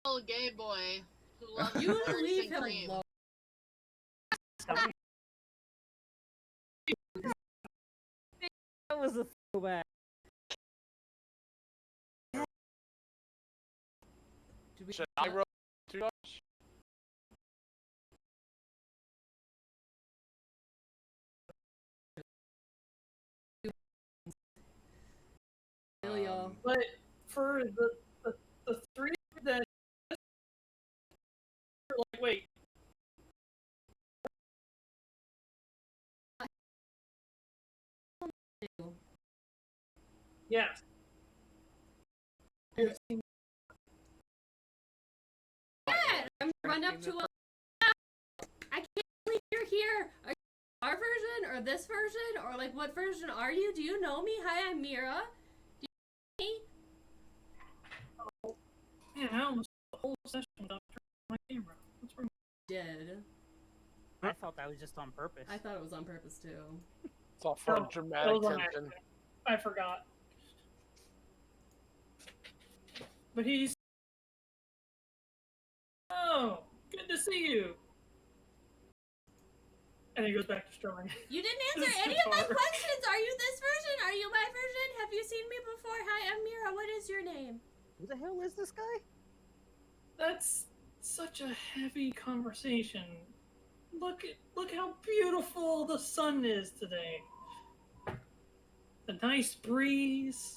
Little gay boy who loves You birds leave and him cream. alone. That was a throwback. Did we should I roll too much? Yuelia. But for the three that like, wait. Yes. Yeah, I'm run up to a. I can't believe you're here. Are you our version or this version or like what version are you? Do you know me? Hi, I'm Mirra. Do you know me? Man, I almost the whole session without turning my camera. What's wrong? Did. I thought that was just on purpose. I thought it was on purpose too. It's all for No, dramatic that was on tension. accident. I forgot. But he's. Oh, good to see you. And he goes back to strumming. You didn't answer This any of my guitar. questions. Are you this version? Are you my version? Have you seen me before? Hi, I'm Mirra. What is your name? Who the hell is this guy? That's such a heavy conversation. Look how beautiful the sun is today. The nice breeze.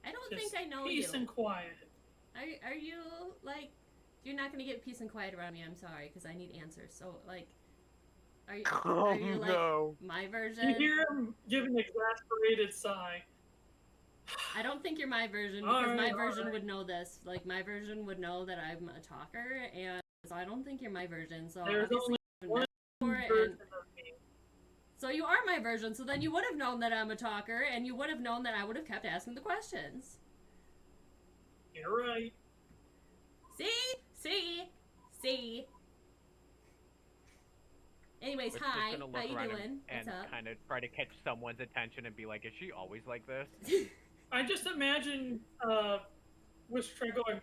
I don't Just think I know peace you. and quiet. Are you like? You're not gonna get peace and quiet around me. I'm sorry, because I need answers. So like, are you like no. my You version? hear him give an exasperated sigh. I don't think you're my version because my Alright, version alright. would know this. Like my version would know that I'm a talker, and so I don't think you're my version. So There's obviously only you haven't met one before, version and of me. so you are my version. So then you would have known that I'm a talker, and you would have known that I would have kept asking the questions. You're right. See. Anyways, We're hi. just gonna How look you around doing? and What's up? kind of try to catch someone's attention and be like, "Is she always like this?" I just imagine WhiskerStride going.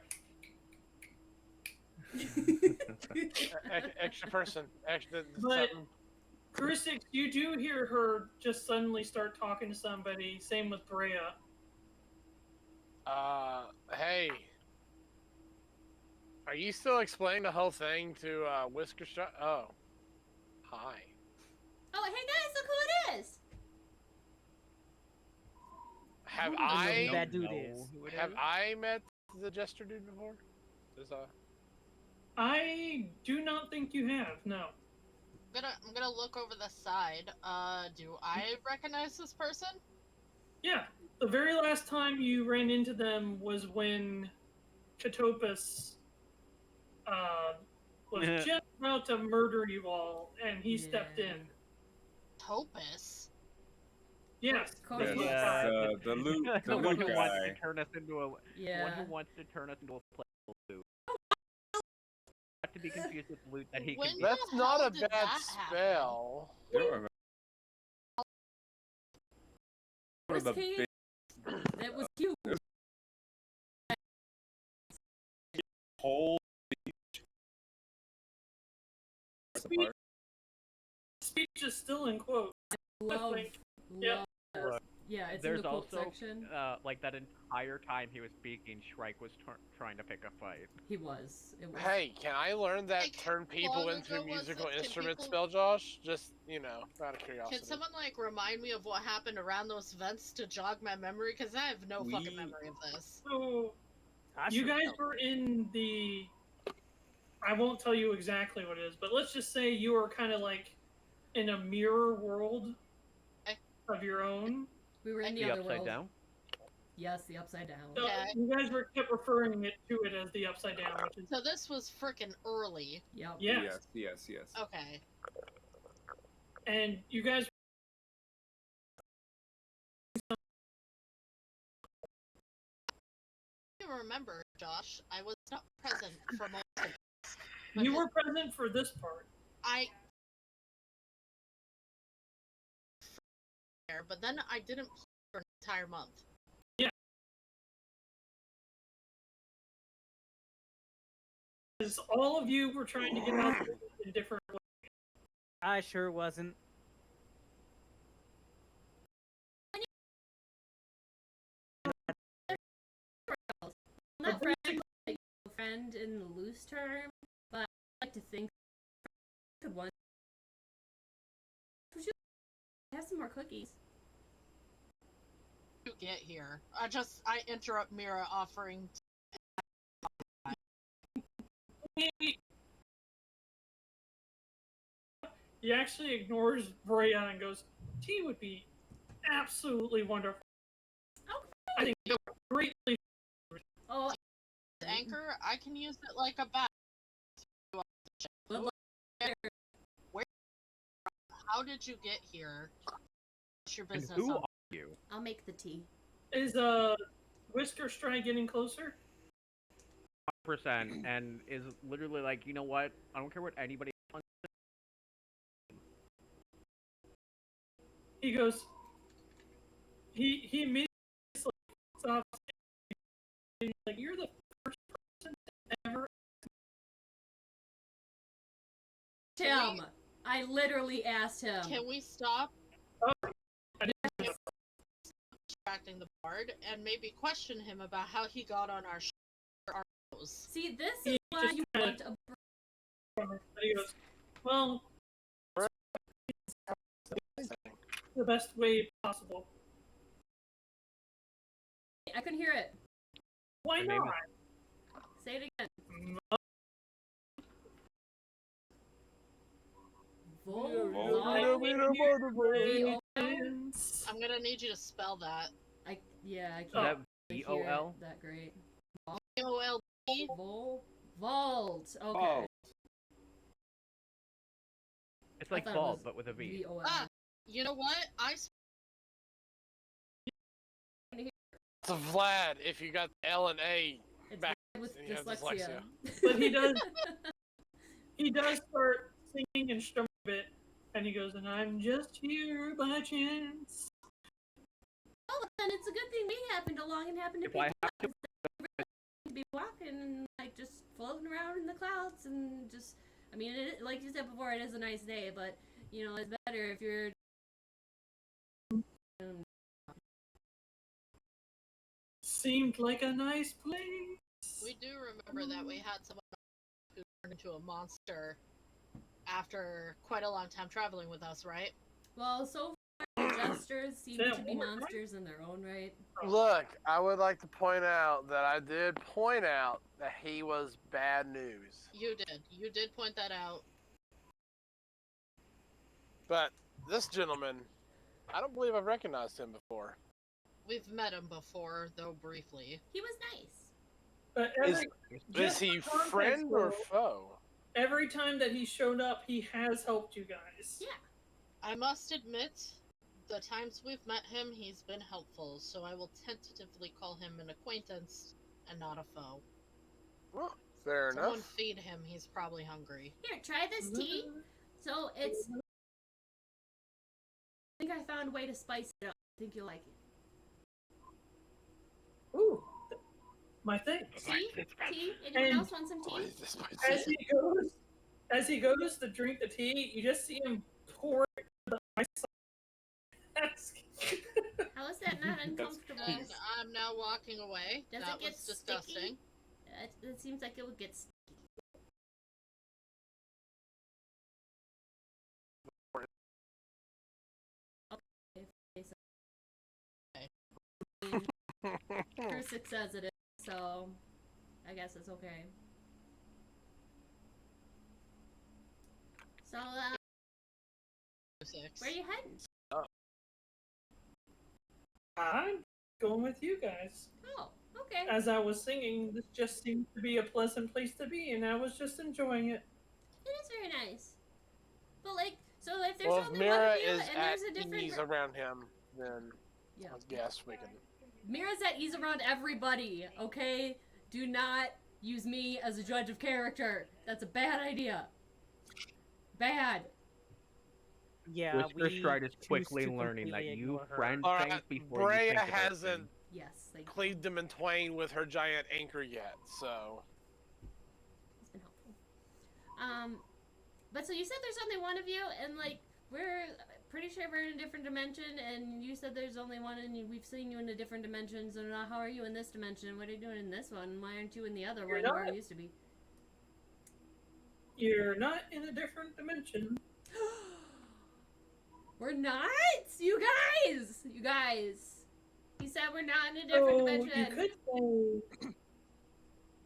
Extra person. Extra. But- something. Crusix, you do hear her just suddenly start talking to somebody. Same with Brea. Hey. Are you still explaining the whole thing to WhiskerStride? Oh. Hi. Oh, hey guys, look who it is! Have I don't know who I that dude is. have I met the Jester dude before? There's a I do not think you have. No. I'm gonna look over the side. Do I recognize this person? Yeah, the very last time you ran into them was when Katopus was just about to murder you all, and he stepped in. Topus. Yes, Cody Yes, was. Yeah. the loot, the The one loot who wants guy. to turn us into a Yeah. one who wants to turn us into a playable loot. Not to be confused with loot that he When can. the That's not hell a did bad that happen? spell. I don't remember. One of Worst the case, big that was cute. whole speech is still in quote. Love, Yeah. love. Yeah, it's There's in the quote also section. like that entire time he was speaking, Shrike was trying to pick a fight. He was. It was. Hey, can I learn that Like, turn people long into ago was musical it- can instrument people- spell, Josh? Just, out of curiosity. Can someone like remind me of what happened around those events to jog my memory? Because I have no fucking memory of this. So I you sure guys don't. were in the. I won't tell you exactly what it is, but let's just say you were kind of like in a mirror world of your own. We were in the The other upside world. down. Yes, the upside down. So Okay. you guys were kept referring to it as the upside down, which is So this was freaking early. Yep. yes. Yes. Okay. And you guys. I remember, Josh. I was not present for most of it. You were present for this part. But then I didn't play for an entire month. Because all of you were trying to get out in different ways. I sure wasn't. Not friend, like, friend in the loose term, but I like to think could one. Would you have some more cookies? To get here, I interrupt Mirra offering. He actually ignores Brea and goes, "Tea would be absolutely wonderful. I think it would greatly." Oh, Anchor, I can use it like a bat. but How did you get here? What's your And business? who on- are you? I'll make the tea. Is WhiskerStride getting closer? 100%, and is literally like, you know what? I don't care what anybody. He goes. He immediately stops. And he's like, "You're the first person to ever." Tim, I literally asked him. Can we stop I didn't distracting the bard and maybe question him about how he got on our shows? See, this He is why just you kinda- want a. And he goes, "Well, the best way possible. I couldn't hear it. Why Her name not?" Say it again. I'm gonna need you to spell that. I Is can't that hear VOL? it that great. VOLD. Vault. Okay. Oh, It's like I thought it bald, was but with a V. VOL. Ah, you know what? So Vlad, if you got the L and A It's back, with and you have dyslexia. But he does start singing and strumming a bit, and he goes, "And I'm just here by chance." Oh, then it's a good thing we happened along and happened to If I pick have you up. To be walking and like just floating around in the clouds and just. I mean, like you said before, it is a nice day, but you know, it's better if you're. Seemed like a nice place. We do remember that we had someone who turned into a monster after quite a long time traveling with us, right? Well, so far, the jesters seem Say it to be one more time. monsters in their own right. Look, I would like to point out that I did point out that he was bad news. You did. You did point that out. But this gentleman, I don't believe I've recognized him before. We've met him before, though briefly. He was nice. But Is just he for context, friend or though, foe? every time that he showed up, he has helped you guys. Yeah. I must admit, the times we've met him, he's been helpful, so I will tentatively call him an acquaintance and not a foe. Well, fair Someone enough. feed him, he's probably hungry. Here, try this tea. So it's. I think I found a way to spice it up. I think you'll like it. Ooh, my thing. Tea? Tea? Anyone else want some What tea? is this? As he goes to drink the tea, you just see him pour it into the ice mask. How is that not uncomfortable? And I'm now walking away. Does that it get was disgusting. sticky? It seems like it would get sticky. Crusix says it is, so I guess it's okay. So, where are you heading? I'm going with you guys. Oh, okay. As I was singing, this just seemed to be a pleasant place to be, and I was just enjoying it. It is very nice. But, like, so if there's Well, if only one Mirra of you is and at there's a different... ease around him, then Yeah. I guess we can... Mirra's at ease around everybody, okay? Do not use me as a judge of character. That's a bad idea. Bad. Yeah, WhiskerStride is choose quickly to learning that completely you ignore her. friend Alright, things before Brea you think about hasn't things. Yes, they cleaved them in twain with her giant anchor yet, so... It's been helpful. But so you said there's only one of you, and, like, we're pretty sure we're in a different dimension, and you said there's only one, and we've seen you in a different dimension, so now how are you in this dimension? What are you doing in this one? Why aren't you in the other one where you used to be? You're not in a different dimension. We're not? You guys! You guys! He said we're not in a different dimension.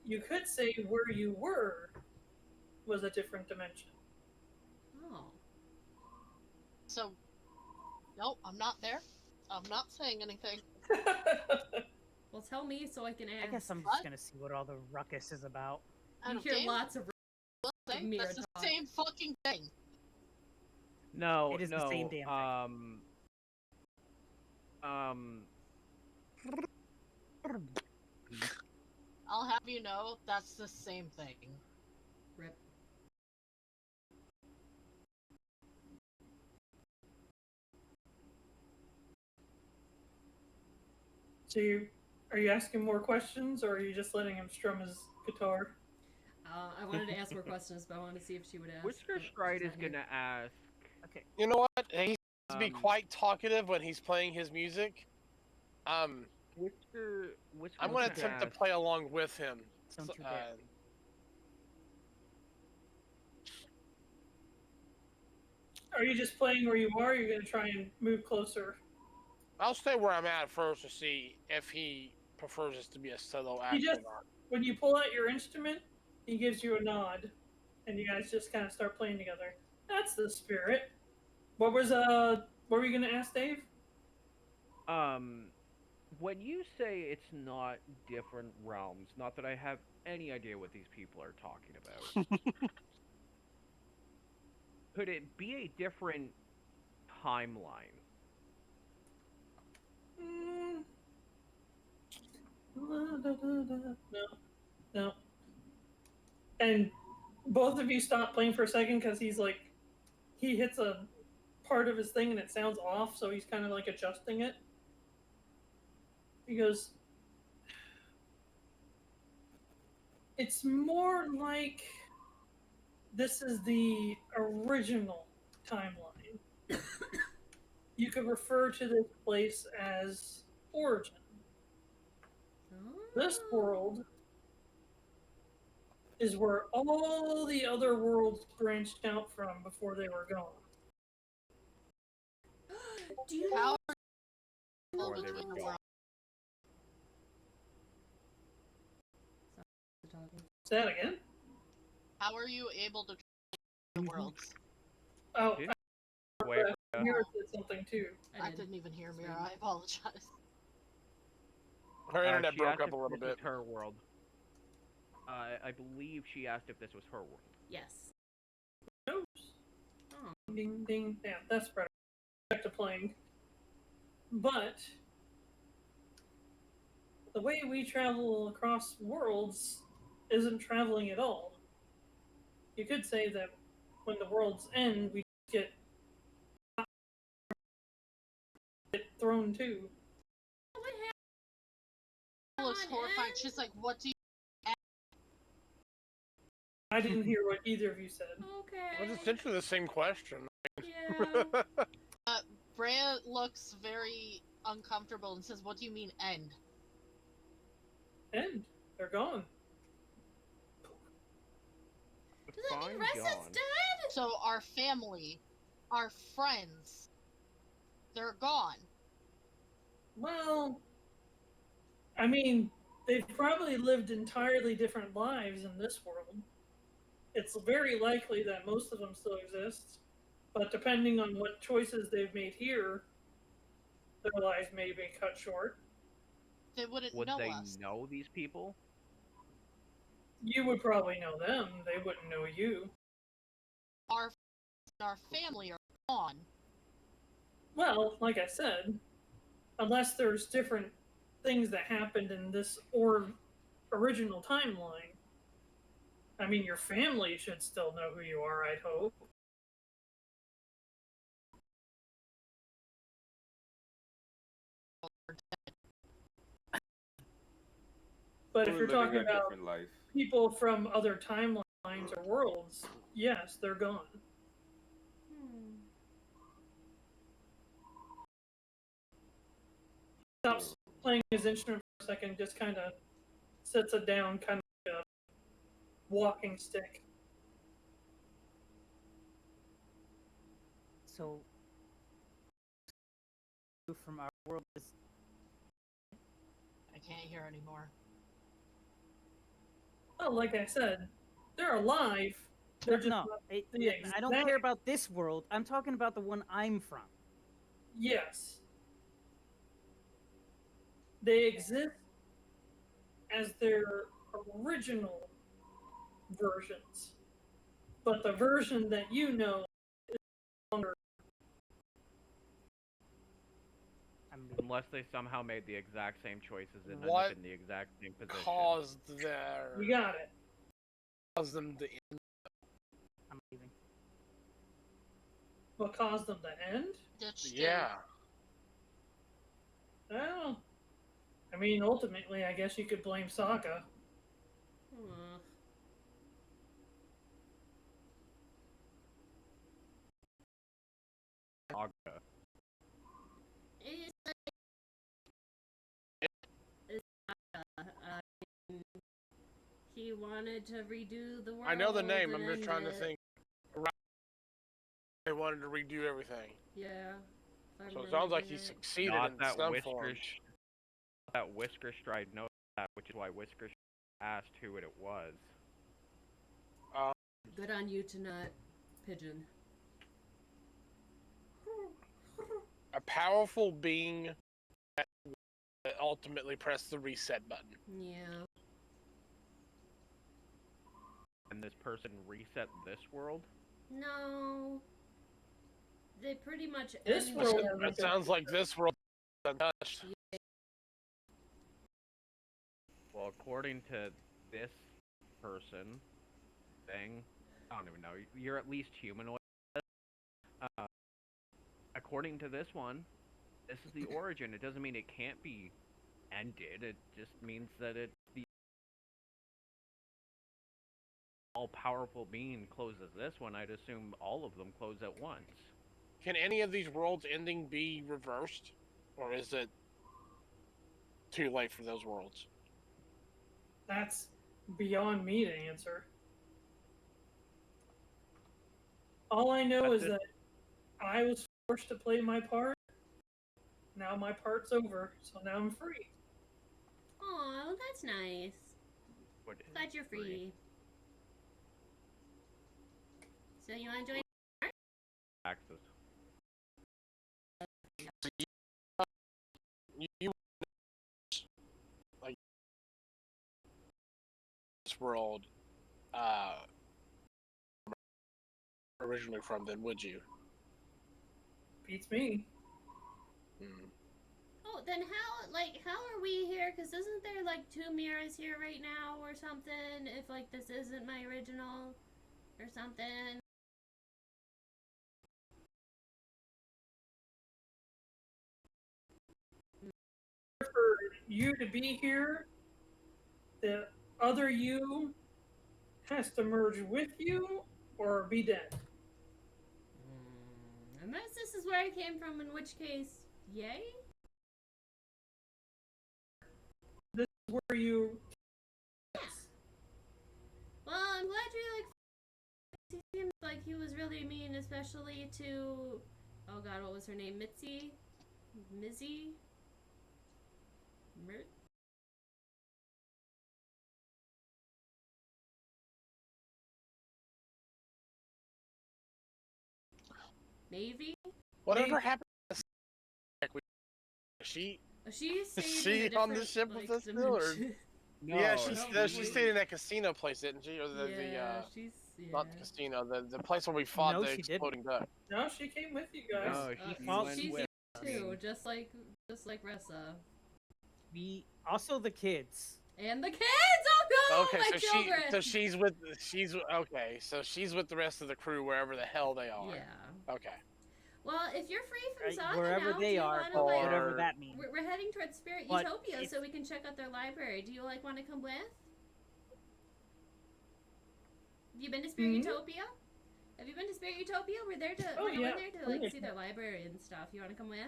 You could say where you were was a different dimension. Oh. So, no, I'm not there. I'm not saying anything. Well, tell me so I can ask. I guess I'm just gonna see what all the ruckus is about. You hear lots of Mirra That's the talk. same fucking thing. No, It is no. the same damn I'll have you know, that's the same thing. Rip. So are you asking more questions, or are you just letting him strum his guitar? I wanted to ask more questions, but I wanted to see if she would ask. WhiskerStride is gonna ask. Okay. You know what? He needs to be quite talkative when he's playing his music. I'm gonna attempt to play along with him. Don't you dare. Are you just playing where you are, or are you going to try and move closer? I'll stay where I'm at first to see if he prefers this to be a solo act or not. When you pull out your instrument, he gives you a nod, and you guys just kind of start playing together. That's the spirit. What were you going to ask, Dave? When you say it's not different realms, not that I have any idea what these people are talking about, could it be a different timeline? No. And both of you stop playing for a second because he hits a part of his thing and it sounds off, so he's kind of like adjusting it. He goes, it's more like this is the original timeline. You could refer to this place as Origin. This world is where all the other worlds branched out from before they were gone. Do you know? Say that again? How are you able to the worlds? Oh, Wait, Mirra said something too. I didn't even hear Mirra. I apologize. Her internet She broke asked up if a little this was bit. her world. I believe she asked if this was her world. Yes. Oops. Oh. Ding ding. Yeah, that's better. Back to playing. But the way we travel across worlds isn't traveling at all. You could say that when the worlds end, we get thrown too. What happened? Looks horrified. She's like, "What do you?" I didn't hear what either of you said. Okay. Well, it's essentially the same question. Yeah. Brea looks very uncomfortable and says, "What do you mean end?" And they're gone. Does that mean Fine, Ressa's John. dead? So our family, our friends, they're gone. Well, I mean, they've probably lived entirely different lives in this world. It's very likely that most of them still exist, but depending on what choices they've made here, their lives may be cut short. They wouldn't Would know they us. know these people? You would probably know them, they wouldn't know you. Our family are gone. Well, like I said, unless there's different things that happened in this or original timeline. I mean, your family should still know who you are, I'd hope. But if We're you're living talking a about different life. people from other timelines or worlds, yes, they're gone. Hmm. Stops playing his instrument for a second, just kind of sets it down, kind of like a walking stick. So, from our world is I can't hear anymore. Well, like I said, they're alive. They're just no. not It, the I don't exact- care about this world. I'm talking about the one I'm from. Yes. They exist as their original versions. But the version that you know is longer. I'm leaving. Unless they somehow made the exact same choices and ended What up in the exact same position. Caused their You got it. caused them to I'm leaving. What caused them to end? yeah. Well, I mean, ultimately, I guess you could blame Sokka. Hmm. Saga. It's he wanted to redo the world. I know the name. I'm and just end trying to it. think. They wanted to redo everything. Yeah. if I'm So it sounds like he remembering right. succeeded Not in that some form. WhiskerStride knows that, which is why WhiskerStride asked who it was. Good on you to not pigeon. A powerful being that ultimately pressed the reset button. Yeah. And this person reset this world? No. They pretty much This ended world it. has That sounds like this world is untouched. Well, according to this person thing, I don't even know. You're at least humanoid. According to this one, this is the origin. It doesn't mean it can't be ended. It just means that it's the all-powerful being closes this one. I'd assume all of them close at once. Can any of these worlds ending be reversed? Or is it too late for those worlds? That's beyond me to answer. All I know is that I was forced to play my part. Now my part's over, so now I'm free. Oh, that's nice. What is Glad you're free. So you want to join? Axis. You this world originally from, then, would you? Beats me. Hmm. Oh, then how are we here? Because isn't there like 2 Mirras here right now or something? If like this isn't my original or something. For you to be here, the other you has to merge with you or be dead. Unless this is where I came from, in which case, yay? This is where you. Well, I'm glad you like. He seemed like he was really mean, especially to. Oh God, what was her name? Mitzi, Mizzy, Navy. Whatever happened to she? She stayed Is she in a on the different, ship like, with us still, or? dimension. No, Yeah, no, she wait. stayed in that casino place, didn't she? Or she's not the casino, the place where we fought No, the she didn't. exploding duck. No, she came with you guys. No, she followed she's with too, just like Ressa. We also the kids. And the kids! Oh no, Okay, my children! she's okay, so she's with the rest of the crew wherever the hell they are. Yeah. Okay. Well, if you're free from Zaga Wherever now, they do you are, wanna, like, whatever that means. we're heading towards Spirit But Utopia if- so we can check out their library. Do you like want to come with? Have you been to Spirit Utopia? Have you been to Spirit Utopia? We're there to Oh, we're yeah. going there to like see their library and stuff. You want to come with?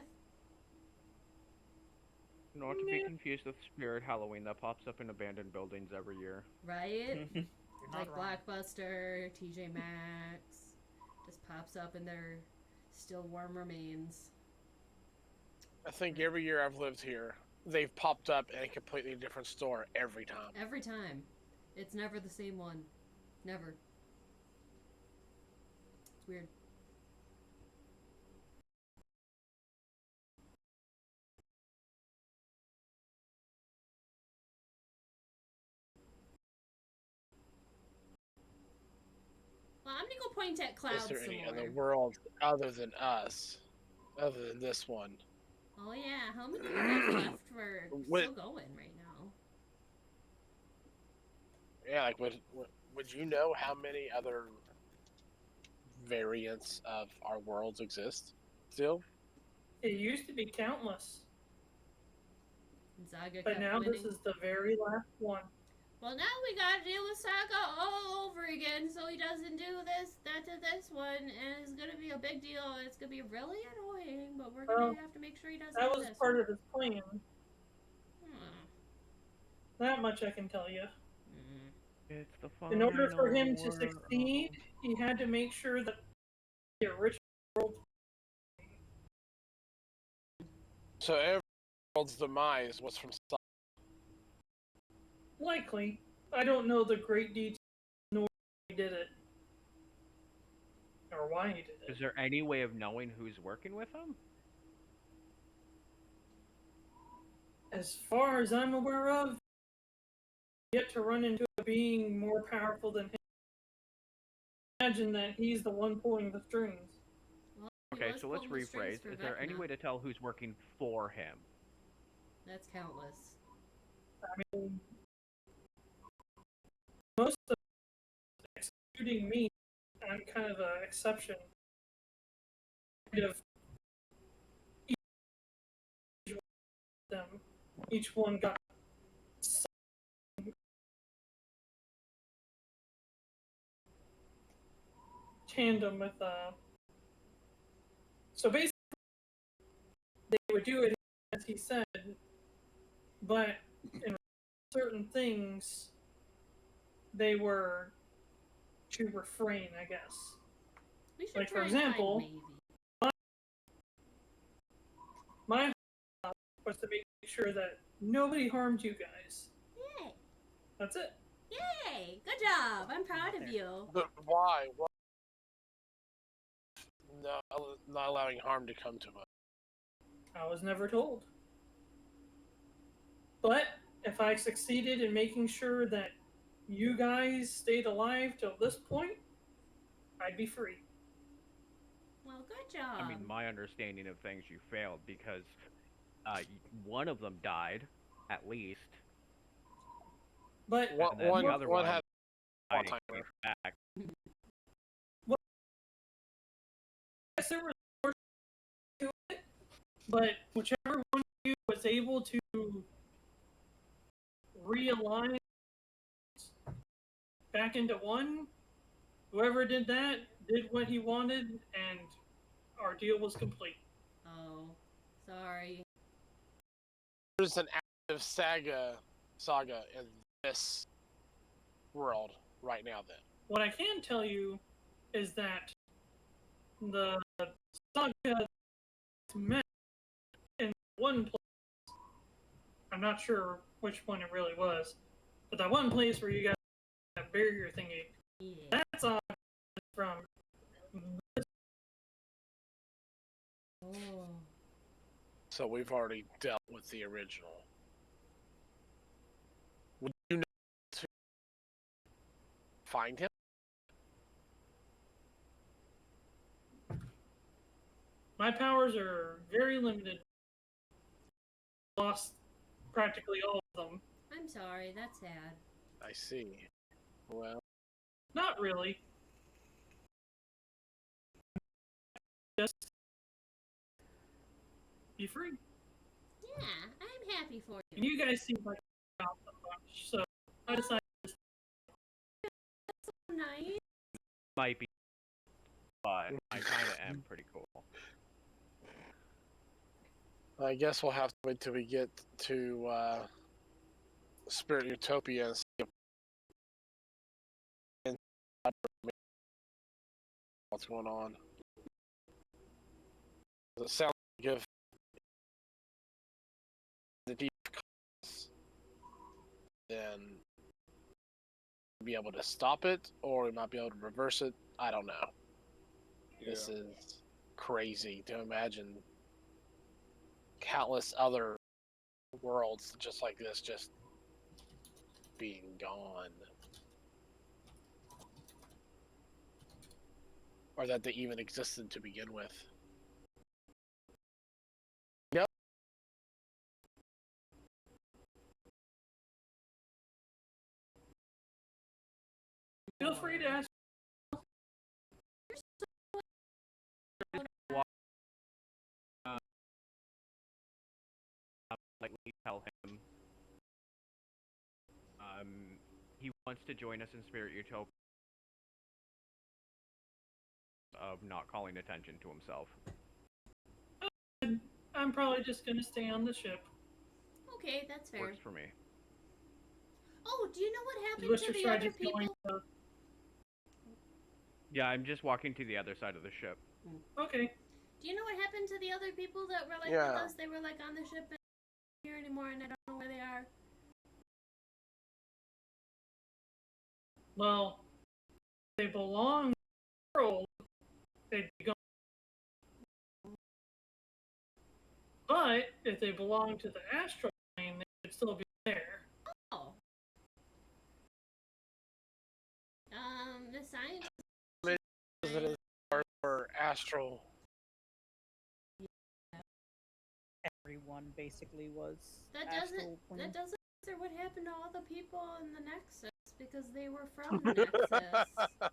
Not to be confused with Spirit Halloween that pops up in abandoned buildings every year. Right? You're Like not wrong. Blockbuster, TJ Maxx, just pops up in their still warm remains. I think every year I've lived here, they've popped up in a completely different store every time. Every time. It's never the same one. Never. It's weird. Well, I'm gonna go point at clouds Is there some any more. other world other than us? Other than this one? Oh yeah, how many people have left for still going right now? Yeah, like would you know how many other variants of our worlds exist still? It used to be countless, Zaga but kept now winning. this is the very last one. Well, now we gotta deal with Saga all over again, so he doesn't do that to this one, and it's gonna be a big deal. It's gonna be really annoying, but we're gonna have to make sure he doesn't That do was this part one. of his plan. That much I can tell you. It's the In order for final him to world. succeed, he had to make sure that the original world. So every world's demise was from Saga. Likely. I don't know the great details nor why he did it. Or why he did it. Is there any way of knowing who's working with him? As far as I'm aware of, yet to run into a being more powerful than him. Imagine that he's the one pulling the strings. Well, he Okay, was so let's pulling the strings rephrase. for Is there any Vecna. way to tell who's working for him? That's countless. I mean, most of them executing me, I'm kind of an exception. Kind of each one got some tandem with so basically they would do it as he said, but in certain things they were to refrain, I guess. We should Like, try for and find example, Wavy. my job was to make sure that nobody harmed you guys. Yay! That's it. Yay! Good job! I'm proud of you. But why? Why? No, not allowing harm to come to us. I was never told. But if I succeeded in making sure that you guys stayed alive till this point, I'd be free. Well, good job. I mean, my understanding of things, you failed because one of them died, at least. But And then the other one one had died timer. and came back. yes, there was more to it, but whichever one of you was able to realign back into one, whoever did that did what he wanted, and our deal was complete. Oh, sorry. There's an active saga in this world right now. Then What I can tell you is that the saga met in one place. I'm not sure which one it really was, but that one place where you got that barrier thingy, Yeah. that's on from. Oh. so we've already dealt with the original. Would you know to find him? My powers are very limited. Lost practically all of them. I'm sorry, that's sad. I see. Well, Not really. Just be free. Yeah, I'm happy for And you. you guys seem like you're out a bunch, so I decided. Nice. Might be, but I kind of am pretty cool. I guess we'll have to wait till we get to Spirit Utopia and see what's going on. Does it sound like if the deep comes, then we'll be able to stop it, or we might be able to reverse it. I don't know. This is crazy to imagine countless other worlds just like this just being gone. Or that they even existed to begin with. Yep. Feel free to ask. Like we tell him, he wants to join us in Spirit Utopia of not calling attention to himself. I'm probably just gonna stay on the ship. Okay, that's fair. Works for me. Oh, do you know what happened to the WhiskerStride other is going people? to. Yeah, I'm just walking to the other side of the ship. Okay. Do you know what happened to the other people that were like Yeah. with us? They were like on the ship and not here anymore, and I don't know where they are. Well, they belong to the world. They'd be gone. But if they belong to the astral plane, they should still be there. Oh. The science. It is for astral. Everyone basically was. That astral plane. doesn't answer what happened to all the people in the Nexus because they were from the Nexus.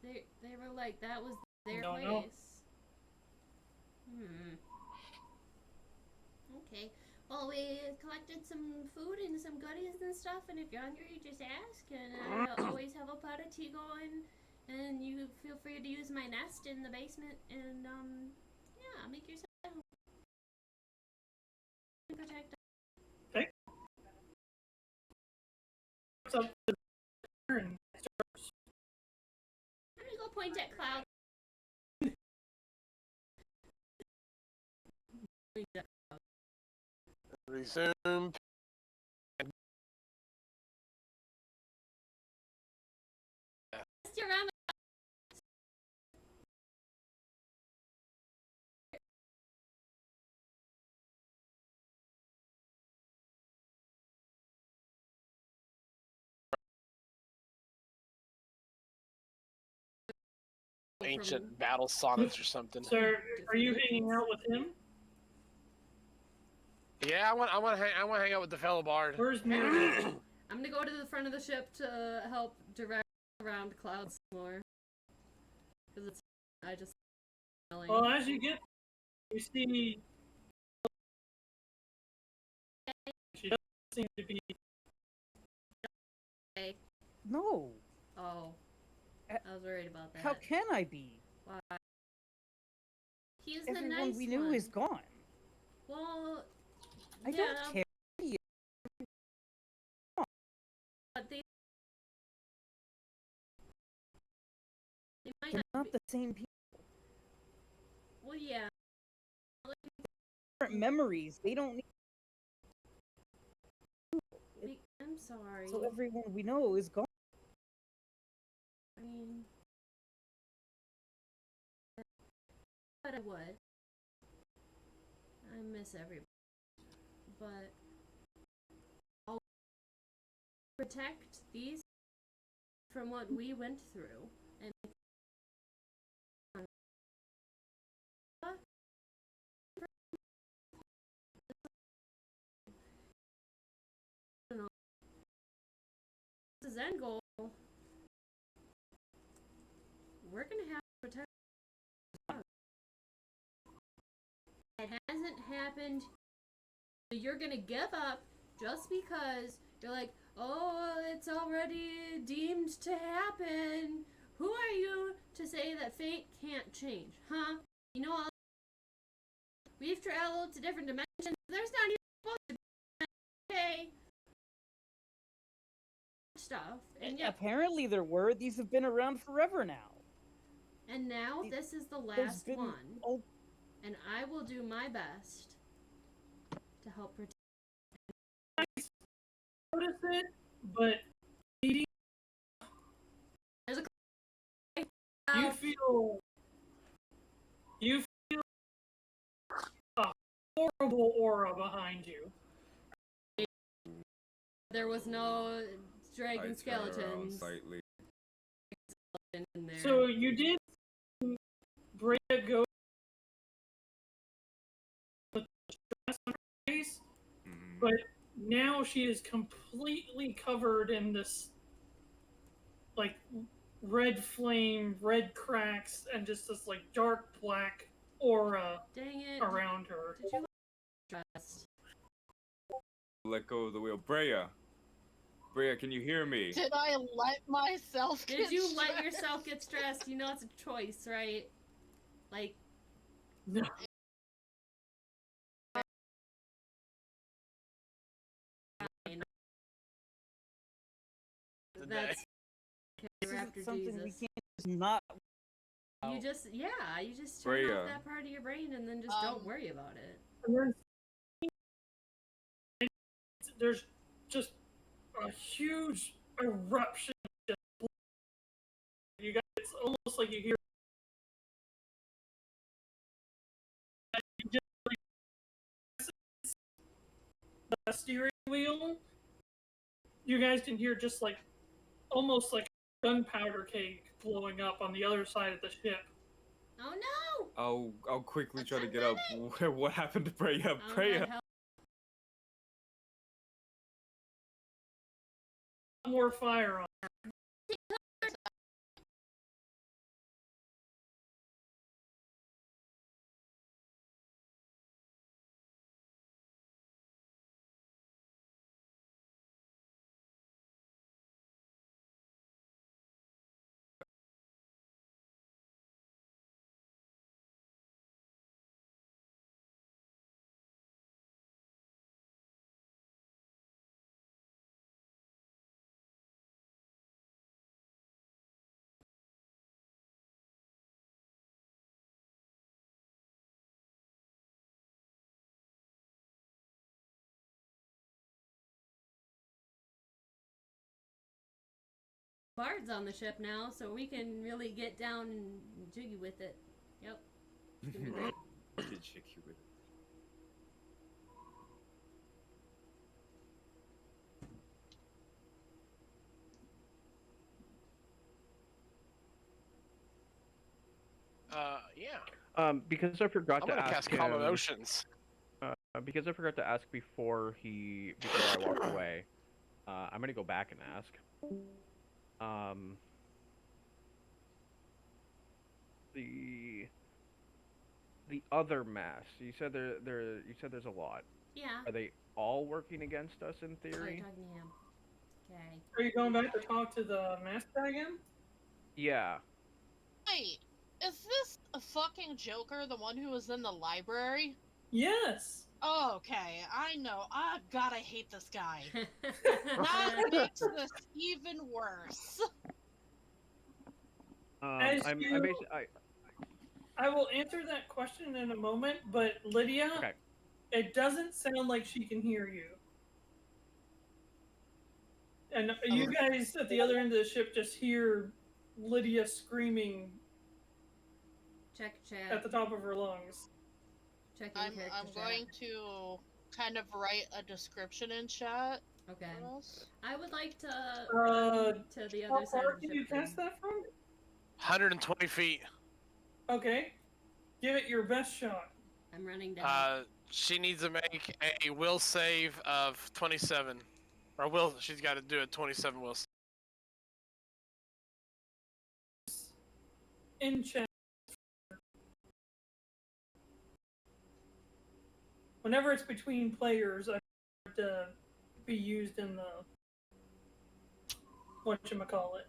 They were like that was their Don't place. know. Okay. Well, we collected some food and some goodies and stuff, and if you're hungry, just ask. And I always have a pot of tea going. And you feel free to use my nest in the basement, and yeah, make yourself at home. Protect. Okay. So, I'm gonna go point at Cloud. Resume. You're on ancient battle sonnets or something. So, are you hanging out with him? Yeah, I want to hang out with the fellow bard. Where's Mirra? I'm gonna go to the front of the ship to help direct around clouds more. Because it's, I just. Well, as you get, you see, she doesn't seem to be. Hey. No. Oh. I was worried about that. How can I be? Why? He's Everyone the nice we knew one. is gone. Well, I don't care. But they might They're not not the same people. Well, yeah. Different memories. They don't need. I'm sorry. So everyone we know is gone. I mean, but I would. I miss everybody. But I'll protect these from what we went through. And this is end goal. We're gonna have to protect. It hasn't happened. So you're gonna give up just because you're like, oh, it's already deemed to happen. Who are you to say that fate can't change, huh? You know, we've traveled to different dimensions. There's not even supposed to be okay stuff. And yet, Apparently there were. These have been around forever now. and now this is the last one. And I will do my best to help protect. I notice it, but There's a you feel a horrible aura behind you. There was no dragon I turn around skeletons slightly. in there. So you did Brea go with the stress on her face, but now she is completely covered in this like red flame, red cracks, and just this like dark black aura Dang it. around her. Did you trust? Let go of the wheel. Brea, can you hear me? Did I let myself get Did you let stressed? yourself get stressed? You know it's a choice, right? Like, No. that's This after isn't something Jesus. we can't just not. You just turn Brea. off that part of your brain and then just don't worry about it. And then there's just a huge eruption. You guys, it's almost like you hear. The steering wheel, you guys can hear just like almost like a gunpowder cake blowing up on the other side of the ship. Oh no! I'll quickly try to get up. What happened to Brea? Oh, Brea. no, hell. More fire on. Bard's on the ship now, so we can really get down and jiggy with it. Yep. It's gonna be great. Get jiggy with it. Yeah. Because I forgot I'm to gonna ask cast him. Calm Emotions. Because I forgot to ask before I walked away. I'm gonna go back and ask. The other mass. You said you said there's a lot. Yeah. Are they all working against us in Oh, you're theory? talking to him. Okay. Are you going back to talk to the master guy again? Yeah. Wait, is this a fucking Joker, the one who was in the library? Yes. Oh, okay, I know. God, I hate this guy. That makes this even worse. As I'm you- basically I will answer that question in a moment, but Lydia, okay. it doesn't sound like she can hear you. And you guys at the other end of the ship just hear Lydia screaming Check chat. at the top of her lungs. Checking I'm character chat. going to kind of write a description in chat. Okay. for us. I would like to run to the How other side far of the can you ship. then. cast that from? 120 feet. Okay. Give it your best shot. I'm running down. She needs to make a will save of 27. Or she's got to do a 27 will save. In chat. Whenever it's between players, I want it to be used in the whatchamacallit.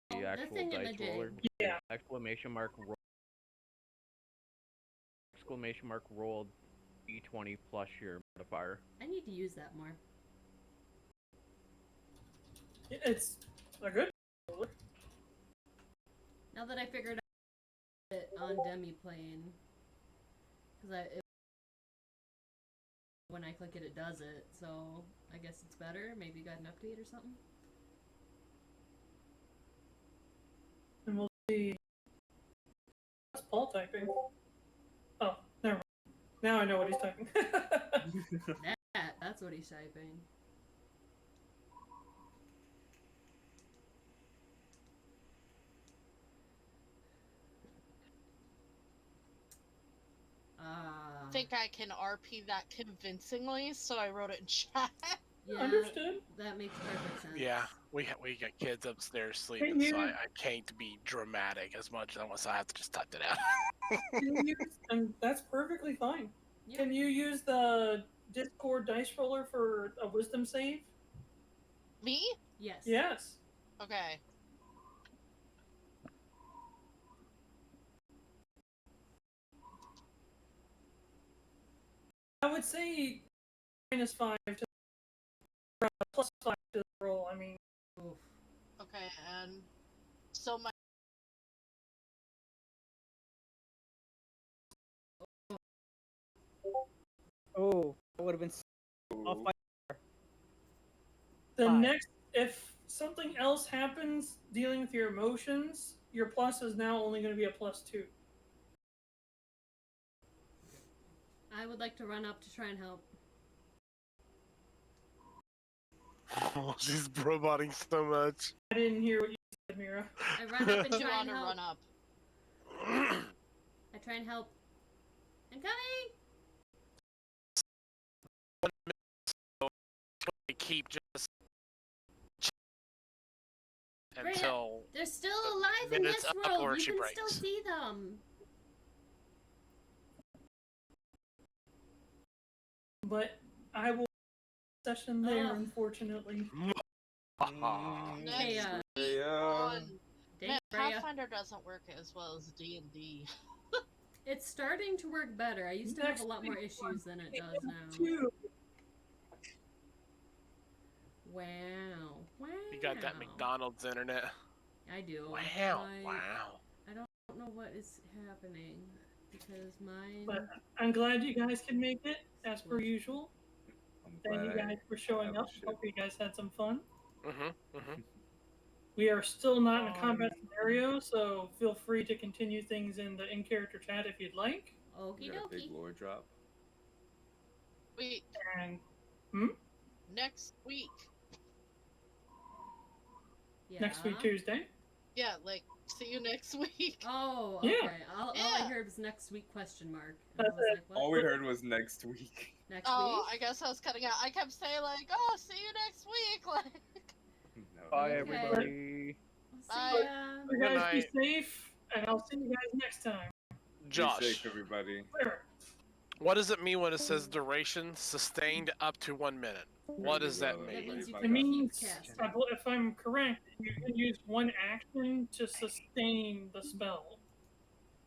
The The actual thing in dice the roller. jig. Yeah. Exclamation mark rolled d20 plus your modifier. I need to use that more. It's a good roller. Now that I figured out it on demi-plane, because when I click it, it does it. So I guess it's better. Maybe you got an update or something. And we'll see. What's Paul typing? Oh, never mind. Now I know what he's typing. That's what he's typing. I think I can RP that convincingly, so I wrote it in chat. Yeah, Understood. that makes perfect sense. Yeah, we got kids upstairs sleeping, so I can't be dramatic as much unless I have to just type it out. Can you use, and that's perfectly fine. Yeah. Can you use the Discord dice roller for a wisdom save? Me? Yes. Yes. Okay. I would say -5 to +5 to the roll. I mean, Oof. Okay, and so my Oh, that would have been off by the 5. next, if something else happens dealing with your emotions, your plus is now only going to be a +2. I would like to run up to try and help. Oh, she's roboting so much. I didn't hear what you said, Mirra. I run up and do try want and to help. run up. I try and help. I'm coming! Keep just Great. until They're still alive in minutes this up world. or You she can breaks. still see them. But I will session there, Ugh. unfortunately. Next Hey, week on... Dang Man, it, Freya. Pathfinder doesn't work as well as D&D. It's starting to work better. I used to have a lot more issues than it does now. Two. Wow. Wow. You got that McDonald's internet. I do. Wow, Like, wow. I don't know what is happening because mine. But I'm glad you guys can make it, as per usual. I'm Thank you glad guys for showing have up. a ship. Hope you guys had some fun. Mm-hmm. We are still not in a combat scenario, so feel free to continue things in the in-character chat if you'd like. Okie You got a big dokie. lore drop. Wait, And next week. Yeah. next week, Tuesday. Yeah, like See you next week. Oh, Yeah. okay. All Yeah. I heard was next week question mark. And I That's was it. like, what? All we heard was next week. Next Oh, week? I guess I was cutting out. I kept saying like, "Oh, see you next week." Like, No. Bye, Okay. everybody. I'll Bye. see ya. You Good guys be night. safe, and I'll see you guys next time. Be Josh, safe, everybody. Later. what does it mean when it says duration sustained up to 1 minute? What does that That mean? means you It can means, keep casting. if I'm correct, you can use one action to sustain the spell.